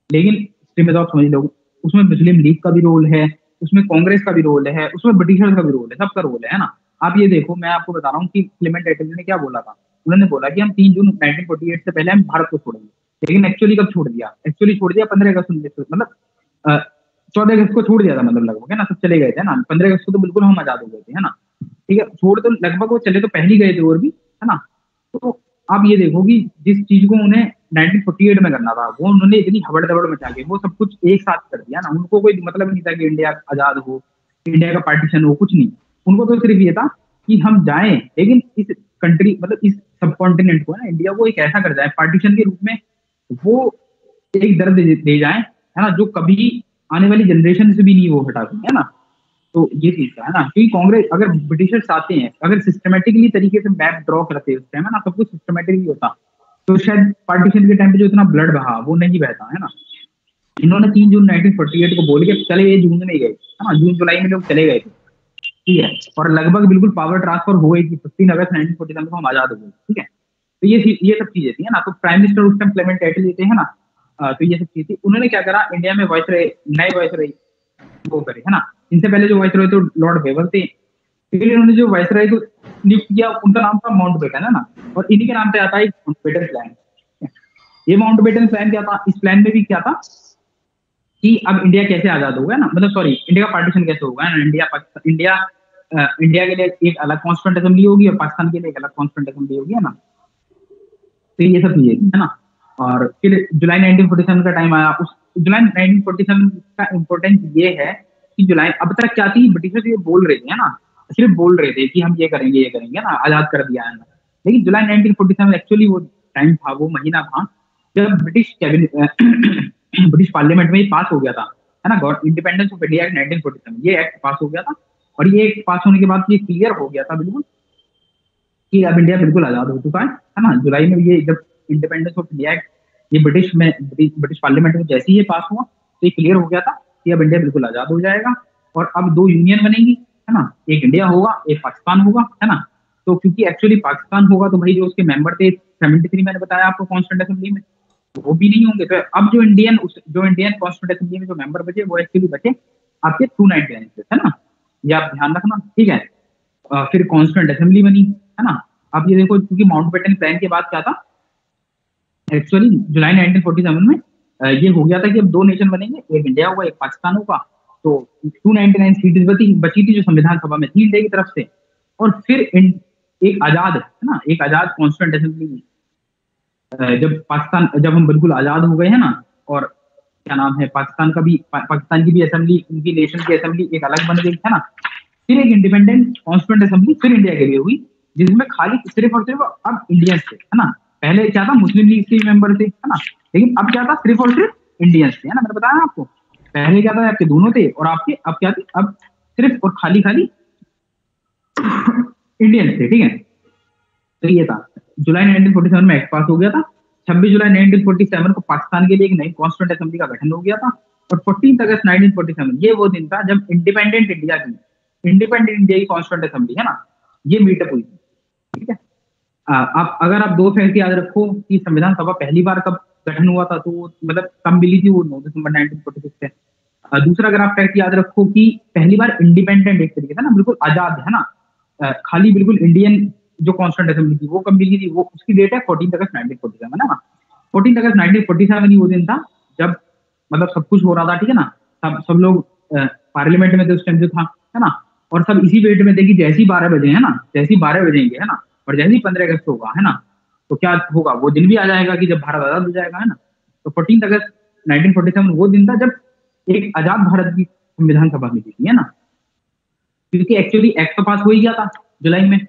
लेकिन हिस्ट्री में तो आप समझ लो, उसमें मुस्लिम लीग का भी रोल है, उसमें कांग्रेस का भी रोल है, उसमें ब्रिटिशर्स का भी रोल है, सबका रोल है ना। आप ये देखो, मैं आपको बता रहा हूँ कि क्लेमेंट एटले ने क्या बोला था, उन्होंने बोला कि हम 3 जून 1948 से पहले हम भारत को छोड़ेंगे, लेकिन एक्चुअली कब छोड़ दिया, एक्चुअली छोड़ दिया 15 अगस्त 1900, मतलब 14 अगस्त को छोड़ दिया था, मतलब लगभग, है ना, सब चले गए थे ना, 15 अगस्त को तो बिल्कुल हम आजाद हो गए थे, है ना, ठीक है, छोड़ तो लगभग वो चले तो पहले गए थे और भी, है ना। तो आप ये देखो कि जिस चीज को उन्हें 1948 में करना था वो उन्होंने इतनी हबड़ दबड़ मचा के वो सब कुछ एक साथ कर दिया ना, उनको कोई मतलब नहीं था कि इंडिया आजाद हो, इंडिया का पार्टीशन हो, कुछ नहीं, उनको तो सिर्फ ये था कि हम जाएं लेकिन इस कंट्री मतलब इस सब कॉन्टिनेंट को, है ना, इंडिया को एक ऐसा कर जाए पार्टीशन के रूप में, वो एक दर्द दे जाए, है ना, जो कभी आने वाली जनरेशन से भी नहीं वो हटा सके, है ना। तो ये चीज है ना, कि कांग्रेस अगर ब्रिटिशर्स आते हैं, अगर सिस्टमेटिकली तरीके से मैप ड्रॉ करते हैं उस टाइम, है ना, सब कुछ सिस्टमेटिकली होता, तो शायद पार्टीशन के टाइम पे जो इतना ब्लड बहा वो नहीं बहता, है ना। इन्होंने 3 जून 1948 को बोल के चले गए, जून में गए, है ना, जून जुलाई में लोग चले गए थे, ठीक है, और लगभग बिल्कुल पावर ट्रांसफर हो गई थी 15 अगस्त 1947 को हम आजाद हो गए, ठीक है। तो ये सब चीजें थी, है ना। तो प्राइम मिनिस्टर उस टाइम क्लेमेंट एटले थे, है ना, तो ये सब चीज थी। उन्होंने क्या करा, इंडिया में वाइसरॉय, नए वाइसरॉय वो करे, है ना, इनसे पहले जो वाइसरॉय तो लॉर्ड वेवर थे, फिर इन्होंने जो वाइसरॉय को नियुक्त किया उनका नाम था माउंटबेटन, है ना, और इन्हीं के नाम पे आता है माउंटबेटन प्लान। ये माउंटबेटन प्लान क्या था, इस प्लान में भी क्या था कि अब इंडिया कैसे आजाद होगा, ना, मतलब सॉरी इंडिया का पार्टीशन कैसे होगा, है ना, इंडिया के लिए एक अलग कॉन्स्टिट्यूंट असेंबली होगी और पाकिस्तान के लिए एक अलग कॉन्स्टिट्यूंट असेंबली होगी, है ना। तो ये सब चीजें, है ना। और फिर जुलाई 1947 का टाइम आया, उस जुलाई 1947 का इम्पोर्टेंस ये है कि जुलाई, अब तक क्या थी, ब्रिटिशर्स ये बोल रहे थे, है ना, सिर्फ बोल रहे थे कि हम ये करेंगे ना, आजाद कर दिया है ना, लेकिन जुलाई 1947 एक्चुअली वो टाइम था, वो महीना था जब ब्रिटिश कैबिनेट ब्रिटिश पार्लियामेंट में ये पास हो गया था, है ना, इंडिपेंडेंस ऑफ इंडिया एक्ट 1947, ये एक्ट पास हो गया था। और ये एक्ट पास होने के बाद ये क्लियर हो गया था बिल्कुल कि अब इंडिया बिल्कुल आजाद हो चुका है ना। जुलाई में ये जब इंडिपेंडेंस ऑफ इंडिया एक्ट ये ब्रिटिश पार्लियामेंट में जैसे ही ये पास हुआ तो ये क्लियर हो गया था कि अब इंडिया बिल्कुल आजाद हो जाएगा और अब 2 यूनियन बनेगी, है ना, एक इंडिया होगा, एक पाकिस्तान होगा, है ना। तो क्योंकि एक्चुअली पाकिस्तान होगा तो भाई जो उसके मेंबर थे 73 मैंने बताया आपको कॉन्स्टिट्यूंट असेंबली में, वो भी नहीं होंगे। तो अब जो इंडियन कॉन्स्टिट्यूंट असेंबली में जो मेंबर बचे वो एक्चुअली बचे आपके 299 से, है ना, ये आप ध्यान रखना, ठीक है। फिर कॉन्स्टिट्यूंट असेंबली बनी, है ना। अब ये देखो, क्योंकि माउंटबेटन प्लान के बाद क्या था, एक्चुअली जुलाई 1947 में ये हो गया था कि अब 2 नेशन बनेंगे, एक इंडिया होगा, एक पाकिस्तान होगा। तो 299 सीट बची थी जो संविधान सभा में थी इंडिया की तरफ से, और फिर एक आजाद, है ना, एक आजाद कॉन्स्टिट्यूंट असेंबली, जब हम बिल्कुल आजाद हो गए, है ना, और क्या नाम है, पाकिस्तान की भी असेंबली, उनकी नेशन की असेंबली एक अलग बन गई, है ना। फिर एक इंडिपेंडेंट कॉन्स्टिट्यूंट असेंबली फिर इंडिया के लिए हुई, जिसमें खाली सिर्फ और सिर्फ अब इंडियंस थे, है ना। पहले क्या था, मुस्लिम लीग के मेंबर थे, है ना, लेकिन अब क्या था, सिर्फ और सिर्फ इंडियंस थे, है ना। मैंने बताया आपको, पहले क्या था, आपके दोनों थे और आपके अब क्या थे, अब सिर्फ और खाली इंडियंस थे, ठीक है। तो ये था, जुलाई 1947 में एक्ट पास हो गया था। 26 जुलाई 1947 को पाकिस्तान के लिए एक नई कॉन्स्टिट्यूंट असेंबली का गठन हो गया था, और 14 अगस्त 1947 ये वो दिन था जब इंडिपेंडेंट इंडिया की कॉन्स्टिट्यूंट असेंबली, है ना, ये मीटअप हुई थी, ठीक है। आप अगर आप 2 फैक्ट याद रखो कि संविधान सभा पहली बार कब गठन हुआ था, तो मतलब कब मिली थी, वो 9 दिसंबर 1946 से। दूसरा अगर आप फैक्ट याद रखो कि पहली बार इंडिपेंडेंट एक तरीके से ना, बिल्कुल आजाद, है ना, खाली बिल्कुल इंडियन जो कॉन्स्टिट्यूंट असेंबली थी वो कब मिली थी, वो उसकी डेट है 14 अगस्त 1947 है ना। 14 अगस्त 1947 ही वो दिन था जब मतलब सब कुछ हो रहा था, ठीक है ना। सब लोग पार्लियामेंट में थे उस टाइम जो था, है ना। और सब इसी वेट में थे कि जैसे ही 12 बजे है ना, जैसे ही 12 बजेंगे है ना, और जैसे ही 15 अगस्त होगा है ना, तो क्या होगा, वो दिन भी आ जाएगा कि जब भारत आजाद हो जाएगा, है ना। तो 14 अगस्त 1947 वो दिन था जब एक आजाद भारत की संविधान सभा मिली थी, है ना। क्योंकि एक्चुअली एक्ट तो पास हो ही गया था जुलाई में।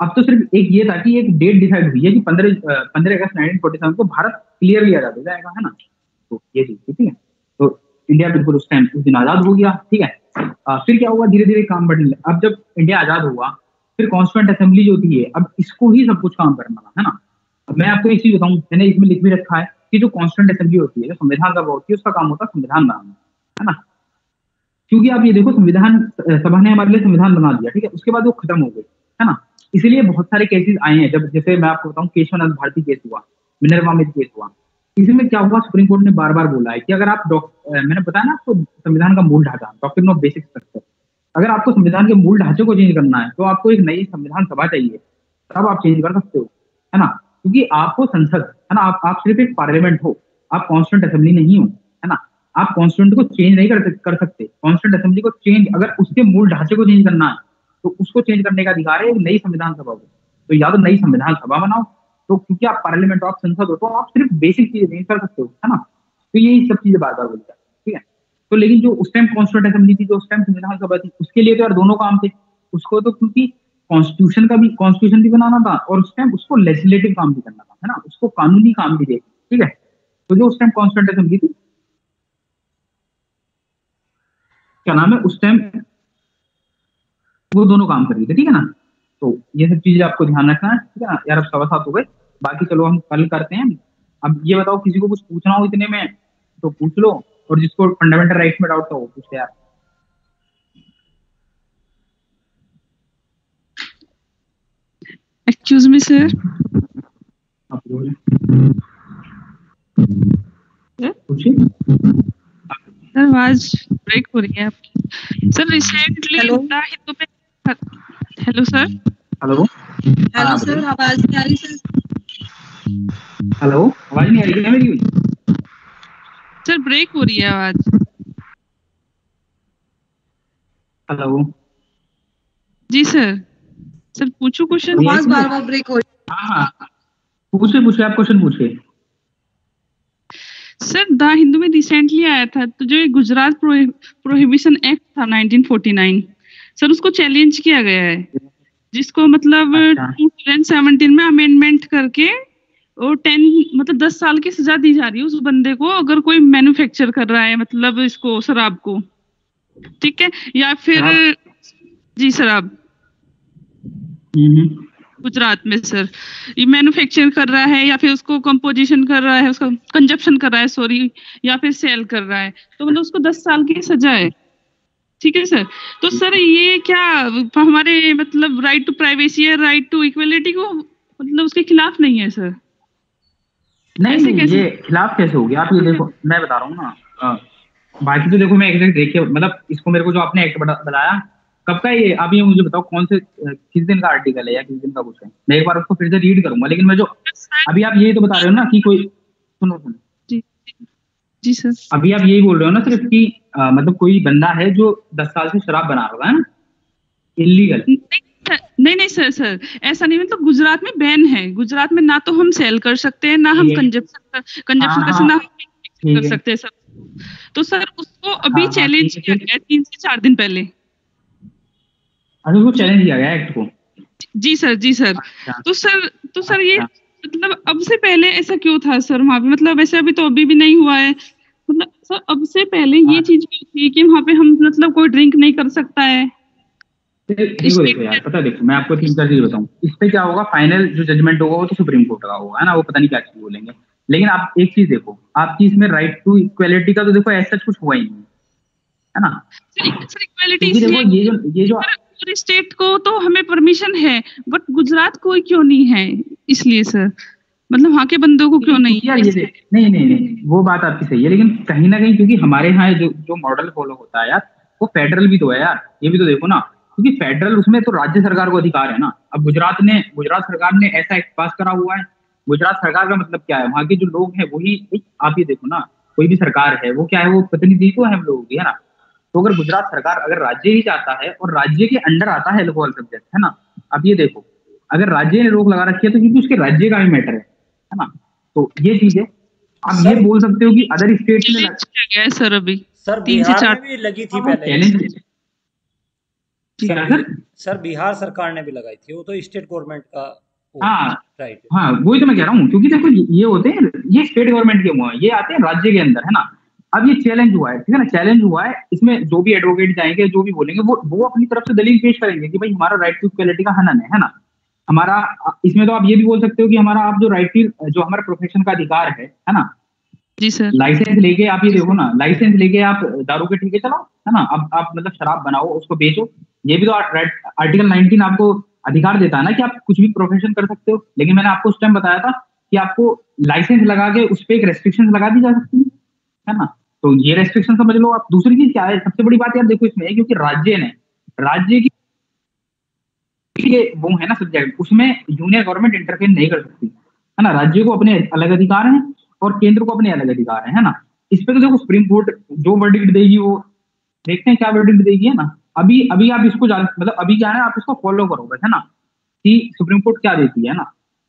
अब तो सिर्फ एक ये था कि एक डेट डिसाइड हुई है कि 15 अगस्त 1947 को भारत क्लियरली आजाद हो जाएगा, है ना। तो ये चीज ठीक है। तो इंडिया बिल्कुल उस टाइम उस दिन आजाद हो गया, ठीक है। फिर क्या हुआ, धीरे धीरे काम बढ़ने लगा। अब जब इंडिया आजाद हुआ फिर कॉन्स्टिट्यूंट असेंबली जो होती है, अब इसको ही सब कुछ काम करना था, है ना। अब मैं आपको एक चीज बताऊं, मैंने इसमें लिख भी रखा है कि जो कॉन्स्टिट्यूंट असेंबली होती है, जो संविधान सभा होती है, उसका काम होता है संविधान बनाना, है ना। क्योंकि आप ये देखो संविधान सभा ने हमारे लिए संविधान बना दिया, ठीक है, उसके बाद वो खत्म हो गए, है ना। इसीलिए बहुत सारे केसेस आए हैं। जब जैसे मैं आपको बताऊं केशवनाथ भारती केस हुआ, मिनर्वा मिल्स केस हुआ, इसमें क्या हुआ, सुप्रीम कोर्ट ने बार बार बोला है कि अगर आप मैंने बताया ना आपको संविधान का मूल ढांचा, डॉक्ट्रिन ऑफ बेसिक स्ट्रक्चर, अगर आपको संविधान के मूल ढांचे को चेंज करना है तो आपको एक नई संविधान सभा चाहिए, तब आप चेंज कर सकते हो, है ना। क्योंकि आपको संसद, है ना, आप सिर्फ एक पार्लियामेंट हो, आप कॉन्स्टिट्यूंट असेंबली नहीं हो, है ना। आप कॉन्स्टिट्यूंट को चेंज नहीं कर सकते। कॉन्स्टिट्यूंट असेंबली को चेंज, अगर उसके मूल ढांचे को चेंज करना है तो उसको चेंज करने का अधिकार है एक नई संविधान सभा को। तो या तो नई संविधान सभा बनाओ, तो क्योंकि आप पार्लियामेंट हो, आप संसद हो, तो आप सिर्फ बेसिक चीजें चेंज कर सकते हो, है ना। तो यही सब चीजें बार बार बोलता है, ठीक है। तो लेकिन जो उस टाइम कॉन्स्टिट्यूंट असेंबली थी, जो उस टाइम संविधान सभा थी, उसके लिए तो यार दोनों काम थे। उसको तो क्योंकि कॉन्स्टिट्यूशन भी बनाना था और उस टाइम उसको लेजिस्लेटिव काम भी करना था, है ना, उसको कानूनी काम भी दे, ठीक है। तो जो उस टाइम कॉन्स्टिट्यूंट असेंबली थी, क्या नाम है, उस टाइम वो दोनों काम कर रही थी, ठीक है ना। तो ये सब चीजें आपको ध्यान रखना है, ठीक है ना यार। अब 7:15 हो गए, बाकी चलो हम कल करते हैं। अब ये बताओ, किसी को कुछ पूछना हो इतने में तो पूछ लो, और जिसको फंडामेंटल राइट्स में डाउट था वो पूछे यार। एक्सक्यूज मी सर, आप पूछिए। सर आवाज ब्रेक हो रही है आपकी। सर रिसेंटली हिंदू पे, hello sir, hello hello sir, आवाज नहीं आ रही सर। हेलो, आवाज नहीं आ रही है मेरी? सर ब्रेक हो रही है आवाज। हेलो जी सर, सर पूछो क्वेश्चन। आवाज बार बार ब्रेक हो रही है। हाँ, पूछिए आप क्वेश्चन पूछिए। सर द हिंदू में रिसेंटली आया था, तो जो गुजरात प्रोहिबिशन एक्ट था 1949, सर उसको चैलेंज किया गया है, जिसको मतलब 2017 में अमेंडमेंट करके और 10 साल की सजा दी जा रही है उस बंदे को अगर कोई मैन्युफैक्चर कर रहा है मतलब इसको शराब को, ठीक है, या फिर जी शराब गुजरात में सर ये मैन्युफैक्चर कर रहा है या फिर उसको कंपोजिशन कर रहा है, उसका कंजप्शन कर रहा है सॉरी, या फिर सेल कर रहा है, तो मतलब उसको 10 साल की सजा है, ठीक है सर। तो सर ये क्या हमारे मतलब राइट टू प्राइवेसी है, राइट टू इक्वलिटी को मतलब उसके खिलाफ नहीं है सर? नहीं, ये खिलाफ कैसे हो गया? आप ये देखो, मैं बता रहा हूँ ना, बाकी तो देखो मैं एग्जैक्ट देखिए, मतलब इसको मेरे को जो आपने एक्ट बताया कब का ये, आप ये मुझे बताओ कौन से किस दिन का आर्टिकल है या किस दिन का कुछ है, मैं एक बार उसको फिर से रीड करूंगा। लेकिन मैं जो अभी आप यही तो बता रहे हो ना कि कोई सुनो जी सर, अभी आप यही बोल रहे हो ना सिर्फ कि मतलब कोई बंदा है जो 10 साल से शराब बना रहा है ना, इलीगल। नहीं सर ऐसा नहीं, मतलब गुजरात में बैन है, गुजरात में ना तो हम सेल कर सकते हैं, ना हम कंजप्शन कर सकते हैं सर। तो सर उसको अभी चैलेंज किया गया 3 से 4 दिन पहले। अभी वो चैलेंज किया गया एक्ट को? जी सर। तो सर ये मतलब अब से पहले ऐसा क्यों था सर वहाँ पे, मतलब वैसे अभी तो अभी भी नहीं हुआ है, मतलब सर अब से पहले ये चीज क्यों थी कि वहाँ पे हम मतलब कोई ड्रिंक नहीं कर सकता है? देखो यार, पता है, देखो मैं आपको 3-4 चीज बताऊं, इस पे क्या होगा, फाइनल जो जजमेंट होगा वो तो सुप्रीम कोर्ट का होगा, है ना, वो पता नहीं क्या चीज बोलेंगे। लेकिन आप एक चीज देखो, आपकी इसमें राइट टू इक्वालिटी का तो देखो ऐसा कुछ हुआ ही नहीं, है ना। सर इक्वालिटी देखो ये जो स्टेट को तो हमें परमिशन है, बट गुजरात को क्यों नहीं है? इसलिए सर मतलब वहाँ के बंदों को क्यों नहीं? यार ये नहीं, वो बात आपकी सही है, लेकिन कहीं ना कहीं क्योंकि हमारे यहाँ जो मॉडल फॉलो होता है यार, वो फेडरल भी तो है यार, ये भी तो देखो ना। क्योंकि फेडरल उसमें तो राज्य सरकार को अधिकार है ना। अब गुजरात सरकार ने ऐसा एक्ट पास करा हुआ है। गुजरात सरकार का मतलब क्या है, वहाँ के जो लोग हैं वही, आप ये देखो ना, कोई भी सरकार है वो क्या है, वो प्रतिनिधित्व है हम लोगों की, है ना। तो अगर गुजरात सरकार अगर राज्य ही चाहता है और राज्य के अंडर आता है अल्कोहल सब्जेक्ट, है ना, अब ये देखो अगर राज्य ने रोक लगा रखी है तो क्योंकि उसके राज्य का भी मैटर है ना। तो ये चीज है। आप ये बोल सकते हो कि अदर स्टेट में गया है सर अभी सर 3 से 4 बिहार में भी लगी थी पहले। सर बिहार सरकार ने भी लगाई थी, वो तो स्टेट गवर्नमेंट का हाँ राइट। हाँ वही तो मैं कह रहा हूँ, क्योंकि देखो ये होते हैं, ये स्टेट गवर्नमेंट के हुए हैं, ये आते हैं राज्य के अंदर, है ना। अब ये चैलेंज हुआ है, ठीक है ना, चैलेंज हुआ है। इसमें जो भी एडवोकेट जाएंगे, जो भी बोलेंगे, वो अपनी तरफ से दलील पेश करेंगे कि भाई हमारा राइट टू इक्वालिटी का हनन है ना हमारा। इसमें तो आप ये भी बोल सकते हो कि हमारा आप जो राइट टू, जो हमारा प्रोफेशन का अधिकार है ना। जी सर। लाइसेंस लेके आप ये देखो ना, लाइसेंस लेके आप दारू के ठेके चलाओ, है ना। अब आप मतलब शराब बनाओ, उसको बेचो, ये भी तो आर्टिकल 19 आपको अधिकार देता है ना कि आप कुछ भी प्रोफेशन कर सकते हो। लेकिन मैंने आपको उस टाइम बताया था कि आपको लाइसेंस लगा के उस पर एक रेस्ट्रिक्शन लगा दी जा सकती है ना। तो ये रेस्ट्रिक्शन समझ लो आप। दूसरी चीज क्या है, सबसे बड़ी बात यार देखो इसमें, क्योंकि राज्य की वो है ना सब्जेक्ट, उसमें यूनियन गवर्नमेंट इंटरफेयर नहीं कर सकती, है ना। राज्य को अपने अलग अधिकार हैं और केंद्र को अपने अलग अधिकार है ना। इस पे तो देखो सुप्रीम कोर्ट जो वर्डिक्ट देगी वो देखते हैं क्या वर्डिक्ट देगी, है ना। अभी आप इसको मतलब अभी क्या है, आप इसको फॉलो करोगे, है ना, कि सुप्रीम कोर्ट क्या देती है ना,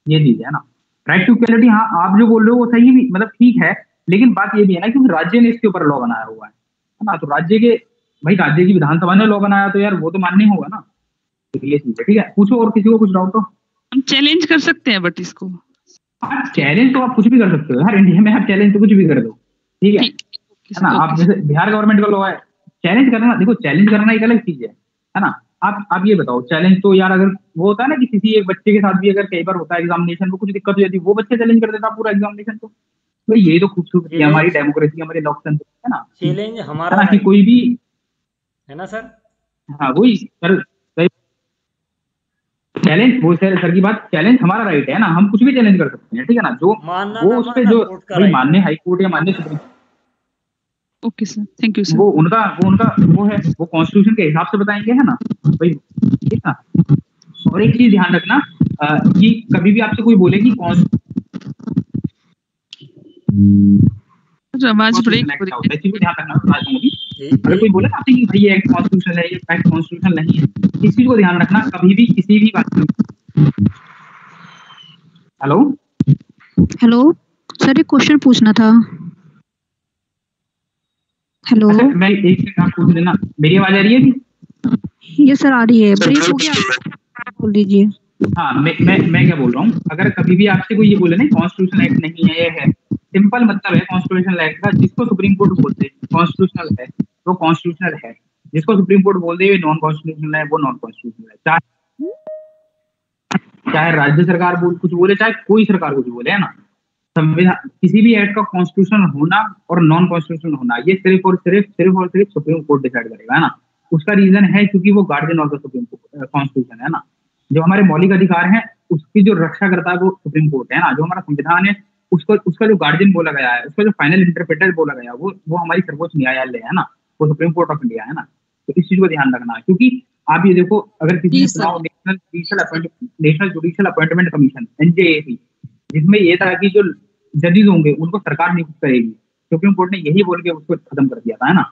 ये चीज है ना। राइट टू इक्वालिटी, हाँ आप जो बोल रहे हो वो सही भी, मतलब ठीक है, लेकिन बात ये भी है ना क्योंकि राज्य ने इसके ऊपर लॉ बनाया हुआ है ना। तो राज्य की विधानसभा ने लॉ बनाया तो यार वो तो मानने होगा ना। तो ये चीज है, ठीक है। पूछो और किसी को कुछ डाउट हो। हम चैलेंज कर सकते हैं बट इसको चैलेंज तो आप कुछ भी कर सकते हो यार, इंडिया में आप चैलेंज तो कुछ भी कर दो, ठीक है ना। आप जैसे बिहार गवर्नमेंट का लॉ है, चैलेंज करना, देखो चैलेंज करना एक अलग चीज है ना। आप ये बताओ, चैलेंज तो यार अगर वो होता है ना कि किसी एक बच्चे के साथ भी अगर कई बार होता है एग्जामिनेशन को कुछ दिक्कत हो जाती है, वो बच्चे चैलेंज कर देता पूरा एग्जामिनेशन। तो यही तो खूबसूरती है हमारी डेमोक्रेसी, हमारे लोकतंत्र, है ना। चैलेंज हमारा कि कोई भी, है ना सर। हाँ वही सर, चैलेंज वो सर की बात, चैलेंज हमारा राइट है ना, हम कुछ भी चैलेंज कर सकते हैं, ठीक है ना। जो वो उस पे जो मानने हाई कोर्ट या मानने supreme, okay sir, thank you sir. वो उनका वो है, वो कॉन्स्टिट्यूशन के हिसाब से बताएंगे, है ना भाई, ठीक है। और एक चीज ध्यान रखना कि कभी भी आपसे कोई बोले कि आवाज ब्रेक हो रही है, इसी को ध्यान रखना। अगर कोई बोले ना आपसे कि भाई ये एक्ट कॉन्स्टिट्यूशन है, ये एक्ट कॉन्स्टिट्यूशन नहीं है, इस चीज को ध्यान रखना कभी भी किसी भी बात में। हेलो सर, एक क्वेश्चन पूछना था। हेलो मैं एक सेकंड आप पूछ लेना, मेरी आवाज आ रही है जी? ये सर आ रही है, ब्रेक हो गया, बोल दीजिए। हाँ मैं क्या बोल रहा हूँ, अगर कभी भी आपसे कोई ये बोले ना कॉन्स्टिट्यूशन एक्ट नहीं है, ये है, सिंपल मतलब है कॉन्स्टिट्यूशनल एक्ट का, जिसको सुप्रीम कोर्ट बोलते हैं कॉन्स्टिट्यूशनल है वो कॉन्स्टिट्यूशनल है, जिसको सुप्रीम कोर्ट बोलते हैं नॉन कॉन्स्टिट्यूशनल है वो नॉन कॉन्स्टिट्यूशनल है। चाहे राज्य सरकार कुछ बोले, चाहे कोई सरकार कुछ बोले, है ना। संविधान किसी भी एक्ट का कॉन्स्टिट्यूशनल होना और नॉन कॉन्स्टिट्यूशनल होना ये सिर्फ और सिर्फ सुप्रीम कोर्ट डिसाइड करेगा, है ना। उसका रीजन है क्योंकि वो guardian of the supreme constitution है ना। जो हमारे मौलिक अधिकार हैं उसकी जो रक्षा करता है वो सुप्रीम कोर्ट है ना। जो हमारा संविधान है उसका जो गार्डियन बोला गया है, उसका जो फाइनल इंटरप्रेटर बोला गया वो हमारी सर्वोच्च न्यायालय है ना, वो सुप्रीम कोर्ट ऑफ इंडिया है ना। तो इस चीज को ध्यान रखना, क्योंकि आप ये देखो अगर किसी ने सुना national judicial appointment commission NJAC, जिसमें ये था कि जो जजेस होंगे उनको सरकार नियुक्त करेगी, सुप्रीम कोर्ट ने यही बोल के उसको खत्म कर दिया था, है ना।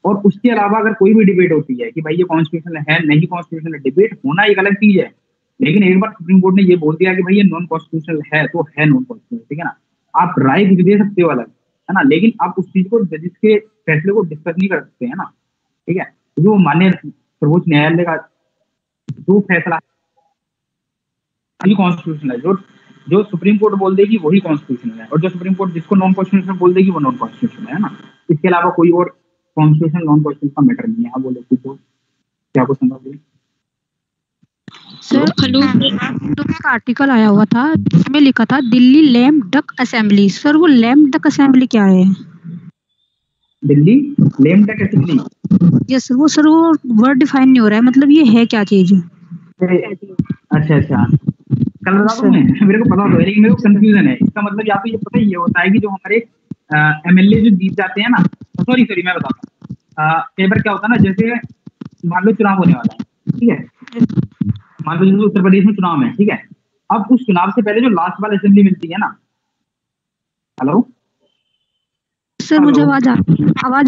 और उसके अलावा अगर कोई भी डिबेट होती है कि भाई ये कॉन्स्टिट्यूशनल है नहीं कॉन्स्टिट्यूशनल, डिबेट होना एक अलग चीज है, लेकिन एक बार सुप्रीम कोर्ट ने ये बोल दिया कि भाई ये नॉन कॉन्स्टिट्यूशनल है तो है नॉन कॉन्स्टिट्यूशनल, ठीक है ना। आप राय कुछ दे सकते हो अलग, है ना, लेकिन आप उस चीज को जजेस के फैसले को डिस्कस नहीं कर सकते, है ना, ठीक है। जो माननीय सर्वोच्च न्यायालय का जो फैसला कॉन्स्टिट्यूशनल है, जो सुप्रीम कोर्ट बोल देगी वही कॉन्स्टिट्यूशनल है, और जो सुप्रीम कोर्ट जिसको नॉन कॉन्स्टिट्यूशनल बोल देगी वो नॉन कॉन्स्टिट्यूशनल है ना। इसके अलावा कोई और कॉन्स्टिट्यूशन नॉन कॉन्स्टिट्यूशन का मैटर नहीं है। आप बोलो कुछ क्या को समझ सर, एक आर्टिकल आया हुआ था जिसमें लिखा था Delhi lame duck assembly. Sir वो लैम डक असेंबली क्या है? Delhi lame duck assembly, yes sir, वो वर्ड डिफाइन नहीं हो रहा है, मतलब ये है क्या चीज? अच्छा कल बता दूं मैं, मेरे को पता तो है लेकिन मेरे को कंफ्यूजन है इसका। मतलब यहाँ पे ये पता ही होता है कि जो हमारे MLA जो जीत जाते हैं ना, सॉरी मैं बताता हूँ, कई बार क्या होता है ना, जैसे मान लो चुनाव होने वाला है, ठीक है, मान लो जैसे उत्तर प्रदेश में चुनाव है, ठीक है, अब उस चुनाव से पहले जो लास्ट वाला असेंबली मिलती है ना, हेलो सर मुझे आवाज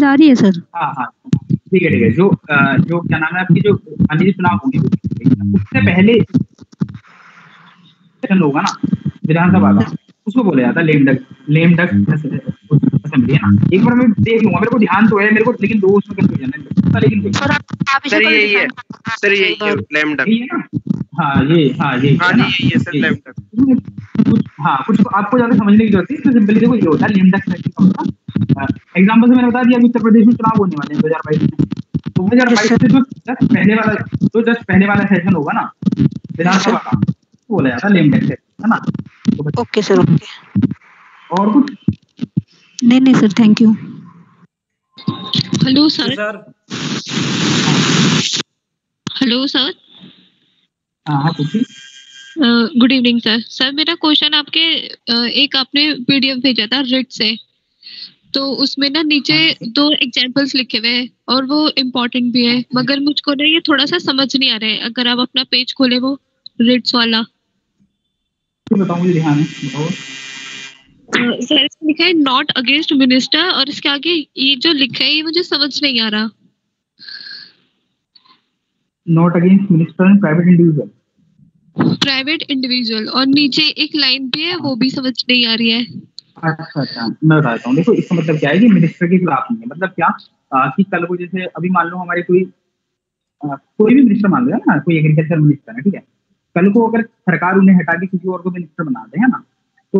आ रही है सर। हाँ हाँ ठीक है, जो क्या नाम है आपकी, जो अन्य जो चुनाव होंगे उससे पहले सेशन होगा ना विधानसभा का, उसको बोला जाता है लेम डक असेंबली है ना। एक बार मैं देख लूंगा, मेरे को ध्यान तो है मेरे को, लेकिन दो उसमें कंफ्यूजन है, लेकिन सर यही है, सर यही है लेम डक। हाँ ये यही है सर लेम डक। हाँ कुछ आपको ज्यादा समझने की जरूरत है, तो सिंपली देखो ये होता है लेम डक सेशन का। एग्जाम्पल से मैंने बता दिया, अभी उत्तर प्रदेश में चुनाव होने वाले हैं 2022 में, तो 2022 से जो जस्ट पहले वाला सेशन होगा ना विधानसभा का, वो बोला जाता है लेम डक सेशन, है ना। तो ओके सर, ओके। और कुछ नहीं sir, thank you. Hello sir. Hello sir. हाँ पूछिए। Good evening sir. सर मेरा क्वेश्चन आपके एक आपने पीडीएफ भेजा था रिट से, तो उसमें ना नीचे 2 एग्जांपल्स लिखे हुए हैं और वो इम्पोर्टेंट भी है, मगर मुझको ना ये थोड़ा सा समझ नहीं आ रहा है। अगर आप अपना पेज खोले वो रिट्स वाला, बताओ मुझे, ध्यान है बताओ। सर इसमें लिखा है नॉट अगेंस्ट मिनिस्टर, और इसके आगे ये जो लिखा है ये मुझे समझ नहीं आ रहा। Not against minister and private individual, और नीचे एक लाइन भी है वो भी समझ नहीं आ रही है। अच्छा मैं बताता हूँ। देखो इसका मतलब क्या है कि मिनिस्टर के खिलाफ नहीं है, मतलब क्या कि कल को जैसे अभी मान लो हमारे कोई भी मिनिस्टर मान लो है ना, कोई एग्रीकल्चर मिनिस्टर है, ठीक है, कल को अगर सरकार उन्हें हटा के किसी और को मिनिस्टर बना दे, है ना, तो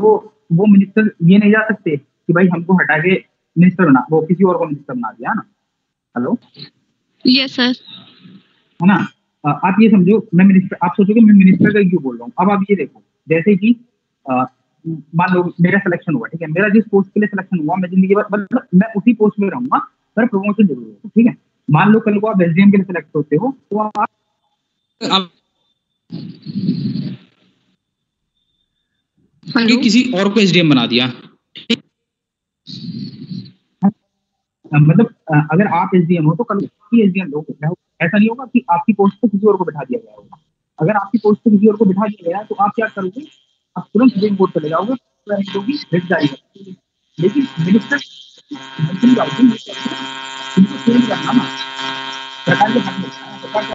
वो मिनिस्टर ये नहीं जा सकते कि भाई हमको हटा के मिनिस्टर बना, वो किसी और को मिनिस्टर बना दिया, है ना। हेलो यस सर, है ना। आप ये समझो, मैं मिनिस्टर, आप सोचोगे मैं मिनिस्टर का क्यों बोल रहा हूँ। अब आप ये देखो, जैसे कि मान लो मेरा सिलेक्शन हुआ, ठीक है, मेरा जिस पोस्ट के लिए सिलेक्शन हुआ, मैं जिंदगी भर मतलब मैं उसी पोस्ट में रहूंगा, पर प्रमोशन जरूर होगा, ठीक है। मान लो कल को आप एसडीएम के लिए सिलेक्ट होते हो, तो आप किसी और को एसडीएम बना दिया, मतलब अगर आप एसडीएम हो तो कल एसडीएम लोग, ऐसा नहीं होगा कि आपकी पोस्ट पे किसी और को बैठा दिया गया होगा। अगर आपकी पोस्ट पे किसी और को बैठा दिया गया तो आप क्या करोगे, आप तुरंत सुप्रीम कोर्ट चले जाओगे, रिट जारी करोगे। लेकिन मिनिस्टर करना ना सरकार के हाथ में, सरकार